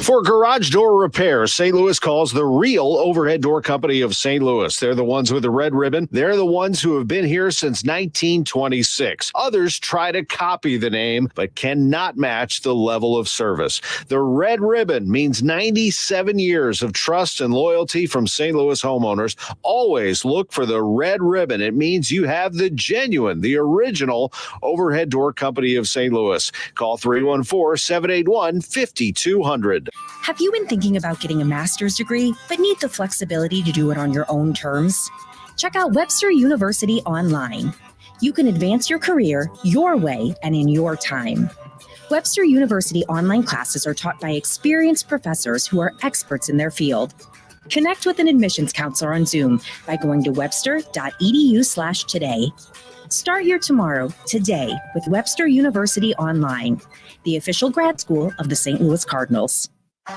For garage door repair, St. Louis calls the real Overhead Door Company of St. Louis. They're the ones with the red ribbon. They're the ones who have been here since 1926. Others try to copy the name, but cannot match the level of service. The red ribbon means 97 years of trust and loyalty from St. Louis homeowners. Always look for the red ribbon. It means you have the genuine, the original Overhead Door Company of St. Louis. Call 314-781-5200. Have you been thinking about getting a master's degree, but need the flexibility to do it on your own terms? Check out Webster University Online. You can advance your career your way and in your time. Webster University online classes are taught by experienced professors who are experts in their field. Connect with an admissions counselor on Zoom by going to webster.edu/today. Start your tomorrow today with Webster University Online, the official grad school of the St. Louis Cardinals.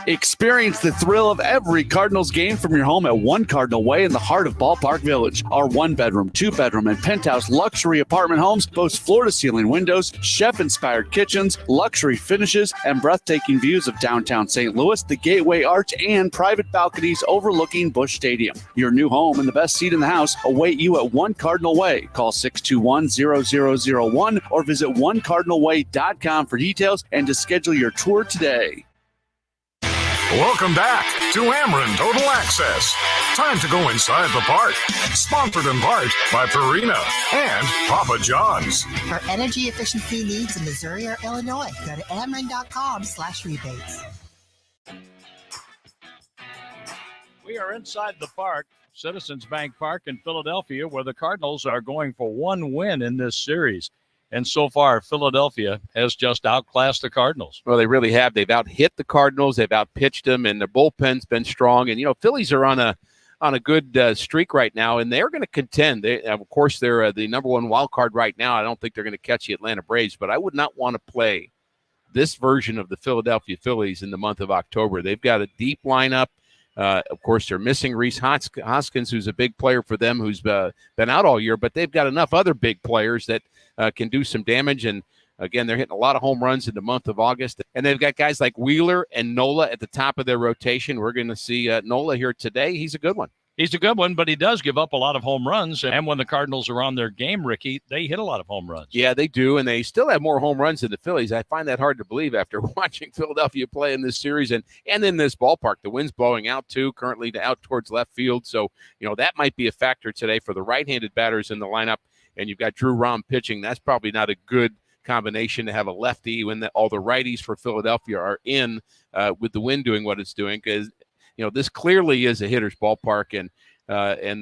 Experience the thrill of every Cardinals game from your home at One Cardinal Way in the heart of Ballpark Village. Our 1-bedroom, 2-bedroom, and penthouse luxury apartment homes boast floor-to-ceiling windows, chef-inspired kitchens, luxury finishes, and breathtaking views of downtown St. Louis, the Gateway Arch, and private balconies overlooking Busch Stadium. Your new home and the best seat in the house await you at One Cardinal Way. Call 621-0001 or visit onecardinalway.com for details and to schedule your tour today. Welcome back to Ameren Total Access. Time to go inside the park. Sponsored in part by Purina and Papa John's. For energy efficiency needs in Missouri or Illinois, go to Ameren.com/rebates. We are inside the park, Citizens Bank Park in Philadelphia, where the Cardinals are going for one win in this series. And so far, Philadelphia has just outclassed the Cardinals. Well, they really have. They've out-hit the Cardinals. They've out-pitched them, and their bullpen's been strong. And, Phillies are on a good streak right now, and they're going to contend. Of course, they're the number one wild card right now. I don't think they're going to catch the Atlanta Braves, but I would not want to play this version of the Philadelphia Phillies in the month of October. They've got a deep lineup. Of course, they're missing Rhys Hoskins, who's a big player for them, who's been out all year, but they've got enough other big players that can do some damage. And again, they're hitting a lot of home runs in the month of August. And they've got guys like Wheeler and Nola at the top of their rotation. We're going to see Nola here today. He's a good one. He's a good one, but he does give up a lot of home runs. And when the Cardinals are on their game, Ricky, they hit a lot of home runs. Yeah, they do, and they still have more home runs than the Phillies. I find that hard to believe after watching Philadelphia play in this series and in this ballpark. The wind's blowing out, too, currently out towards left field. So, that might be a factor today for the right-handed batters in the lineup. And you've got Drew Rom pitching. That's probably not a good combination to have a lefty when all the righties for Philadelphia are in with the wind doing what it's doing, because this clearly is a hitter's ballpark, and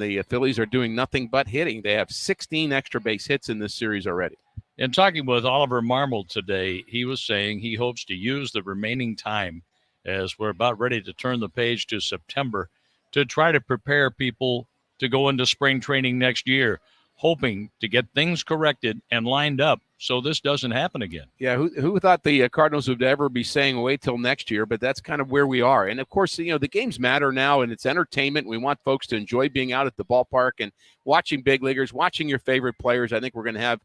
the Phillies are doing nothing but hitting. They have 16 extra base hits in this series already. In talking with Oliver Marmol today, he was saying he hopes to use the remaining time as we're about ready to turn the page to September to try to prepare people to go into spring training next year, hoping to get things corrected and lined up so this doesn't happen again. Yeah, who thought the Cardinals would ever be saying wait till next year, but that's kind of where we are. And, of course, the games matter now, and it's entertainment. We want folks to enjoy being out at the ballpark and watching big leaguers, watching your favorite players. I think we're going to have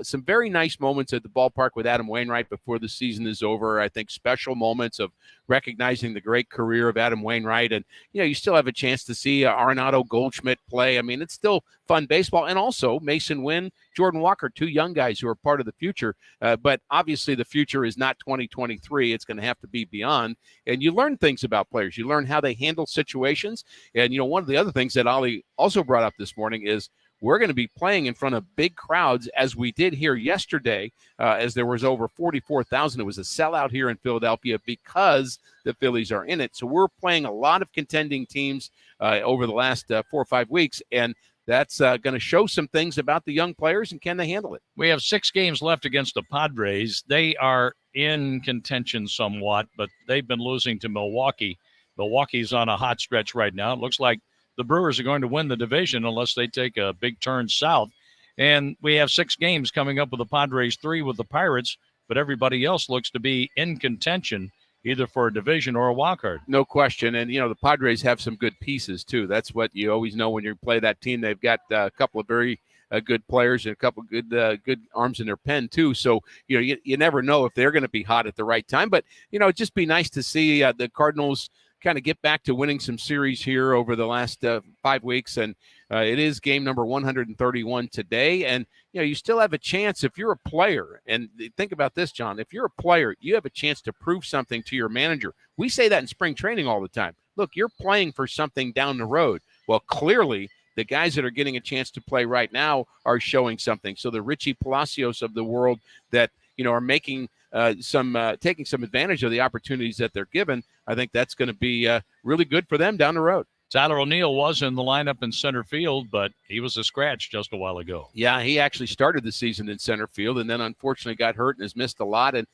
some very nice moments at the ballpark with Adam Wainwright before the season is over. I think special moments of recognizing the great career of Adam Wainwright. And, you still have a chance to see Arenado Goldschmidt play. I mean, it's still fun baseball. And also Mason Wynn, Jordan Walker, two young guys who are part of the future. But obviously the future is not 2023. It's going to have to be beyond. And you learn things about players. You learn how they handle situations. And, one of the other things that Ollie also brought up this morning is we're going to be playing in front of big crowds as we did here yesterday, as there was over 44,000. It was a sellout here in Philadelphia because the Phillies are in it. So we're playing a lot of contending teams over the last 4 or 5 weeks, and that's going to show some things about the young players, and can they handle it? We have 6 games left against the Padres. They are in contention somewhat, but they've been losing to Milwaukee. Milwaukee's on a hot stretch right now. It looks like the Brewers are going to win the division unless they take a big turn south. And we have 6 games coming up with the Padres, 3 with the Pirates, but everybody else looks to be in contention either for a division or a wild card. No question. And, the Padres have some good pieces, too. That's what you always know when you play that team. They've got a couple of very good players and a couple of good arms in their pen, too. So, you never know if they're going to be hot at the right time. But, it'd just be nice to see the Cardinals kind of get back to winning some series here over the last 5 weeks. And it is game number 131 today. And, you still have a chance if you're a player. And think about this, John. If you're a player, you have a chance to prove something to your manager. We say that in spring training all the time. Look, you're playing for something down the road. Well, clearly, the guys that are getting a chance to play right now are showing something. So the Richie Palacios of the world that, are making taking some advantage of the opportunities that they're given, I think that's going to be really good for them down the road. Tyler O'Neill was in the lineup in center field, but he was a scratch just a while ago. Yeah, he actually started the season in center field and then unfortunately got hurt and has missed a lot. And,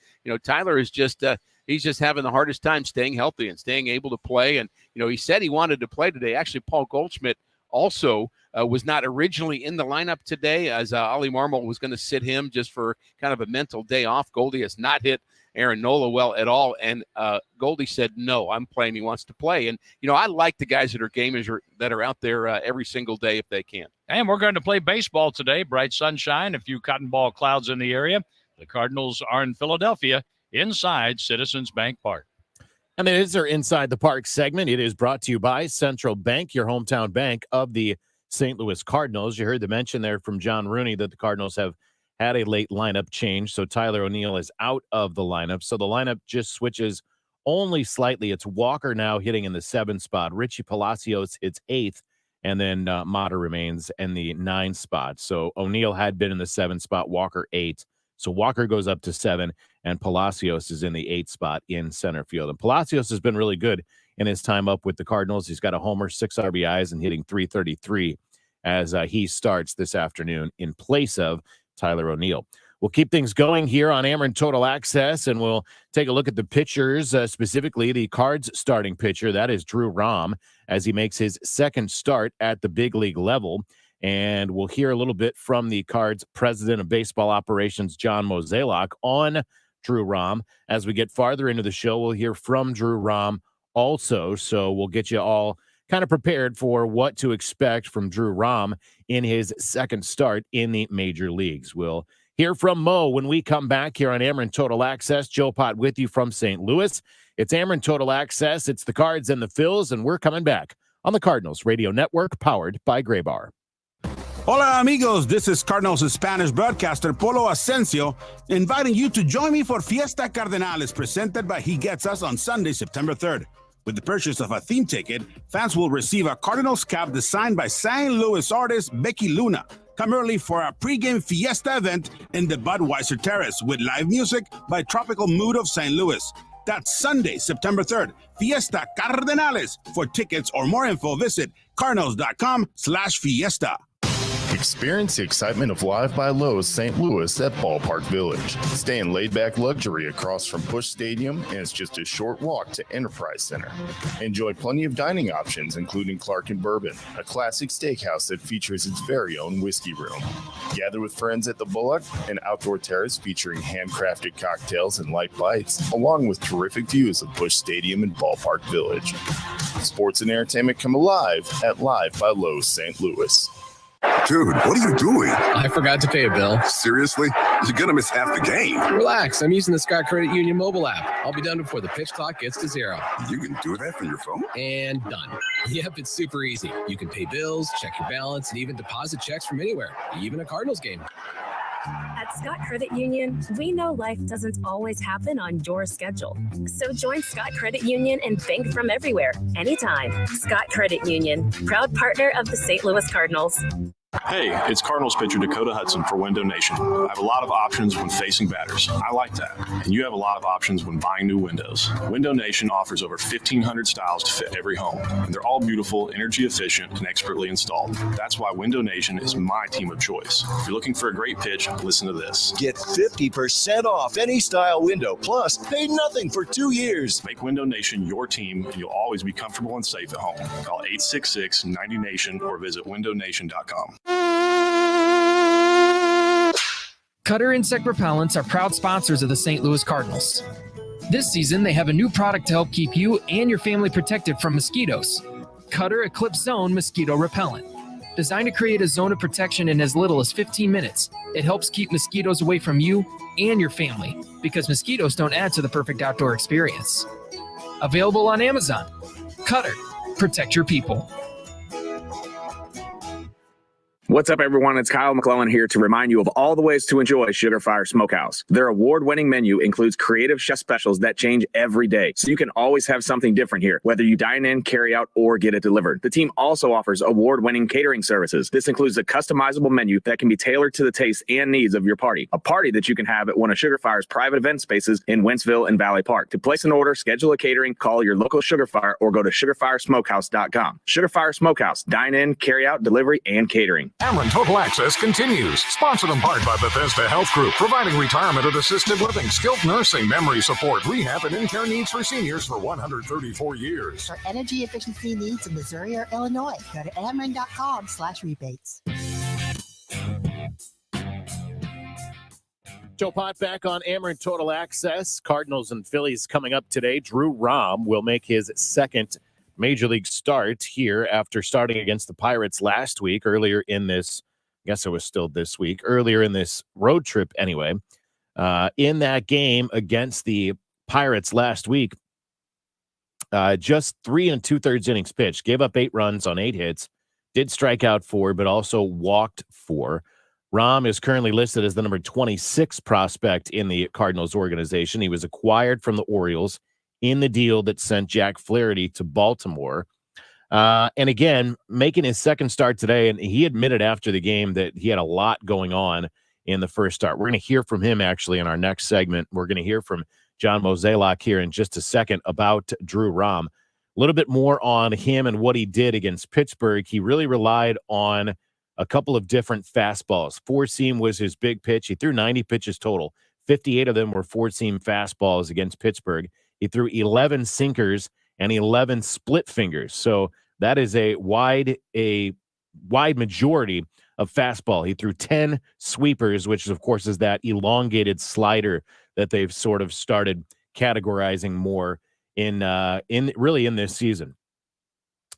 Tyler is just he's just having the hardest time staying healthy and staying able to play. And, he said he wanted to play today. Actually, Paul Goldschmidt also was not originally in the lineup today, as Ollie Marmol was going to sit him just for kind of a mental day off. Goldie has not hit Aaron Nola well at all. And Goldie said, no, I'm playing. He wants to play. And, I like the guys that are gamers that are out there every single day if they can. And we're going to play baseball today. Bright sunshine, a few cotton ball clouds in the area. The Cardinals are in Philadelphia inside Citizens Bank Park. And it is our Inside the Park segment. It is brought to you by Central Bank, your hometown bank of the St. Louis Cardinals. You heard the mention there from John Rooney that the Cardinals have had a late lineup change. So Tyler O'Neill is out of the lineup. So the lineup just switches only slightly. It's Walker now hitting in the 7th spot. Richie Palacios hits 8th. And then Mata remains in the 9th spot. So O'Neill had been in the 7th spot, Walker 8. So Walker goes up to 7, and Palacios is in the 8th spot in center field. And Palacios has been really good in his time up with the Cardinals. He's got a homer, 6 RBIs, and hitting .333 as he starts this afternoon in place of Tyler O'Neill. We'll keep things going here on Ameren Total Access, and we'll take a look at the pitchers, specifically the Cards starting pitcher. That is Drew Rom, as he makes his second start at the big league level. And we'll hear a little bit from the Cards president of baseball operations, John Mozeliak, on Drew Rom. As we get farther into the show, we'll hear from Drew Rom also. So we'll get you all kind of prepared for what to expect from Drew Rom in his second start in the major leagues. We'll hear from Mo when we come back here on Ameren Total Access. Joe Pott with you from St. Louis. It's Ameren Total Access. It's the Cards and the Phils, and we're coming back on the Cardinals Radio Network, powered by Gray Bar. Hola, amigos. This is Cardinals Spanish broadcaster Polo Asensio, inviting you to join me for Fiesta Cardenales, presented by He Gets Us on Sunday, September 3rd. With the purchase of a theme ticket, fans will receive a Cardinals cap designed by St. Louis artist Becky Luna, come early for a pregame fiesta event in the Budweiser Terrace with live music by Tropical Mood of St. Louis. That's Sunday, September 3rd. Fiesta Cardenales. For tickets or more info, visit cardinals.com/fiesta. Experience the excitement of Live by Lowe's St. Louis at Ballpark Village. Stay in laid-back luxury across from Busch Stadium, and it's just a short walk to Enterprise Center. Enjoy plenty of dining options, including Clark and Bourbon, a classic steakhouse that features its very own whiskey room. Gather with friends at the Bullock, an outdoor terrace featuring handcrafted cocktails and light bites, along with terrific views of Busch Stadium and Ballpark Village. Sports and entertainment come alive at Live by Lowe's St. Louis. Dude, what are you doing? I forgot to pay a bill. Seriously? You're going to miss half the game. Relax. I'm using the Scott Credit Union mobile app. I'll be done before the pitch clock gets to 0. You can do that from your phone? And done. Yep, it's super easy. You can pay bills, check your balance, and even deposit checks from anywhere, even a Cardinals game. At Scott Credit Union, we know life doesn't always happen on your schedule. So join Scott Credit Union and bank from everywhere, anytime. Scott Credit Union, proud partner of the St. Louis Cardinals. Hey, it's Cardinals pitcher Dakota Hudson for Window Nation. I have a lot of options when facing batters. I like that. And you have a lot of options when buying new windows. Window Nation offers over 1,500 styles to fit every home. And they're all beautiful, energy efficient, and expertly installed. That's why Window Nation is my team of choice. If you're looking for a great pitch, listen to this. Get 50% off any style window, plus pay nothing for 2 years. Make Window Nation your team, and you'll always be comfortable and safe at home. Call 866-90NATION or visit windownation.com. Cutter Insect Repellents are proud sponsors of the St. Louis Cardinals. This season, they have a new product to help keep you and your family protected from mosquitoes. Cutter Eclipse Zone Mosquito Repellent. Designed to create a zone of protection in as little as 15 minutes, it helps keep mosquitoes away from you and your family, because mosquitoes don't add to the perfect outdoor experience. Available on Amazon. Cutter. Protect your people. What's up, everyone? It's Kyle McClellan here to remind you of all the ways to enjoy Sugar Fire Smokehouse. Their award-winning menu includes creative chef specials that change every day, so you can always have something different here, whether you dine in, carry out, or get it delivered. The team also offers award-winning catering services. This includes a customizable menu that can be tailored to the taste and needs of your party, a party that you can have at one of Sugar Fire's private event spaces in Wentzville and Valley Park. To place an order, schedule a catering, call your local Sugar Fire, or go to sugarfiresmokehouse.com. Sugar Fire Smokehouse, dine in, carry out, delivery, and catering. Ameren Total Access continues. Sponsored in part by Bethesda Health Group, providing retirement and assisted living, skilled nursing, memory support, rehab, and in-care needs for seniors for 134 years. For energy efficiency needs in Missouri or Illinois, go to Ameren.com/rebates. Joe Pot back on Ameren Total Access. Cardinals and Phillies coming up today. Drew Rahm will make his second Major League start here after starting against the Pirates last week, earlier in this, I guess it was still this week, earlier in this road trip anyway. In that game against the Pirates last week, just 3 2/3 innings pitched, gave up 8 runs on 8 hits, did strike out 4, but also walked 4. Rahm is currently listed as the number 26 prospect in the Cardinals organization. He was acquired from the Orioles in the deal that sent Jack Flaherty to Baltimore. And again, making his second start today, and he admitted after the game that he had a lot going on in the first start. We're going to hear from him actually in our next segment. We're going to hear from John Mozeliak here in just a second about Drew Rahm. A little bit more on him and what he did against Pittsburgh. He really relied on a couple of different fastballs. 4-seam was his big pitch. He threw 90 pitches total. 58 of them were 4-seam fastballs against Pittsburgh. He threw 11 sinkers and 11 split fingers. So that is a wide majority of fastball. He threw 10 sweepers, which of course is that elongated slider that they've sort of started categorizing more in this season.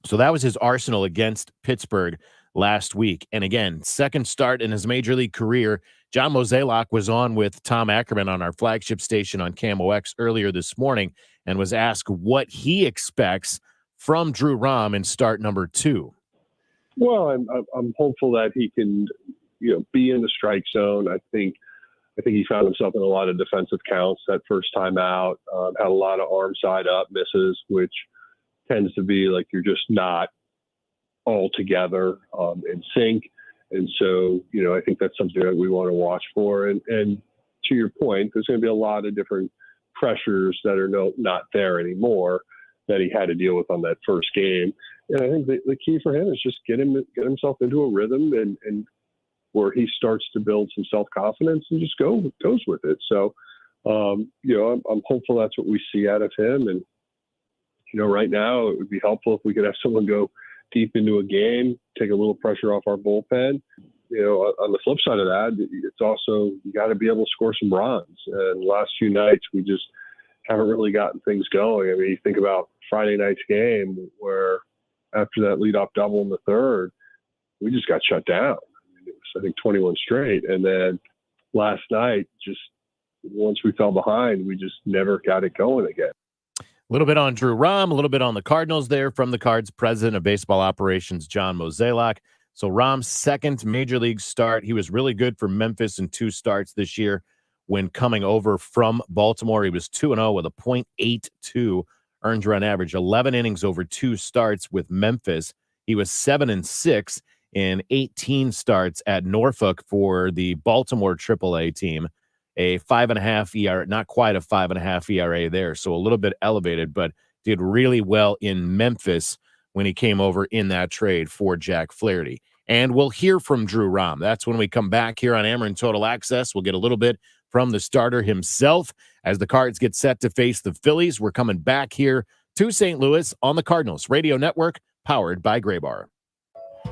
So that was his arsenal against Pittsburgh last week. And again, second start in his major league career. John Mozeliak was on with Tom Ackerman on our flagship station on KMOX earlier this morning and was asked what he expects from Drew Rahm in start number 2. Well, I'm hopeful that he can, be in the strike zone. I think he found himself in a lot of defensive counts that first time out. Had a lot of arm side up misses, which tends to be like you're just not all together in sync. And so, I think that's something that we want to watch for. And to your point, there's going to be a lot of different pressures that are not there anymore that he had to deal with on that first game. And I think the key for him is just get himself into a rhythm and where he starts to build some self-confidence and just goes with it. So, I'm hopeful that's what we see out of him. And, right now it would be helpful if we could have someone go deep into a game, take a little pressure off our bullpen. On the flip side of that, it's also, you got to be able to score some runs. And the last few nights, we just haven't really gotten things going. I mean, you think about Friday night's game where after that leadoff double in the third, we just got shut down. It was, I think, 21 straight. And then last night, just once we fell behind, we just never got it going again. A little bit on Drew Rahm, a little bit on the Cardinals there from the Cards president of baseball operations, John Mozeliak. So Rahm's second major league start. He was really good for Memphis in 2 starts this year when coming over from Baltimore. He was 2-0 with a .82 earned run average, 11 innings over 2 starts with Memphis. He was 7-6 in 18 starts at Norfolk for the Baltimore AAA team. A 5.5 ERA, not quite a 5.5 ERA there, so a little bit elevated, but did really well in Memphis when he came over in that trade for Jack Flaherty. And we'll hear from Drew Rahm. That's when we come back here on Ameren Total Access. We'll get a little bit from the starter himself as the Cards get set to face the Phillies. We're coming back here to St. Louis on the Cardinals Radio Network, powered by Graybar.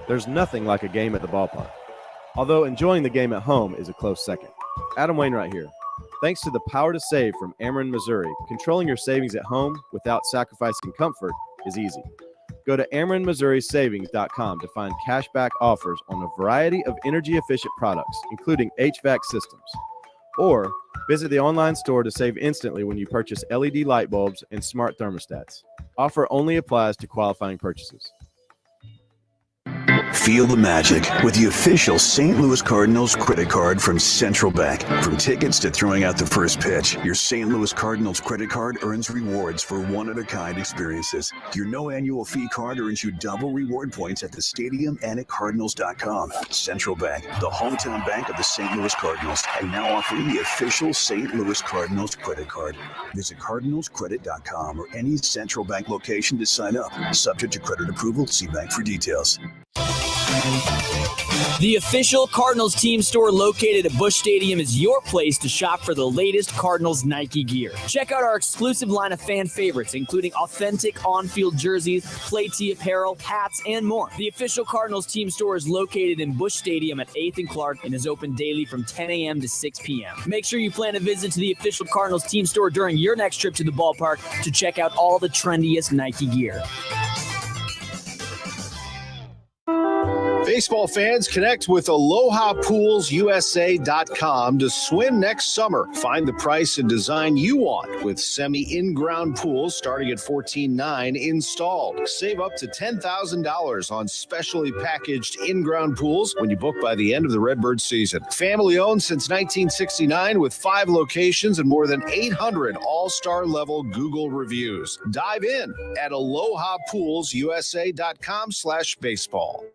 There's nothing like a game at the ballpark, although enjoying the game at home is a close second. Adam Wainwright here. Thanks to the power to save from Ackerman, Missouri, controlling your savings at home without sacrificing comfort is easy. Go to AmerinMissouriSavings.com to find cashback offers on a variety of energy-efficient products, including HVAC systems. Or visit the online store to save instantly when you purchase LED light bulbs and smart thermostats. Offer only applies to qualifying purchases. Feel the magic with the official St. Louis Cardinals credit card from Central Bank. From tickets to throwing out the first pitch, your St. Louis Cardinals credit card earns rewards for one-of-a-kind experiences. Your no annual fee card earns you double reward points at the stadium and at Cardinals.com. Central Bank, the hometown bank of the St. Louis Cardinals, and now offering the official St. Louis Cardinals credit card. Visit CardinalsCredit.com or any Central Bank location to sign up. Subject to credit approval, see bank for details. The official Cardinals team store located at Busch Stadium is your place to shop for the latest Cardinals Nike gear. Check out our exclusive line of fan favorites, including authentic on-field jerseys, play tee apparel, hats, and more. The official Cardinals team store is located in Busch Stadium at 8th and Clark and is open daily from 10 a.m. to 6 p.m. Make sure you plan a visit to the official Cardinals team store during your next trip to the ballpark to check out all the trendiest Nike gear. Baseball fans, connect with AlohaPoolsUSA.com to swim next summer. Find the price and design you want with semi-in-ground pools starting at $14,900 installed. Save up to $10,000 on specially packaged in-ground pools when you book by the end of the Redbird season. Family owned since 1969 with 5 locations and more than 800 all-star level Google reviews. Dive in at AlohaPoolsUSA.com/baseball.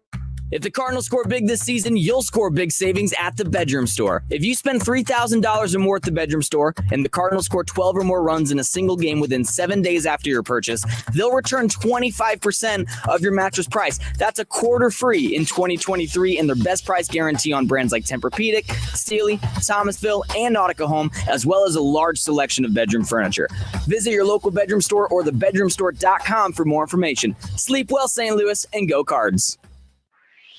If the Cardinals score big this season, you'll score big savings at the Bedroom Store. If you spend $3,000 or more at the Bedroom Store and the Cardinals score 12 or more runs in a single game within 7 days after your purchase, they'll return 25% of your mattress price. That's a quarter free in 2023 and their best price guarantee on brands like Tempur-Pedic, Sealy, Thomasville, and Nautica Home, as well as a large selection of bedroom furniture. Visit your local Bedroom Store or thebedroomstore.com for more information. Sleep well, St. Louis, and go Cards.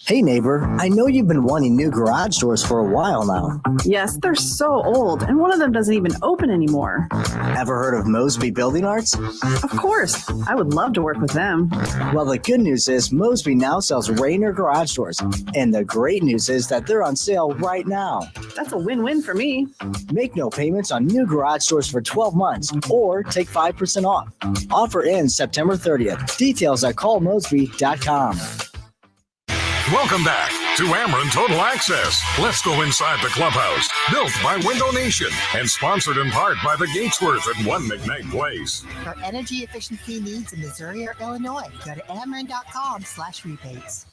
Hey neighbor, I know you've been wanting new garage doors for a while now. Yes, they're so old, and one of them doesn't even open anymore. Ever heard of Mosby Building Arts? Of course, I would love to work with them. Well, the good news is Mosby now sells Rainier garage doors, and the great news is that they're on sale right now. That's a win-win for me. Make no payments on new garage doors for 12 months, or take 5% off. Offer ends September 30th. Details at callmosby.com. Welcome back to Ameren Total Access. Let's go inside the clubhouse. Built by Window Nation and sponsored in part by the Gatesworth at 1 McKnight Place. For energy efficiency needs in Missouri or Illinois, go to Ameren.com/rebates.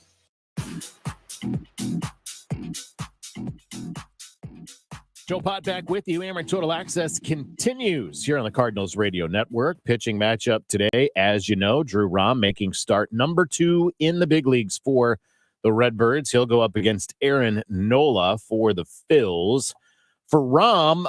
Joe Pott back with you. Ameren Total Access continues here on the Cardinals Radio Network. Pitching matchup today, as you know, Drew Rom making start number 2 in the big leagues for the Redbirds. He'll go up against Aaron Nola for the Phils. For Rom,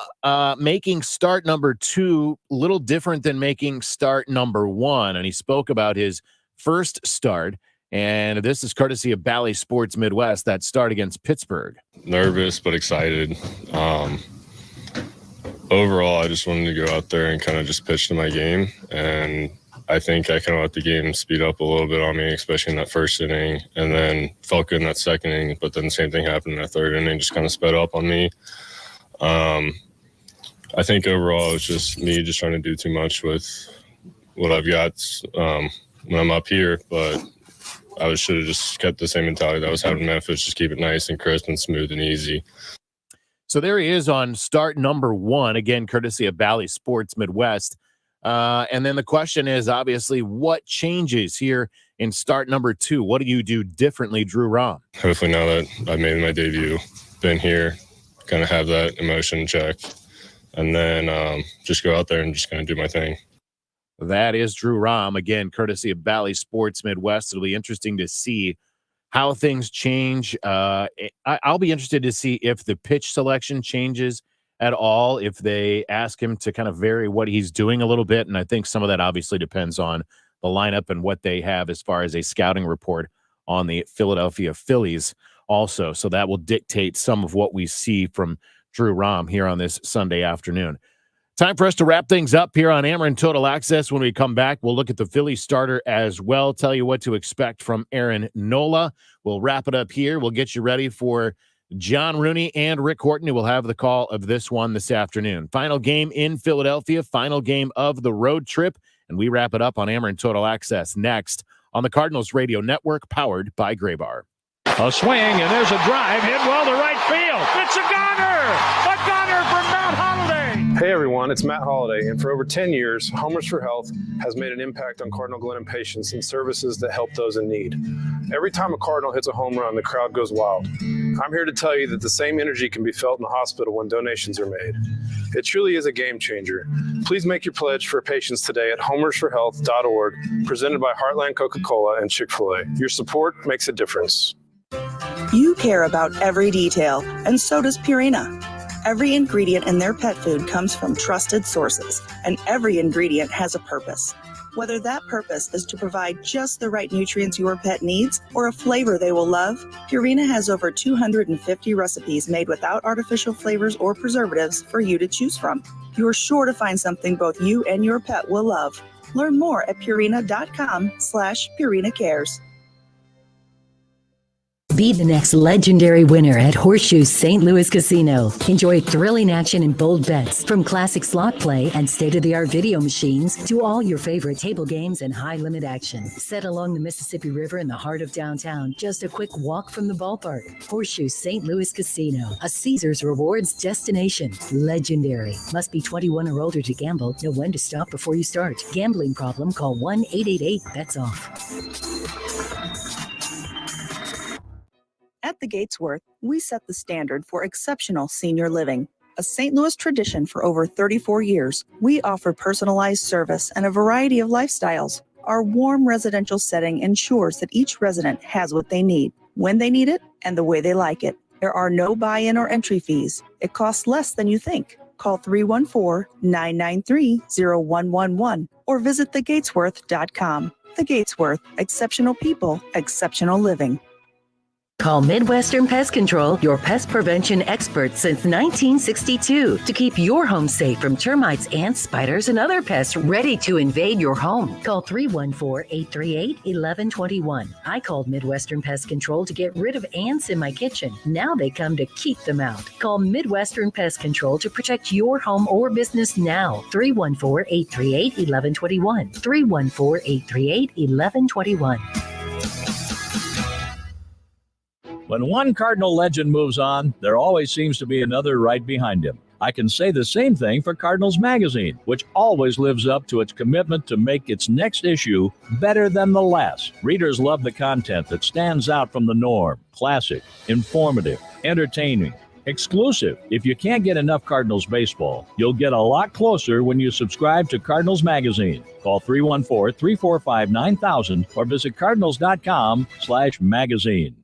making start number 2, a little different than making start number 1. And he spoke about his first start. And this is courtesy of Bally Sports Midwest, that start against Pittsburgh. Nervous, but excited. Overall, I just wanted to go out there and kind of just pitch to my game. And I think I kind of let the game speed up a little bit on me, especially in that first inning, and then felt good in that second inning. But then the same thing happened in that third inning, just kind of sped up on me. I think overall it was just me just trying to do too much with what I've got when I'm up here. But I should have just kept the same mentality that I was having in Memphis, just keep it nice and crisp and smooth and easy. So there he is on start number 1, again, courtesy of Bally Sports Midwest. And then the question is, obviously, what changes here in start number 2? What do you do differently, Drew Rom? Hopefully now that I've made my debut, been here, kind of have that emotion check, and then just go out there and just kind of do my thing. That is Drew Rom, again, courtesy of Bally Sports Midwest. It'll be interesting to see how things change. I'll be interested to see if the pitch selection changes at all, if they ask him to kind of vary what he's doing a little bit. And I think some of that obviously depends on the lineup and what they have as far as a scouting report on the Philadelphia Phillies also. So that will dictate some of what we see from Drew Rom here on this Sunday afternoon. Time for us to wrap things up here on Ameren Total Access. When we come back, we'll look at the Phillies starter as well, tell you what to expect from Aaron Nola. We'll wrap it up here. We'll get you ready for John Rooney and Rick Horton, who will have the call of this one this afternoon. Final game in Philadelphia, final game of the road trip, and we wrap it up on Ameren Total Access next on the Cardinals Radio Network, powered by Graybar. A swing, and there's a drive hit well to right field. It's a goner! A goner from Matt Holliday! Hey everyone, it's Matt Holliday, and for over 10 years, Homers for Health has made an impact on Cardinal Glennon patients and services that help those in need. Every time a Cardinal hits a home run, the crowd goes wild. I'm here to tell you that the same energy can be felt in the hospital when donations are made. It truly is a game changer. Please make your pledge for patients today at homersforhealth.org, presented by Heartland Coca-Cola and Chick-fil-A. Your support makes a difference. You care about every detail, and so does Purina. Every ingredient in their pet food comes from trusted sources, and every ingredient has a purpose. Whether that purpose is to provide just the right nutrients your pet needs or a flavor they will love, Purina has over 250 recipes made without artificial flavors or preservatives for you to choose from. You're sure to find something both you and your pet will love. Learn more at Purina.com/Purina Cares. Be the next legendary winner at Horseshoe St. Louis Casino. Enjoy thrilling action and bold bets from classic slot play and state-of-the-art video machines to all your favorite table games and high-limit action. Set along the Mississippi River in the heart of downtown, just a quick walk from the ballpark. Horseshoe St. Louis Casino, a Caesars Rewards destination. Legendary. Must be 21 or older to gamble. Know when to stop before you start. Gambling problem? Call 1-888-BETS-OFF. At the Gatesworth, we set the standard for exceptional senior living. A St. Louis tradition for over 34 years, we offer personalized service and a variety of lifestyles. Our warm residential setting ensures that each resident has what they need, when they need it, and the way they like it. There are no buy-in or entry fees. It costs less than you think. Call 314-993-0111 or visit thegatesworth.com. The Gatesworth, exceptional people, exceptional living. Call Midwestern Pest Control, your pest prevention expert since 1962, to keep your home safe from termites, ants, spiders, and other pests ready to invade your home. Call 314-838-1121. I called Midwestern Pest Control to get rid of ants in my kitchen. Now they come to keep them out. Call Midwestern Pest Control to protect your home or business now. 314-838-1121. 314-838-1121. When one Cardinal legend moves on, there always seems to be another right behind him. I can say the same thing for Cardinals Magazine, which always lives up to its commitment to make its next issue better than the last. Readers love the content that stands out from the norm. Classic, informative, entertaining, exclusive. If you can't get enough Cardinals baseball, you'll get a lot closer when you subscribe to Cardinals Magazine. Call 314-345-9000 or visit cardinals.com/magazine.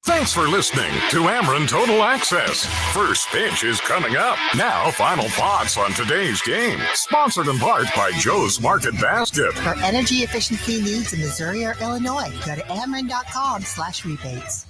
Thanks for listening to Ameren Total Access. First pitch is coming up. Now, final thoughts on today's game. Sponsored in part by Joe's Market Basket. For energy efficiency needs in Missouri or Illinois, go to Ameren.com/rebates.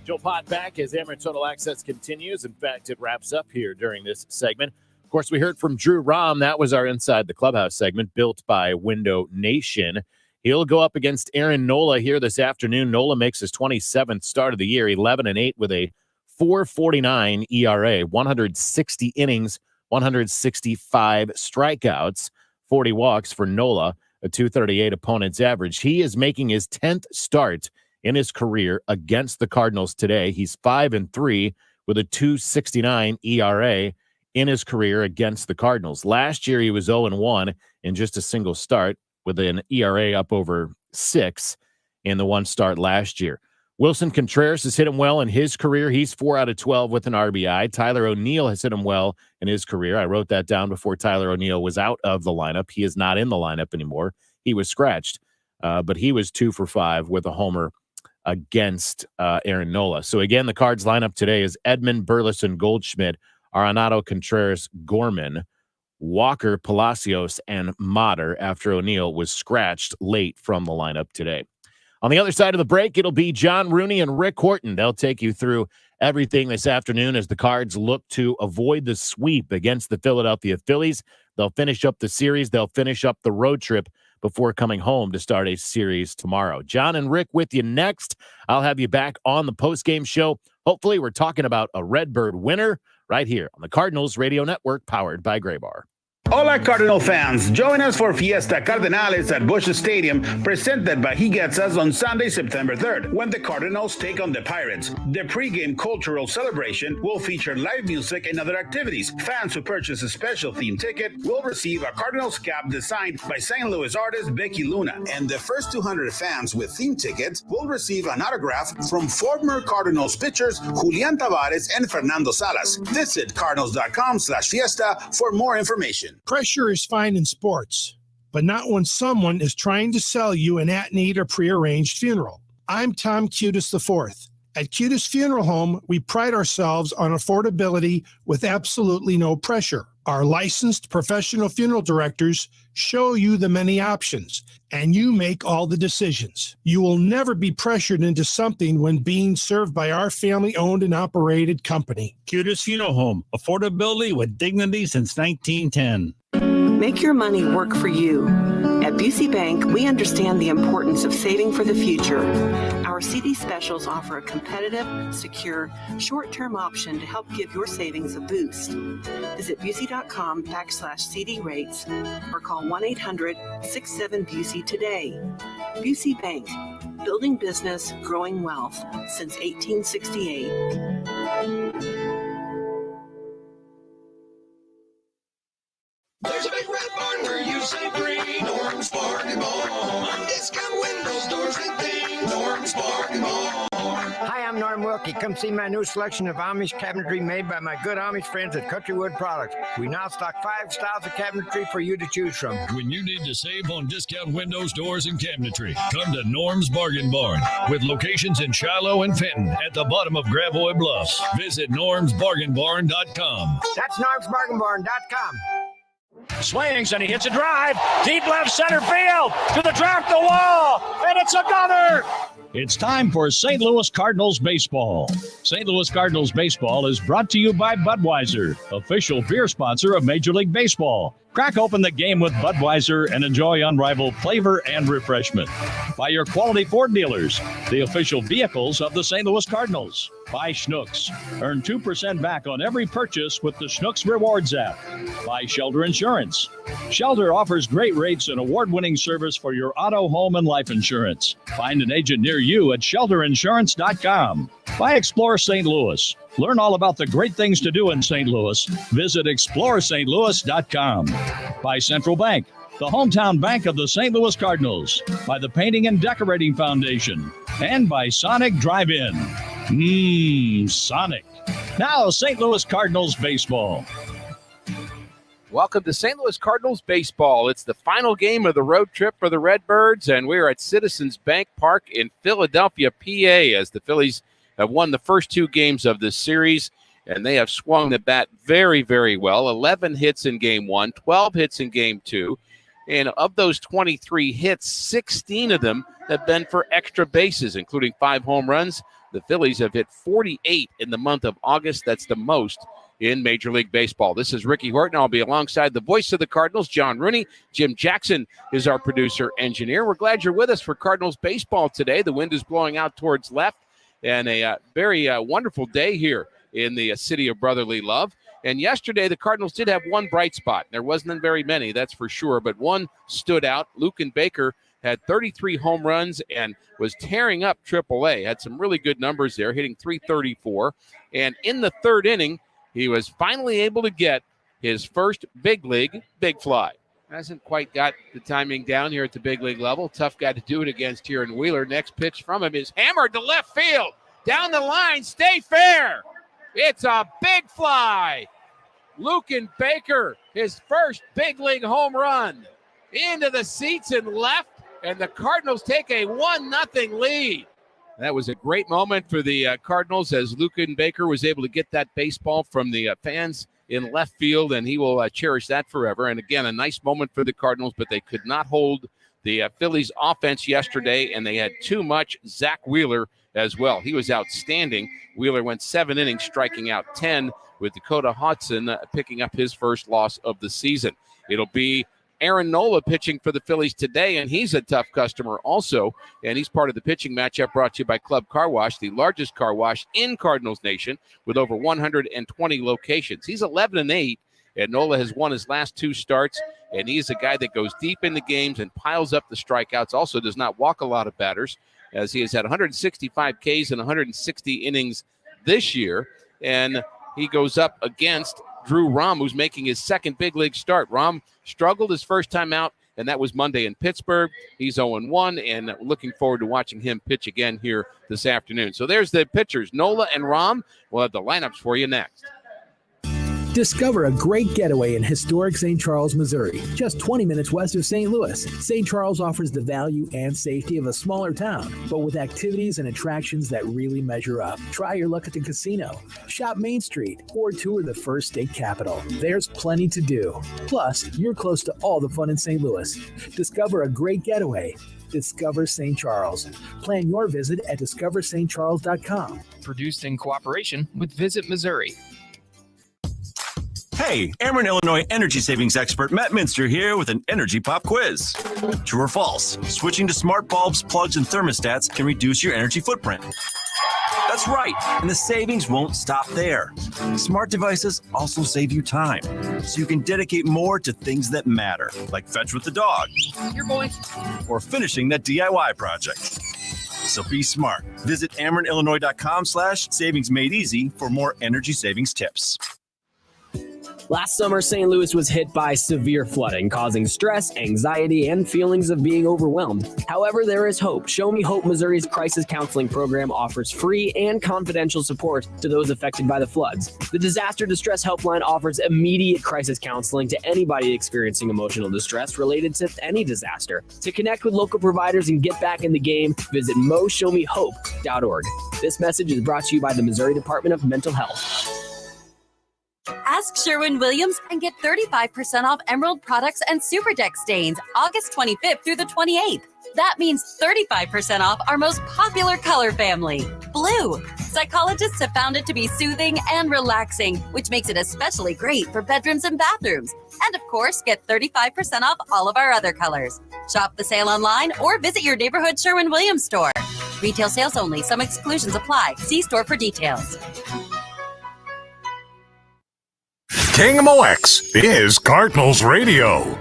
Joe Pott back as Ackerman Total Access continues. In fact, it wraps up here during this segment. Of course, we heard from Drew Rahm. That was our Inside the Clubhouse segment built by Window Nation. He'll go up against Aaron Nola here this afternoon. Nola makes his 27th start of the year, 11-8 with a 4.49 ERA, 160 innings, 165 strikeouts, 40 walks for Nola, a 238 opponent's average. He is making his 10th start in his career against the Cardinals today. He's 5-3 with a 2.69 ERA in his career against the Cardinals. Last year, he was 0-1 in just a single start, with an ERA up over 6 in the one start last year. Wilson Contreras has hit him well in his career. He's 4 out of 12 with an RBI. Tyler O'Neill has hit him well in his career. I wrote that down before Tyler O'Neill was out of the lineup. He is not in the lineup anymore. He was scratched, but he was 2 for 5 with a homer against Aaron Nola. So again, the Cards lineup today is Edman, Burleson, Goldschmidt, Arenado, Contreras, Gorman, Walker, Palacios, and Motter after O'Neill was scratched late from the lineup today. On the other side of the break, it'll be John Rooney and Rick Horton. They'll take you through everything this afternoon as the Cards look to avoid the sweep against the Philadelphia Phillies. They'll finish up the series. They'll finish up the road trip before coming home to start a series tomorrow. John and Rick with you next. I'll have you back on the postgame show. Hopefully, we're talking about a Redbird winner right here on the Cardinals Radio Network, powered by Graybar. Hola, Cardinal fans. Join us for Fiesta Cardenales at Busch Stadium, presented by He Gets Us on Sunday, September 3rd, when the Cardinals take on the Pirates. The pregame cultural celebration will feature live music and other activities. Fans who purchase a special theme ticket will receive a Cardinals cap designed by St. Louis artist Becky Luna. And the first 200 fans with theme tickets will receive an autograph from former Cardinals pitchers Julian Tavarez and Fernando Salas. Visit cardinals.com/fiesta for more information. Pressure is fine in sports, but not when someone is trying to sell you an at-need or prearranged funeral. I'm Tom Cutis IV. At Cutis Funeral Home, we pride ourselves on affordability with absolutely no pressure. Our licensed professional funeral directors show you the many options, and you make all the decisions. You will never be pressured into something when being served by our family-owned and operated company. Cutis Funeral Home, affordability with dignity since 1910. Make your money work for you. At Busey Bank, we understand the importance of saving for the future. Our CD specials offer a competitive, secure, short-term option to help give your savings a boost. Visit Busey.com/CD rates or call 1-800-67-BUSEY today. Busey Bank, building business, growing wealth since 1868. There's a big red barn where you say green. Norm's Bargain Barn. On discount windows, doors, and things. Norm's Bargain Barn. Hi, I'm Norm Wilkie. Come see my new selection of Amish cabinetry made by my good Amish friends at Countrywood Products. We now stock 5 styles of cabinetry for you to choose from. When you need to save on discount windows, doors, and cabinetry, come to Norm's Bargain Barn with locations in Shiloh and Fenton at the bottom of Gravois Bluffs. Visit normsbargainbarn.com. That's normsbargainbarn.com. Swings and he hits a drive deep left center field to the track, the wall, and it's another. It's time for St. Louis Cardinals baseball. St. Louis Cardinals baseball is brought to you by Budweiser, official beer sponsor of Major League Baseball. Crack open the game with Budweiser and enjoy unrivaled flavor and refreshment. By your quality Ford dealers, the official vehicles of the St. Louis Cardinals. By Schnucks. Earn 2% back on every purchase with the Schnucks Rewards app. By Shelter Insurance. Shelter offers great rates and award-winning service for your auto, home, and life insurance. Find an agent near you at shelterinsurance.com. By Explore St. Louis. Learn all about the great things to do in St. Louis. Visit exploreStLouis.com. By Central Bank, the hometown bank of the St. Louis Cardinals. By the Painting and Decorating Foundation. And by Sonic Drive-In. Sonic. Now, St. Louis Cardinals baseball. Welcome to St. Louis Cardinals baseball. It's the final game of the road trip for the Redbirds, and we're at Citizens Bank Park in Philadelphia, PA, as the Phillies have won the first 2 games of this series, and they have swung the bat very, very well. 11 hits in Game 1, 12 hits in Game 2, and of those 23 hits, 16 of them have been for extra bases, including 5 home runs. The Phillies have hit 48 in the month of August. That's the most in Major League Baseball. This is Ricky Horton. I'll be alongside the voice of the Cardinals, John Rooney. Jim Jackson is our producer engineer. We're glad you're with us for Cardinals baseball today. The wind is blowing out towards left, and a very wonderful day here in the city of brotherly love. And yesterday, the Cardinals did have one bright spot. There wasn't very many, that's for sure, but one stood out. Luken Baker had 33 home runs and was tearing up AAA. Had some really good numbers there, hitting .334. And in the third inning, he was finally able to get his first big league big fly. Hasn't quite got the timing down here at the big league level. Tough guy to do it against here in Wheeler. Next pitch from him is hammered to left field. Down the line, stay fair. It's a big fly. Luken Baker, his first big league home run. Into the seats and left, and the Cardinals take a 1-0 lead. That was a great moment for the Cardinals as Luken Baker was able to get that baseball from the fans in left field, and he will cherish that forever. And again, a nice moment for the Cardinals, but they could not hold the Phillies offense yesterday, and they had too much Zach Wheeler as well. He was outstanding. Wheeler went 7 innings, striking out 10, with Dakota Hudson picking up his first loss of the season. It'll be Aaron Nola pitching for the Phillies today, and he's a tough customer also, and he's part of the pitching matchup brought to you by Club Car Wash, the largest car wash in Cardinals Nation with over 120 locations. He's 11-8, and Nola has won his last 2 starts, and he's a guy that goes deep in the games and piles up the strikeouts, also does not walk a lot of batters, as he has had 165 Ks and 160 innings this year, and he goes up against Drew Rom, who's making his second big league start. Rom struggled his first time out, and that was Monday in Pittsburgh. He's 0-1, and looking forward to watching him pitch again here this afternoon. So there's the pitchers, Nola and Rom. We'll have the lineups for you next. Discover a great getaway in historic St. Charles, Missouri, just 20 minutes west of St. Louis. St. Charles offers the value and safety of a smaller town, but with activities and attractions that really measure up. Try your luck at the casino, shop Main Street, or tour the First State Capitol. There's plenty to do. Plus, you're close to all the fun in St. Louis. Discover a great getaway. Discover St. Charles. Plan your visit at discoverstcharles.com. Produced in cooperation with Visit Missouri. Hey, Ackerman, Illinois energy savings expert Matt Minster here with an energy pop quiz. True or false? Switching to smart bulbs, plugs, and thermostats can reduce your energy footprint. That's right, and the savings won't stop there. Smart devices also save you time, so you can dedicate more to things that matter, like fetch with the dog, or finishing that DIY project. So be smart. Visit AmerinIllinois.com/savingsmadeeasy for more energy savings tips. Last summer, St. Louis was hit by severe flooding, causing stress, anxiety, and feelings of being overwhelmed. However, there is hope. Show Me Hope Missouri's crisis counseling program offers free and confidential support to those affected by the floods. The Disaster Distress Helpline offers immediate crisis counseling to anybody experiencing emotional distress related to any disaster. To connect with local providers and get back in the game, visit moshowmehope.org. This message is brought to you by the Missouri Department of Mental Health. Ask Sherwin-Williams and get 35% off Emerald products and Super Deck stains August 25th through the 28th. That means 35% off our most popular color family, blue. Psychologists have found it to be soothing and relaxing, which makes it especially great for bedrooms and bathrooms. And of course, get 35% off all of our other colors. Shop the sale online or visit your neighborhood Sherwin-Williams store. Retail sales only. Some exclusions apply. See store for details. KMOX is Cardinals Radio.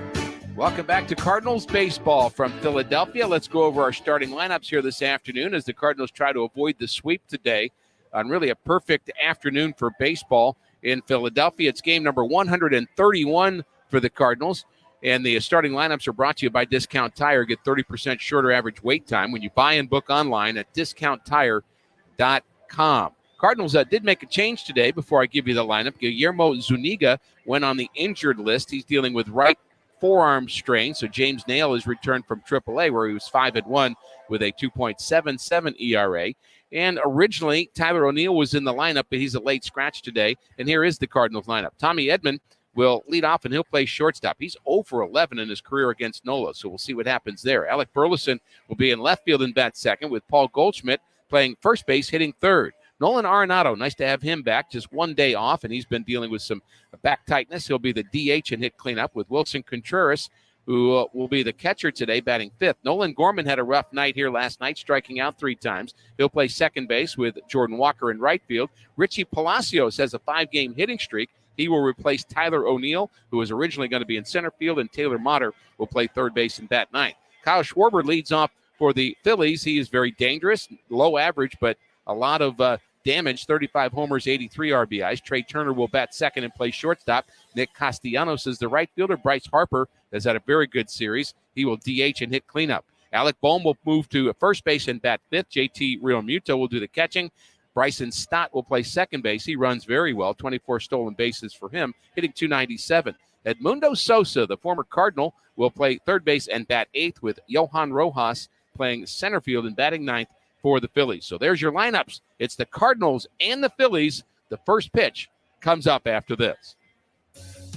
Welcome back to Cardinals Baseball from Philadelphia. Let's go over our starting lineups here this afternoon as the Cardinals try to avoid the sweep today on really a perfect afternoon for baseball in Philadelphia. It's game number 131 for the Cardinals, and the starting lineups are brought to you by Discount Tire. Get 30% shorter average wait time when you buy and book online at discounttire.com. Cardinals did make a change today before I give you the lineup. Guillermo Zuniga went on the injured list. He's dealing with right forearm strain. So James Nail is returned from AAA, where he was 5-1 with a 2.77 ERA. And originally, Tyler O'Neill was in the lineup, but he's a late scratch today. And here is the Cardinals lineup. Tommy Edman will lead off, and he'll play shortstop. He's 0-for-11 in his career against Nola, so we'll see what happens there. Alec Burleson will be in left field and bat second, with Paul Goldschmidt playing first base, hitting third. Nolan Arenado, nice to have him back. Just 1 day off, and he's been dealing with some back tightness. He'll be the DH and hit cleanup, with Wilson Contreras, who will be the catcher today, batting fifth. Nolan Gorman had a rough night here last night, striking out 3 times. He'll play second base with Jordan Walker in right field. Richie Palacios has a 5-game hitting streak. He will replace Tyler O'Neill, who was originally going to be in center field, and Taylor Motter will play third base and bat ninth. Kyle Schwarber leads off for the Phillies. He is very dangerous, low average, but a lot of damage, 35 homers, 83 RBIs. Trey Turner will bat second and play shortstop. Nick Castellanos is the right fielder. Bryce Harper has had a very good series. He will DH and hit cleanup. Alec Bohm will move to first base and bat fifth. JT Realmuto will do the catching. Bryson Stott will play second base. He runs very well, 24 stolen bases for him, hitting .297. Edmundo Sosa, the former Cardinal, will play third base and bat eighth, with Johan Rojas playing center field and batting ninth for the Phillies. So there's your lineups. It's the Cardinals and the Phillies. The first pitch comes up after this.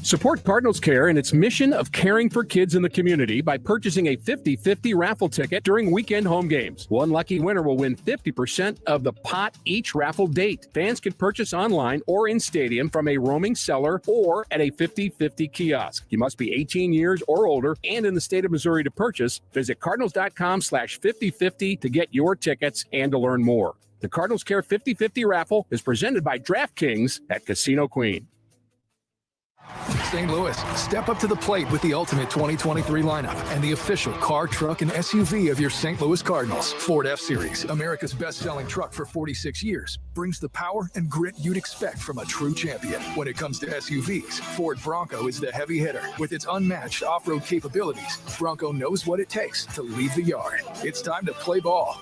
Support Cardinals Care and its mission of caring for kids in the community by purchasing a 50-50 raffle ticket during weekend home games. One lucky winner will win 50% of the pot each raffle date. Fans can purchase online or in stadium from a roaming seller or at a 50-50 kiosk. You must be 18 years or older and in the state of Missouri to purchase. Visit cardinals.com/5050 to get your tickets and to learn more. The Cardinals Care 50-50 raffle is presented by DraftKings at Casino Queen. St. Louis. Step up to the plate with the ultimate 2023 lineup and the official car, truck, and SUV of your St. Louis Cardinals. Ford F-Series, America's best-selling truck for 46 years, brings the power and grit you'd expect from a true champion. When it comes to SUVs, Ford Bronco is the heavy hitter. With its unmatched off-road capabilities, Bronco knows what it takes to leave the yard. It's time to play ball.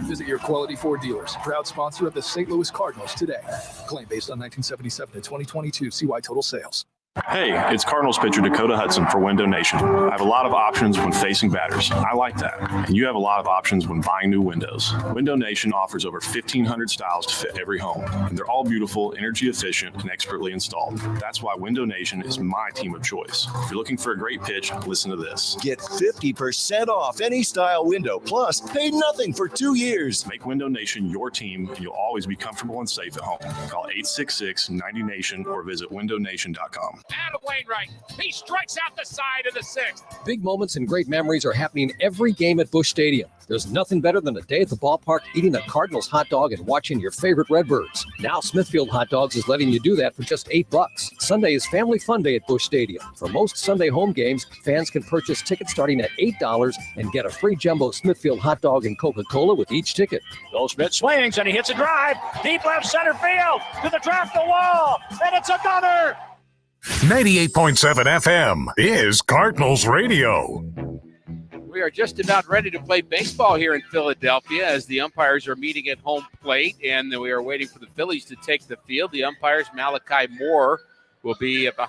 Visit your Quality Ford dealers, proud sponsor of the St. Louis Cardinals today. Claim based on 1977 to 2022 CY total sales. Hey, it's Cardinals pitcher Dakota Hudson for Window Nation. I have a lot of options when facing batters. I like that. And you have a lot of options when buying new windows. Window Nation offers over 1,500 styles to fit every home. And they're all beautiful, energy efficient, and expertly installed. That's why Window Nation is my team of choice. If you're looking for a great pitch, listen to this. Get 50% off any style window, plus pay nothing for 2 years. Make Window Nation your team, and you'll always be comfortable and safe at home. Call 866-90NATION or visit windownation.com. Adam Wainwright. He strikes out the side of the sixth. Big moments and great memories are happening every game at Busch Stadium. There's nothing better than a day at the ballpark eating a Cardinals hot dog and watching your favorite Redbirds. Now Smithfield Hot Dogs is letting you do that for just $8. Sunday is Family Fun Day at Busch Stadium. For most Sunday home games, fans can purchase tickets starting at $8 and get a free jumbo Smithfield hot dog and Coca-Cola with each ticket. Goldschmidt swings and he hits a drive. Deep left center field to the draft the wall. And it's another. 98.7 FM is Cardinals Radio. We are just about ready to play baseball here in Philadelphia as the umpires are meeting at home plate, and we are waiting for the Phillies to take the field. The umpires, Malachi Moore, will be behind